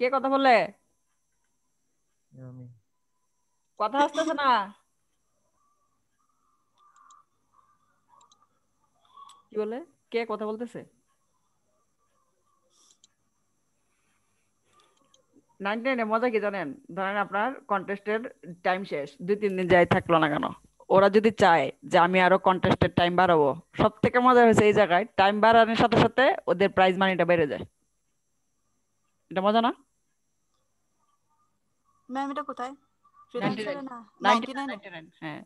কে কথা বললে? আমি কথা আসতেছে না। কি বলে, কে কথা বলতেছে? 99 এ মজা কি জানেন? ধরেন আপনার কন্টেস্টের টাইম শেষ, 2-3 দিন যাই থাকলো না কেন, ওরা যদি চায় যে আমি আরো কন্টেস্টের টাইম বাড়াবো, সব থেকে মজা হয়েছে এই জায়গায়, টাইম বাড়ানোর সাথে সাথে ওদের প্রাইজ মানিটা বেড়ে যায়। এটা মজা না? ম্যাম এটা কোথায়? ফ্রিল্যান্সারে না 99? হ্যাঁ,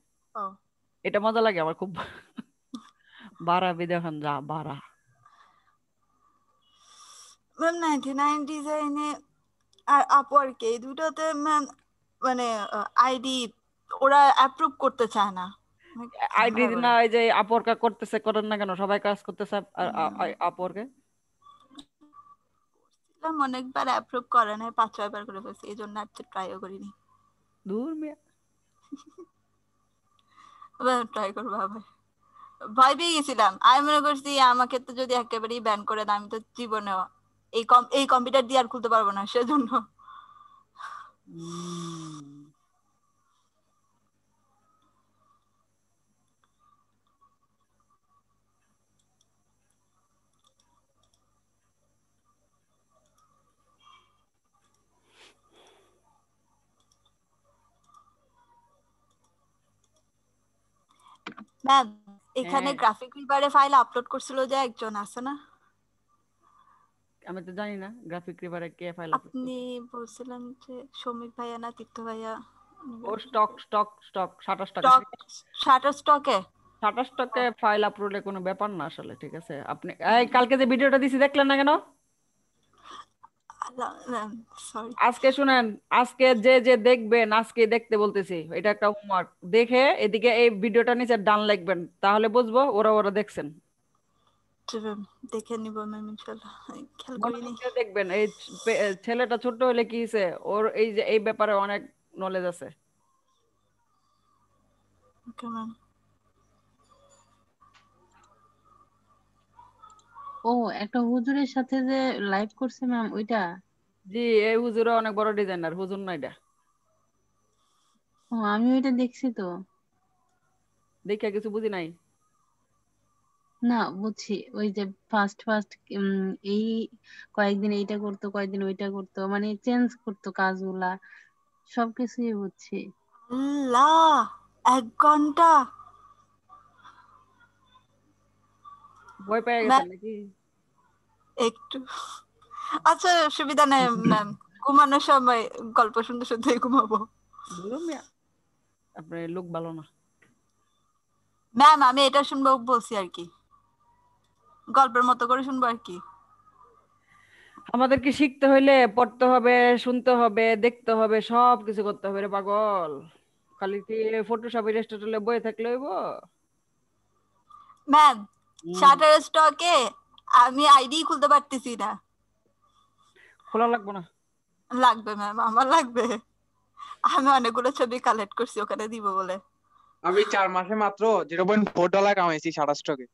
এটা মজা লাগে আমার খুব। বাড়াবি দেখুন, যা বাড়া। ম্যাম 99 ডিজাইনে আর আপওয়ার্কে এই দুটোতে ম্যাম মানে আইডি ওরা অ্যাপ্রুভ করতে চায় না। আইডি না, এই যে আপওয়ার্কে করতেছে, করেন না কেন? সবাই কাজ করতেছে আপওয়ার্কে। অনেকবার অ্যাপ্রুভ করে না, 5-6 বার করে ফেলছি, এই জন্য আর ট্রাইও করিনি। দূর মিয়া, ট্রাই করবো ভাই, ভয় পেয়ে গেছিলাম। আমি মনে করছি আমাকে তো যদি একেবারেই ব্যান করে দেয়, আমি তো জীবনে এই কম্পিউটার দিয়ে আর খুলতে পারবো না, সেজন্য। ম্যাম এখানে গ্রাফিক রিভারে ফাইল আপলোড করছিল যে একজন, আছে না? আমি তো জানি না গ্রাফিক রিভারে কে ফাইল আপলোড। আপনি বলছিলেন যে সমীর ভাইয়া না তীর্থ ভাইয়া? ও স্টক শাটার স্টকে ফাইল আপলোডে কোনো ব্যাপার না আসলে, ঠিক আছে? আপনি এই কালকে যে ভিডিওটা দিছি দেখলেন না কেন? আজকে শুনেন, আজকে যে যে দেখবেন, আজকে দেখতে বলতেছি, এটা একটা হোমওয়ার্ক। দেখে এদিকে এই ভিডিওটা নিচে ডান লিখবেন, তাহলে বুঝবো ওরা দেখছেন। দেখে নিব ম্যাম ইনশাআল্লাহ, খেয়াল করিনি। দেখবেন এই ছেলেটা ছোট হলে কি হইছে, ওর এই যে এই ব্যাপারে অনেক নলেজ আছে। Okay ma'am. ও একটা হুজুরের সাথে যে লাইভ করছে ম্যাম, ওইটা? জি, এই হুজুরও অনেক বড় ডিজাইনার, হুজুর না এটা। ও আমি ওইটা দেখছি তো। দেখে কিছু বুঝি নাই? না বুঝছি, ওই যে ফার্স্ট এই কয়েকদিন এইটা করতো, কয়েকদিন ওইটা করতো, মানে চেঞ্জ করতো কাজগুলা, সবকিছুই বুঝছি। আল্লাহ, 1 ঘন্টা ভয় পেয়ে ম্যাম, গেছেন নাকি? একটু আচ্ছা, সুবিধা নেই ম্যাম, ঘুমানোর সময় গল্প শুনতে শুনতে ঘুমাবো। বলুন মিয়া, আপনার লোক ভালো না। ম্যাম আমি এটা শুনবো বলছি আর কি, গল্পের মতো করে শুনবো আর কি। আমাদেরকে শিখতে হইলে পড়তে হবে, শুনতে হবে, দেখতে হবে, সব কিছু করতে হবে রে পাগল। খালি কি ফটোশপ ইলাস্ট্রেটরে বই থাকলে হইব? ম্যাম শাটার স্টকে আমি আইডি খুলতে পারতেছি না। খোলা লাগবে না? লাগবে ম্যাম, আমার লাগবে। আমি অনেকগুলো ছবি কালেক্ট করছি ওখানে দিব বলে। আমি 4 মাসে মাত্র $0.4 কামাইছি শাটার স্টকে।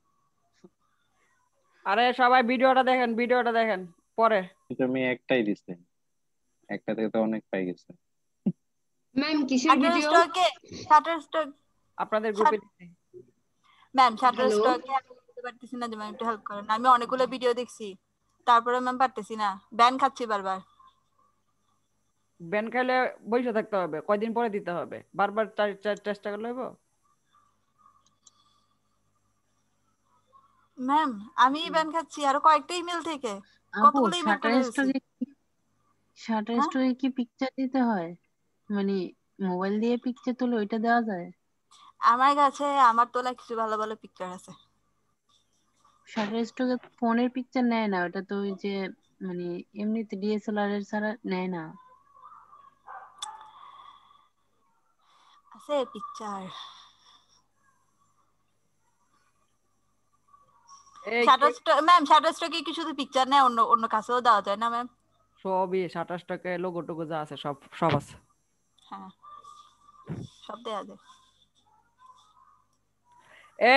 আরে সবাই ভিডিওটা দেখেন, ভিডিওটা দেখেন পরে। তুমি একটাই দিছে, একটা থেকে তো অনেক পাই গেছে। ম্যাম কিসের শাটার ভিডিও? স্টকে, শাটার স্টক আপনাদের গ্রুপে দিছি। ম্যাম শাটার হ্যালো স্টকে আমি বুঝতে পারতেছি না যে ম্যাম একটু হেল্প করেন। আমি অনেকগুলো ভিডিও দেখছি, তারপরে ম্যাম পারতেছি না, ব্যান খাচ্ছি বারবার। ব্যান খাইলে বসে থাকতে হবে, কয়দিন পরে দিতে হবে, বারবার চেষ্টা করলে হইব? ম্যাম আমি ব্যান খাচ্ছি আরো কয়েকটা ইমেল থেকে, আপু কতগুলো ইমেল শাটার করে ফেলছি। হ্যাঁ? স্টোরে কি পিকচার দিতে হয়? মানে মোবাইল দিয়ে পিকচার তুলে ওইটা দেওয়া যায়? আমার কাছে আমার তোলা কিছু ভালো ভালো পিকচার আছে। শাটার স্টোরে ফোনের পিকচার নেয় না, ওটা তো ওই যে মানে এমনিতে ডিএসএলআর এর ছাড়া নেয় না। আছে picture. Shutter stock ma'am, shutter স্টকে কি শুধু পিকচার নেয়, অন্য অন্য কাছেও দেওয়া যায় না ম্যাম? সবই 27 টাকায় লোগো টোগো যা আছে সব সব আছে। হ্যাঁ সব দেওয়া যায়।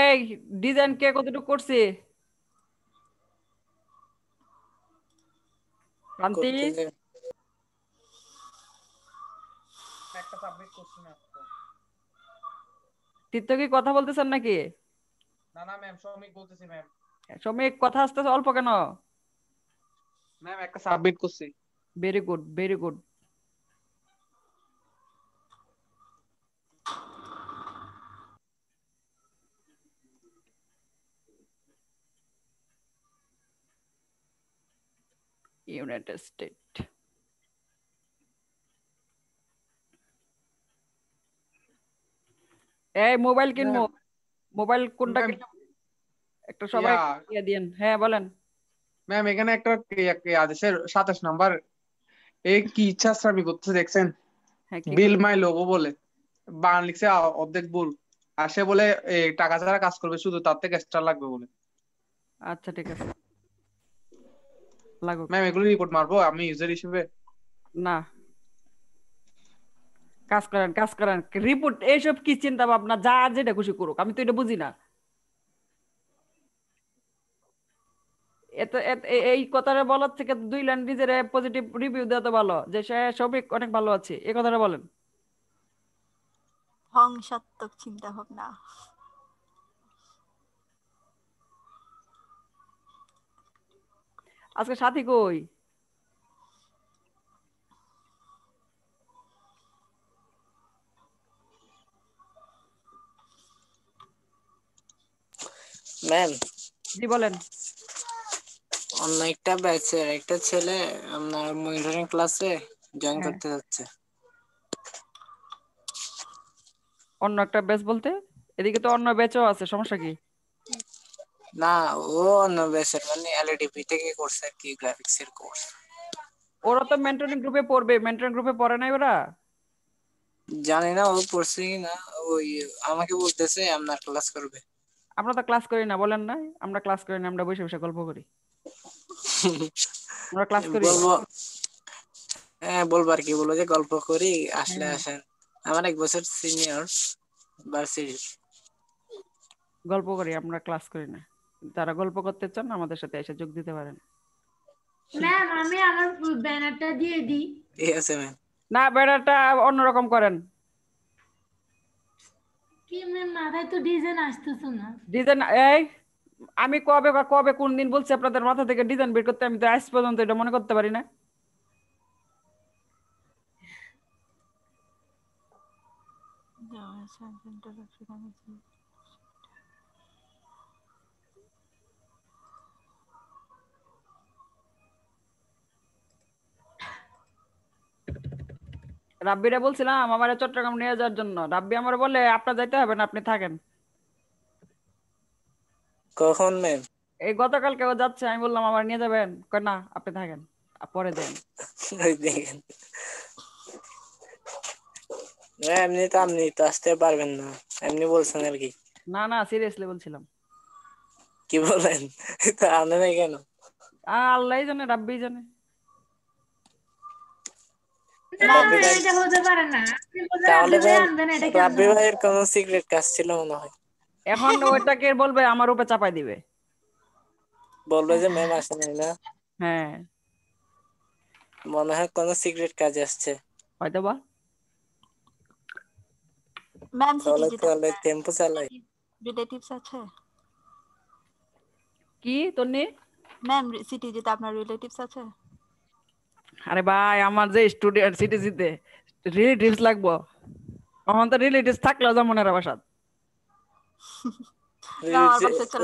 এই ডিজাইন কে কতটুকু করছি? শান্তি করতেছে। একটা সাবমিট করছি না তো। তিত্ত কি কথা বলতেছেন নাকি? না না ম্যাম, শ্রমিক বলতেছি ম্যাম। শ্রমিক কথা আসতেছে অল্প কেন? ম্যাম একটা সাবমিট করছি। Very good, very good. United state. এই মোবাইল কিনবো, মোবাইল কোনটা কিনবো একটা সবাই দিয়ে দিন। হ্যাঁ বলেন। ম্যাম এখানে একটা আদেশের 27 নাম্বার এই কি ইচ্ছা শ্রমিক করতেছে দেখছেন? বিল মাই লোগো বলে বান লিখছে অর্ধেক ভুল, আর সে বলে টাকা ছাড়া কাজ করবে, শুধু তার থেকে এক্সট্রা লাগবে বলে। আচ্ছা ঠিক আছে, লাগুক। ম্যাম এগুলো রিপোর্ট মারবো আমি ইউজার হিসেবে? না, কাজ করেন, কাজ করেন। রিপোর্ট এইসব কি চিন্তা ভাবনা, যা যেটা খুশি করুক, আমি তো এটা বুঝি না। এই কথাটা বলার থেকে 2 লাইন নিজের পজিটিভ রিভিউ দেওয়া তো ভালো, যে সে সবই অনেক ভালো আছে, এই কথাটা বলেন। ধ্বংসাত্মক চিন্তা ভাবনা। আজকে সাথী কই? ম্যাম জি বলেন। অন্য একটা ব্যাচের একটা ছেলে আপনার মনিটরিং ক্লাসে জয়েন করতে যাচ্ছে। অন্য একটা ব্যাচ বলতে? এদিকে তো অন্য ব্যাচও আছে, সমস্যা কি? না ও অন্য ব্যাচের, মানে এলএডিপি থেকে করছে আর কি, গ্রাফিক্স এর কোর্স। ওরা তো মেন্টরিং গ্রুপে পড়বে, মেন্টরিং গ্রুপে পড়ে নাই ওরা? জানি না ও পড়ছে কি না, ওই আমাকে বলতেছে আপনার ক্লাস করবে। আমরা তো ক্লাস করি না, বলেন না আমরা ক্লাস করি না, আমরা বসে বসে গল্প করি। আমরা ক্লাস করি। বলবো হ্যাঁ বলবো আর কি, বলবো যে গল্প করি, আসলে আসেন। আমার 1 বছর সিনিয়র ভার্সিটি। গল্প করি, আমরা ক্লাস করি না। যারা গল্প করতে চান আমাদের সাথে এসে যোগ দিতে পারেন। ম্যাম আমি আমার ব্যানারটা দিয়ে দিই। ঠিক আছে ম্যাম। না, ব্যানারটা অন্যরকম করেন। কি ম্যাম, মাথায় তো ডিজাইন আসতেছে না। ডিজাইন এই আমি কবে কবে কোন দিন বলছি আপনাদের মাথা থেকে ডিজাইন বের করতে? আমি তো আজ পর্যন্ত এটা মনে করতে পারি না। রাব্বিরে বলছিলাম আমার চট্টগ্রাম নিয়ে যাওয়ার জন্য, রাব্বি আমার বলে আপনার যাইতে হবে না, আপনি থাকেন। কখন ম্যাম? এই গতকালকে ও যাচ্ছে, আমি বললাম আমার নিয়ে যাবেন, কয় না আপনি থাকেন, পরে দেন। দেখেন এমনি তো আপনি তো আসতে পারবেন না, এমনি বলছেন আর কি। না না সিরিয়াসলি বলছিলাম। কি বলেন? তা আনে নাই কেন? আল্লাহ জানে, রাব্বি জানে। এটা হতে পারে না, আপনি বলে তাহলে রাব্বি ভাই আনবেন, এটা কেমনে রাব্বি হয়? ভাইয়ের কোনো সিক্রেট কাজ ছিল মনে হয়। এখন ওইটাকে বলবে আমার উপরে চাপাই দিবে, বলবে যে ম্যাম আসে নাই না। হ্যাঁ মনে হয় কোনো সিক্রেট কাজ আসছে হয়তো বা। ম্যাম তাহলে তাহলে টেম্পো চালাই। রিলেটিভস আছে কি তন্নি? ম্যাম সিটি যেতে আপনার রিলেটিভস আছে? আরে ভাই আমার যে স্টুডেন্ট সিটিজিতে রিলেটিভস লাগবো, এখন তো রিলেটিভস থাকলেও যেমন এর বাসাত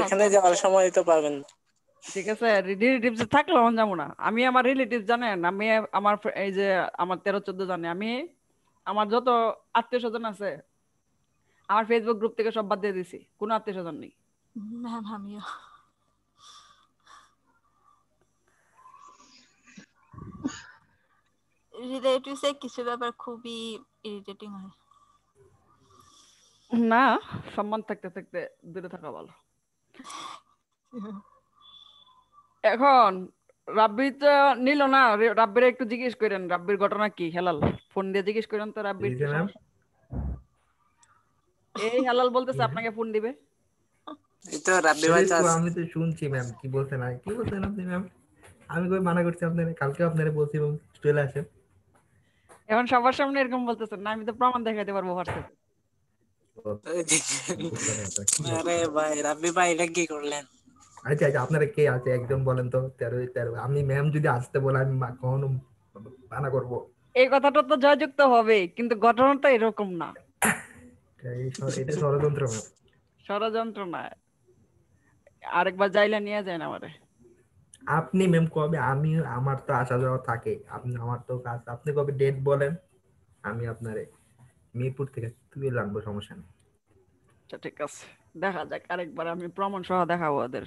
ওখানে যাওয়ার সময় তো পাবেন না। ঠিক আছে, রিলেটিভস থাকলেও এখন যাবো না। আমি আমার রিলেটিভ জানেন, আমি আমার এই যে আমার 13-14 জানে, আমি আমার যত আত্মীয় স্বজন আছে আমার ফেসবুক গ্রুপ থেকে সব বাদ দিয়ে দিছি, কোনো আত্মীয় স্বজন নেই। ম্যাম আমিও। রিলেটিভসে কিছু ব্যাপার খুবই ইরিটেটিং হয়। না, সম্মান থাকতে থাকতে দূরে থাকা ভালো। এখন রাব্বি তো নিল না, রাব্বির একটু জিজ্ঞেস করেন রাব্বির ঘটনা কি। হেলাল ফোন দিয়ে জিজ্ঞেস করেন তো রাব্বির কি সমস্যা। এই হেলাল বলতেছে আপনাকে ফোন দিবে। এই তো রাব্বি ভাই তো আমি তো শুনছি ম্যাম কি বলছেন, আর কি বলছেন আপনি ম্যাম? আমি কই মানা করছি আপনারে, কালকে আপনারে বলছি চলে আসেন। এখন সবার সামনে এরকম বলতেছেন না, আমি তো প্রমাণ দেখাইতে পারবো হোয়াটসঅ্যাপে। আরে ভাই রাব্বি ভাই এটা কি করলেন? আচ্ছা আচ্ছা আপনারা কে আছে একদম বলেন তো। 13 আমি ম্যাম যদি আসতে বলে আমি কখনো মানা করবো? এই কথাটা তো জয়যুক্ত হবে, কিন্তু ঘটনাটা এরকম না। এটা ষড়যন্ত্র ম্যাম। ষড়যন্ত্র না, আরেকবার যাইলে নিয়ে যায় না আমারে। আপনি ম্যাম কবে, আমি আমার তো আসা যাওয়া থাকে, আপনি আমার তো কাজ, আপনি কবে ডেট বলেন, আমি আপনারে মিরপুর থেকে তুই লাগবো, সমস্যা নেই। আচ্ছা ঠিক আছে, দেখা যাক, আরেকবার আমি প্রমাণ সহ দেখাবো ওদের।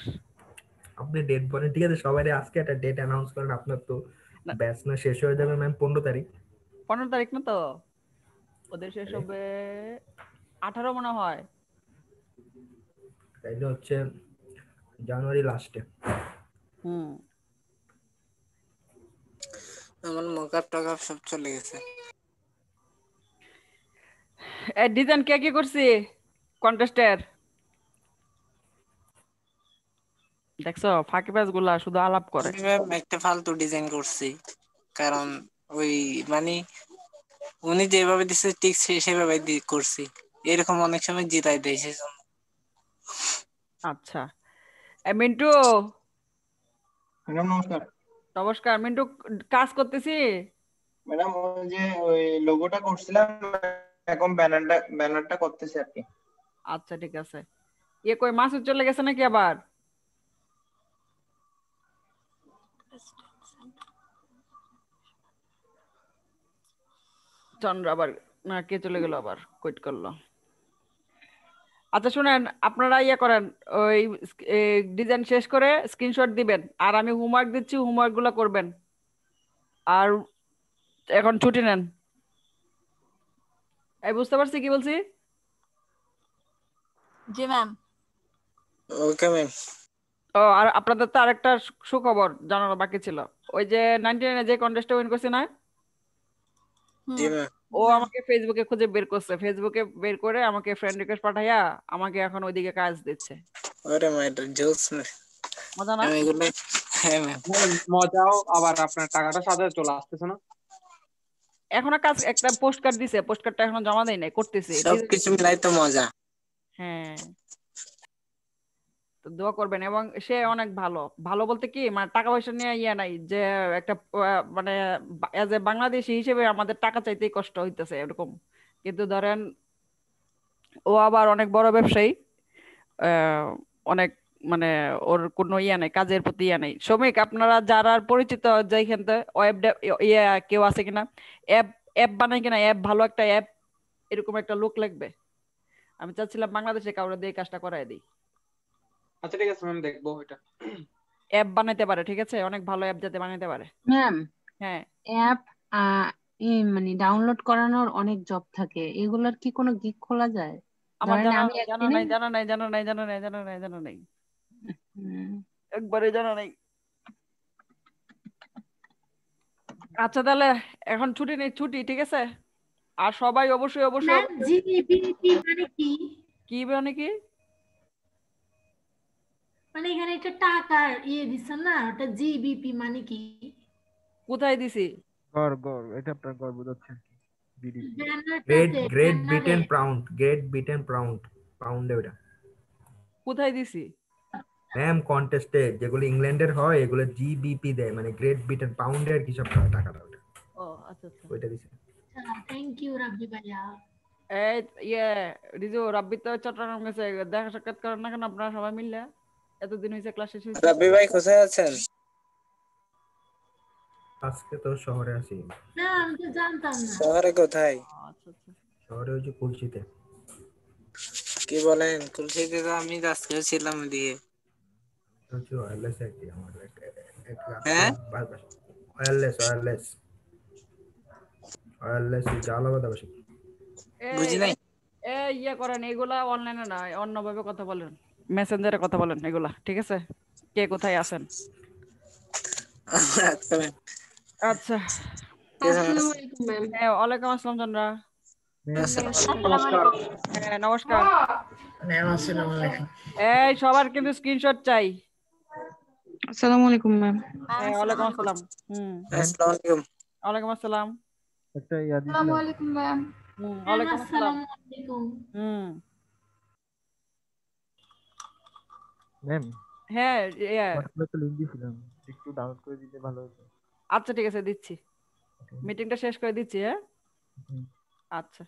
আপনি ডেট বলেন, ঠিক আছে সবাই আজকে একটা ডেট অ্যানাউন্স করেন। আপনার তো ব্যাচ না শেষ হয়ে যাবে ম্যাম 15 তারিখ। 15 তারিখ না তো, ওদের শেষ হবে 18 মনে হয়। তাইলে হচ্ছে জানুয়ারি লাস্টে। আমার মকআপ টকআপ সব চলে গেছে। এই ডিজাইন কে কি করছি কন্টেস্টের দেখছো? ফাঁকিবাজ গুলা শুধু আলাপ করে। আমি একটা ফালতু ডিজাইন করছি, কারণ ওই মানে উনি যেভাবে দিচ্ছে ঠিক সেভাবে করছি। এরকম অনেক সময় জিতাই দেয় সেজন্য। আচ্ছা মিন্টু। ম্যাডাম নমস্কার। নমস্কার মিন্টু, কাজ করতেছি। ম্যাডাম ওই যে ওই লোগোটা করছিলাম, এখন ব্যানারটা করতেছি আর কি। আচ্ছা ঠিক আছে। কই মাসুদ চলে গেছে নাকি আবার? চন্দ্র আবার না, কে চলে গেল আবার, কুইট করলো। আচ্ছা শুনেন, আপনারা করেন, ওই ডিজাইন শেষ করে স্ক্রিনশট দিবেন, আর আমি হোমওয়ার্ক দিচ্ছি, হোমওয়ার্ক গুলো করবেন। আর এখন ছুটি নেন। এই বুঝতে পারছি কি বলছি? জি ম্যাম। Okay ma'am. ও আর আপনাদের তো আরেকটা সুখবর জানানো বাকি ছিল। ওই যে 99 যে কন্টেস্টে উইন করছে না, জি ম্যাম। ও আমাকে ফেসবুকে খুঁজে বের করছে, ফেসবুকে বের করে আমাকে ফ্রেন্ড রিকোয়েস্ট পাঠাইয়া আমাকে এখন ওইদিকে কাজ দিচ্ছে। ওরে মাই জোস না, মজা না? হ্যাঁ ম্যাম। মজাও, আবার আপনার টাকাটা সাথে চলে আসতেছে না। এখনো কাজ, একটা পোস্ট কার্ড দিছে, পোস্ট কার্ডটা এখনো জমা দেই নাই, করতেছি। সবকিছু মিলাই তো মজা। হ্যাঁ তো দোয়া করবেন। এবং সে অনেক ভালো, ভালো বলতে কি মানে টাকা পয়সা নিয়ে নাই, যে একটা মানে এজ এ বাংলাদেশি হিসেবে আমাদের টাকা চাইতেই কষ্ট হইতেছে এরকম। কিন্তু ধরেন ও আবার অনেক বড় ব্যবসায়ী, অনেক মানে ওর কোনো ইয়া নেই, কাজের প্রতি ইয়া নেই। শ্রমিক আপনারা যারা পরিচিত যেখান থেকে ওয়েব ইয়া কেউ আছে কিনা, অ্যাপ অ্যাপ বানায় কিনা, অ্যাপ ভালো একটা অ্যাপ, এরকম একটা লোক লাগবে। আমি চাচ্ছিলাম বাংলাদেশে কাউরে দিয়ে কাজটা করায় দিই। আচ্ছা ঠিক আছে ম্যাম, দেখবো এটা। অ্যাপ বানাইতে পারে, ঠিক আছে, অনেক ভালো অ্যাপ যাতে বানাইতে পারে। ম্যাম হ্যাঁ অ্যাপ মানে ডাউনলোড করানোর অনেক জব থাকে, এগুলোর কি কোনো গিগ খোলা যায়? আমার ধরেন আমি জানা একদিনে নাই, জানা নাই, জানা নাই, জানা নাই, জানা নাই, জানা নাই, হুম, একবারে জানা নাই। আচ্ছা তাহলে এখন ছুটি নেই, ছুটি, ঠিক আছে। আর সবাই অবশ্যই অবশ্যই ম্যাম জিবিপি মানে কি? কি মানে কি? মানে এখানে একটা টাকার দিচ্ছেন না, ওটা জিবিপি মানে কি? কোথায় দিছি? গড় এটা আপনার গড় বোঝাচ্ছে GDP. Great Britain pound, Great Britain pound, পাউন্ডে ওটা। কোথায় দিছি? ম্যাম কন্টেস্টে যেগুলো ইংল্যান্ডের হয় এগুলো জিবিপি দেয়, মানে গ্রেট ব্রিটেন পাউন্ডের কি সব টাকাটা ওটা, ও আচ্ছা আচ্ছা, ওইটা দিছে। থ্যাংক ইউ রাব্বি ভাইয়া। এই রিজু, রাব্বি তো চট্টগ্রাম গেছে, দেখা সাক্ষাৎ করেন না কেন আপনারা সবাই মিললে? এতদিন হয়েছে ক্লাস শেষ হয়েছে। রাব্বি ভাই কোথায় আছেন? আজকে তো শহরে আছি। না আমি তো জানতাম না। শহরে কোথায়? আচ্ছা আচ্ছা, শহরে হচ্ছে কুলচিতে। কি বলেন? কুলসিতে তো আমি আজকেও ছিলাম দিয়ে। হচ্ছে ওয়্যারলেস একটি আমার হ্যাঁ ওয়্যারলেস জালাবাদ আবাসী। বুঝি নাই। ইয়ে করেন এগুলা অনলাইনে না, অন্যভাবে কথা বলেন, মেসেঞ্জারে কথা বলেন এগুলা, ঠিক আছে? কে কোথায় আছেন? আচ্ছা ম্যাম। আচ্ছা, আসসালামু আলাইকুম ম্যাম। হ্যাঁ ওয়ালাইকুম আসসালাম চন্দ্রা। নমস্কার। হ্যাঁ নমস্কার। ম্যাম আসসালামু আলাইকুম। এই সবার কিন্তু স্ক্রিনশট চাই। আসসালামু আলাইকুম ম্যাম। হ্যাঁ ওয়ালাইকুম আসসালাম। আসসালামু আলাইকুম। ওয়ালাইকুম আসসালাম। একটা ইয়া দিছিলাম। আসসালামু আলাইকুম ম্যাম। ওয়ালাইকুম আসসালাম। ম্যাম হ্যাঁ হোয়াটসঅ্যাপে একটা লিংক দিছিলাম, একটু ডাউনলোড করে দিতে ভালো হতো। আচ্ছা ঠিক আছে দিচ্ছি, মিটিংটা শেষ করে দিচ্ছি। হ্যাঁ আচ্ছা।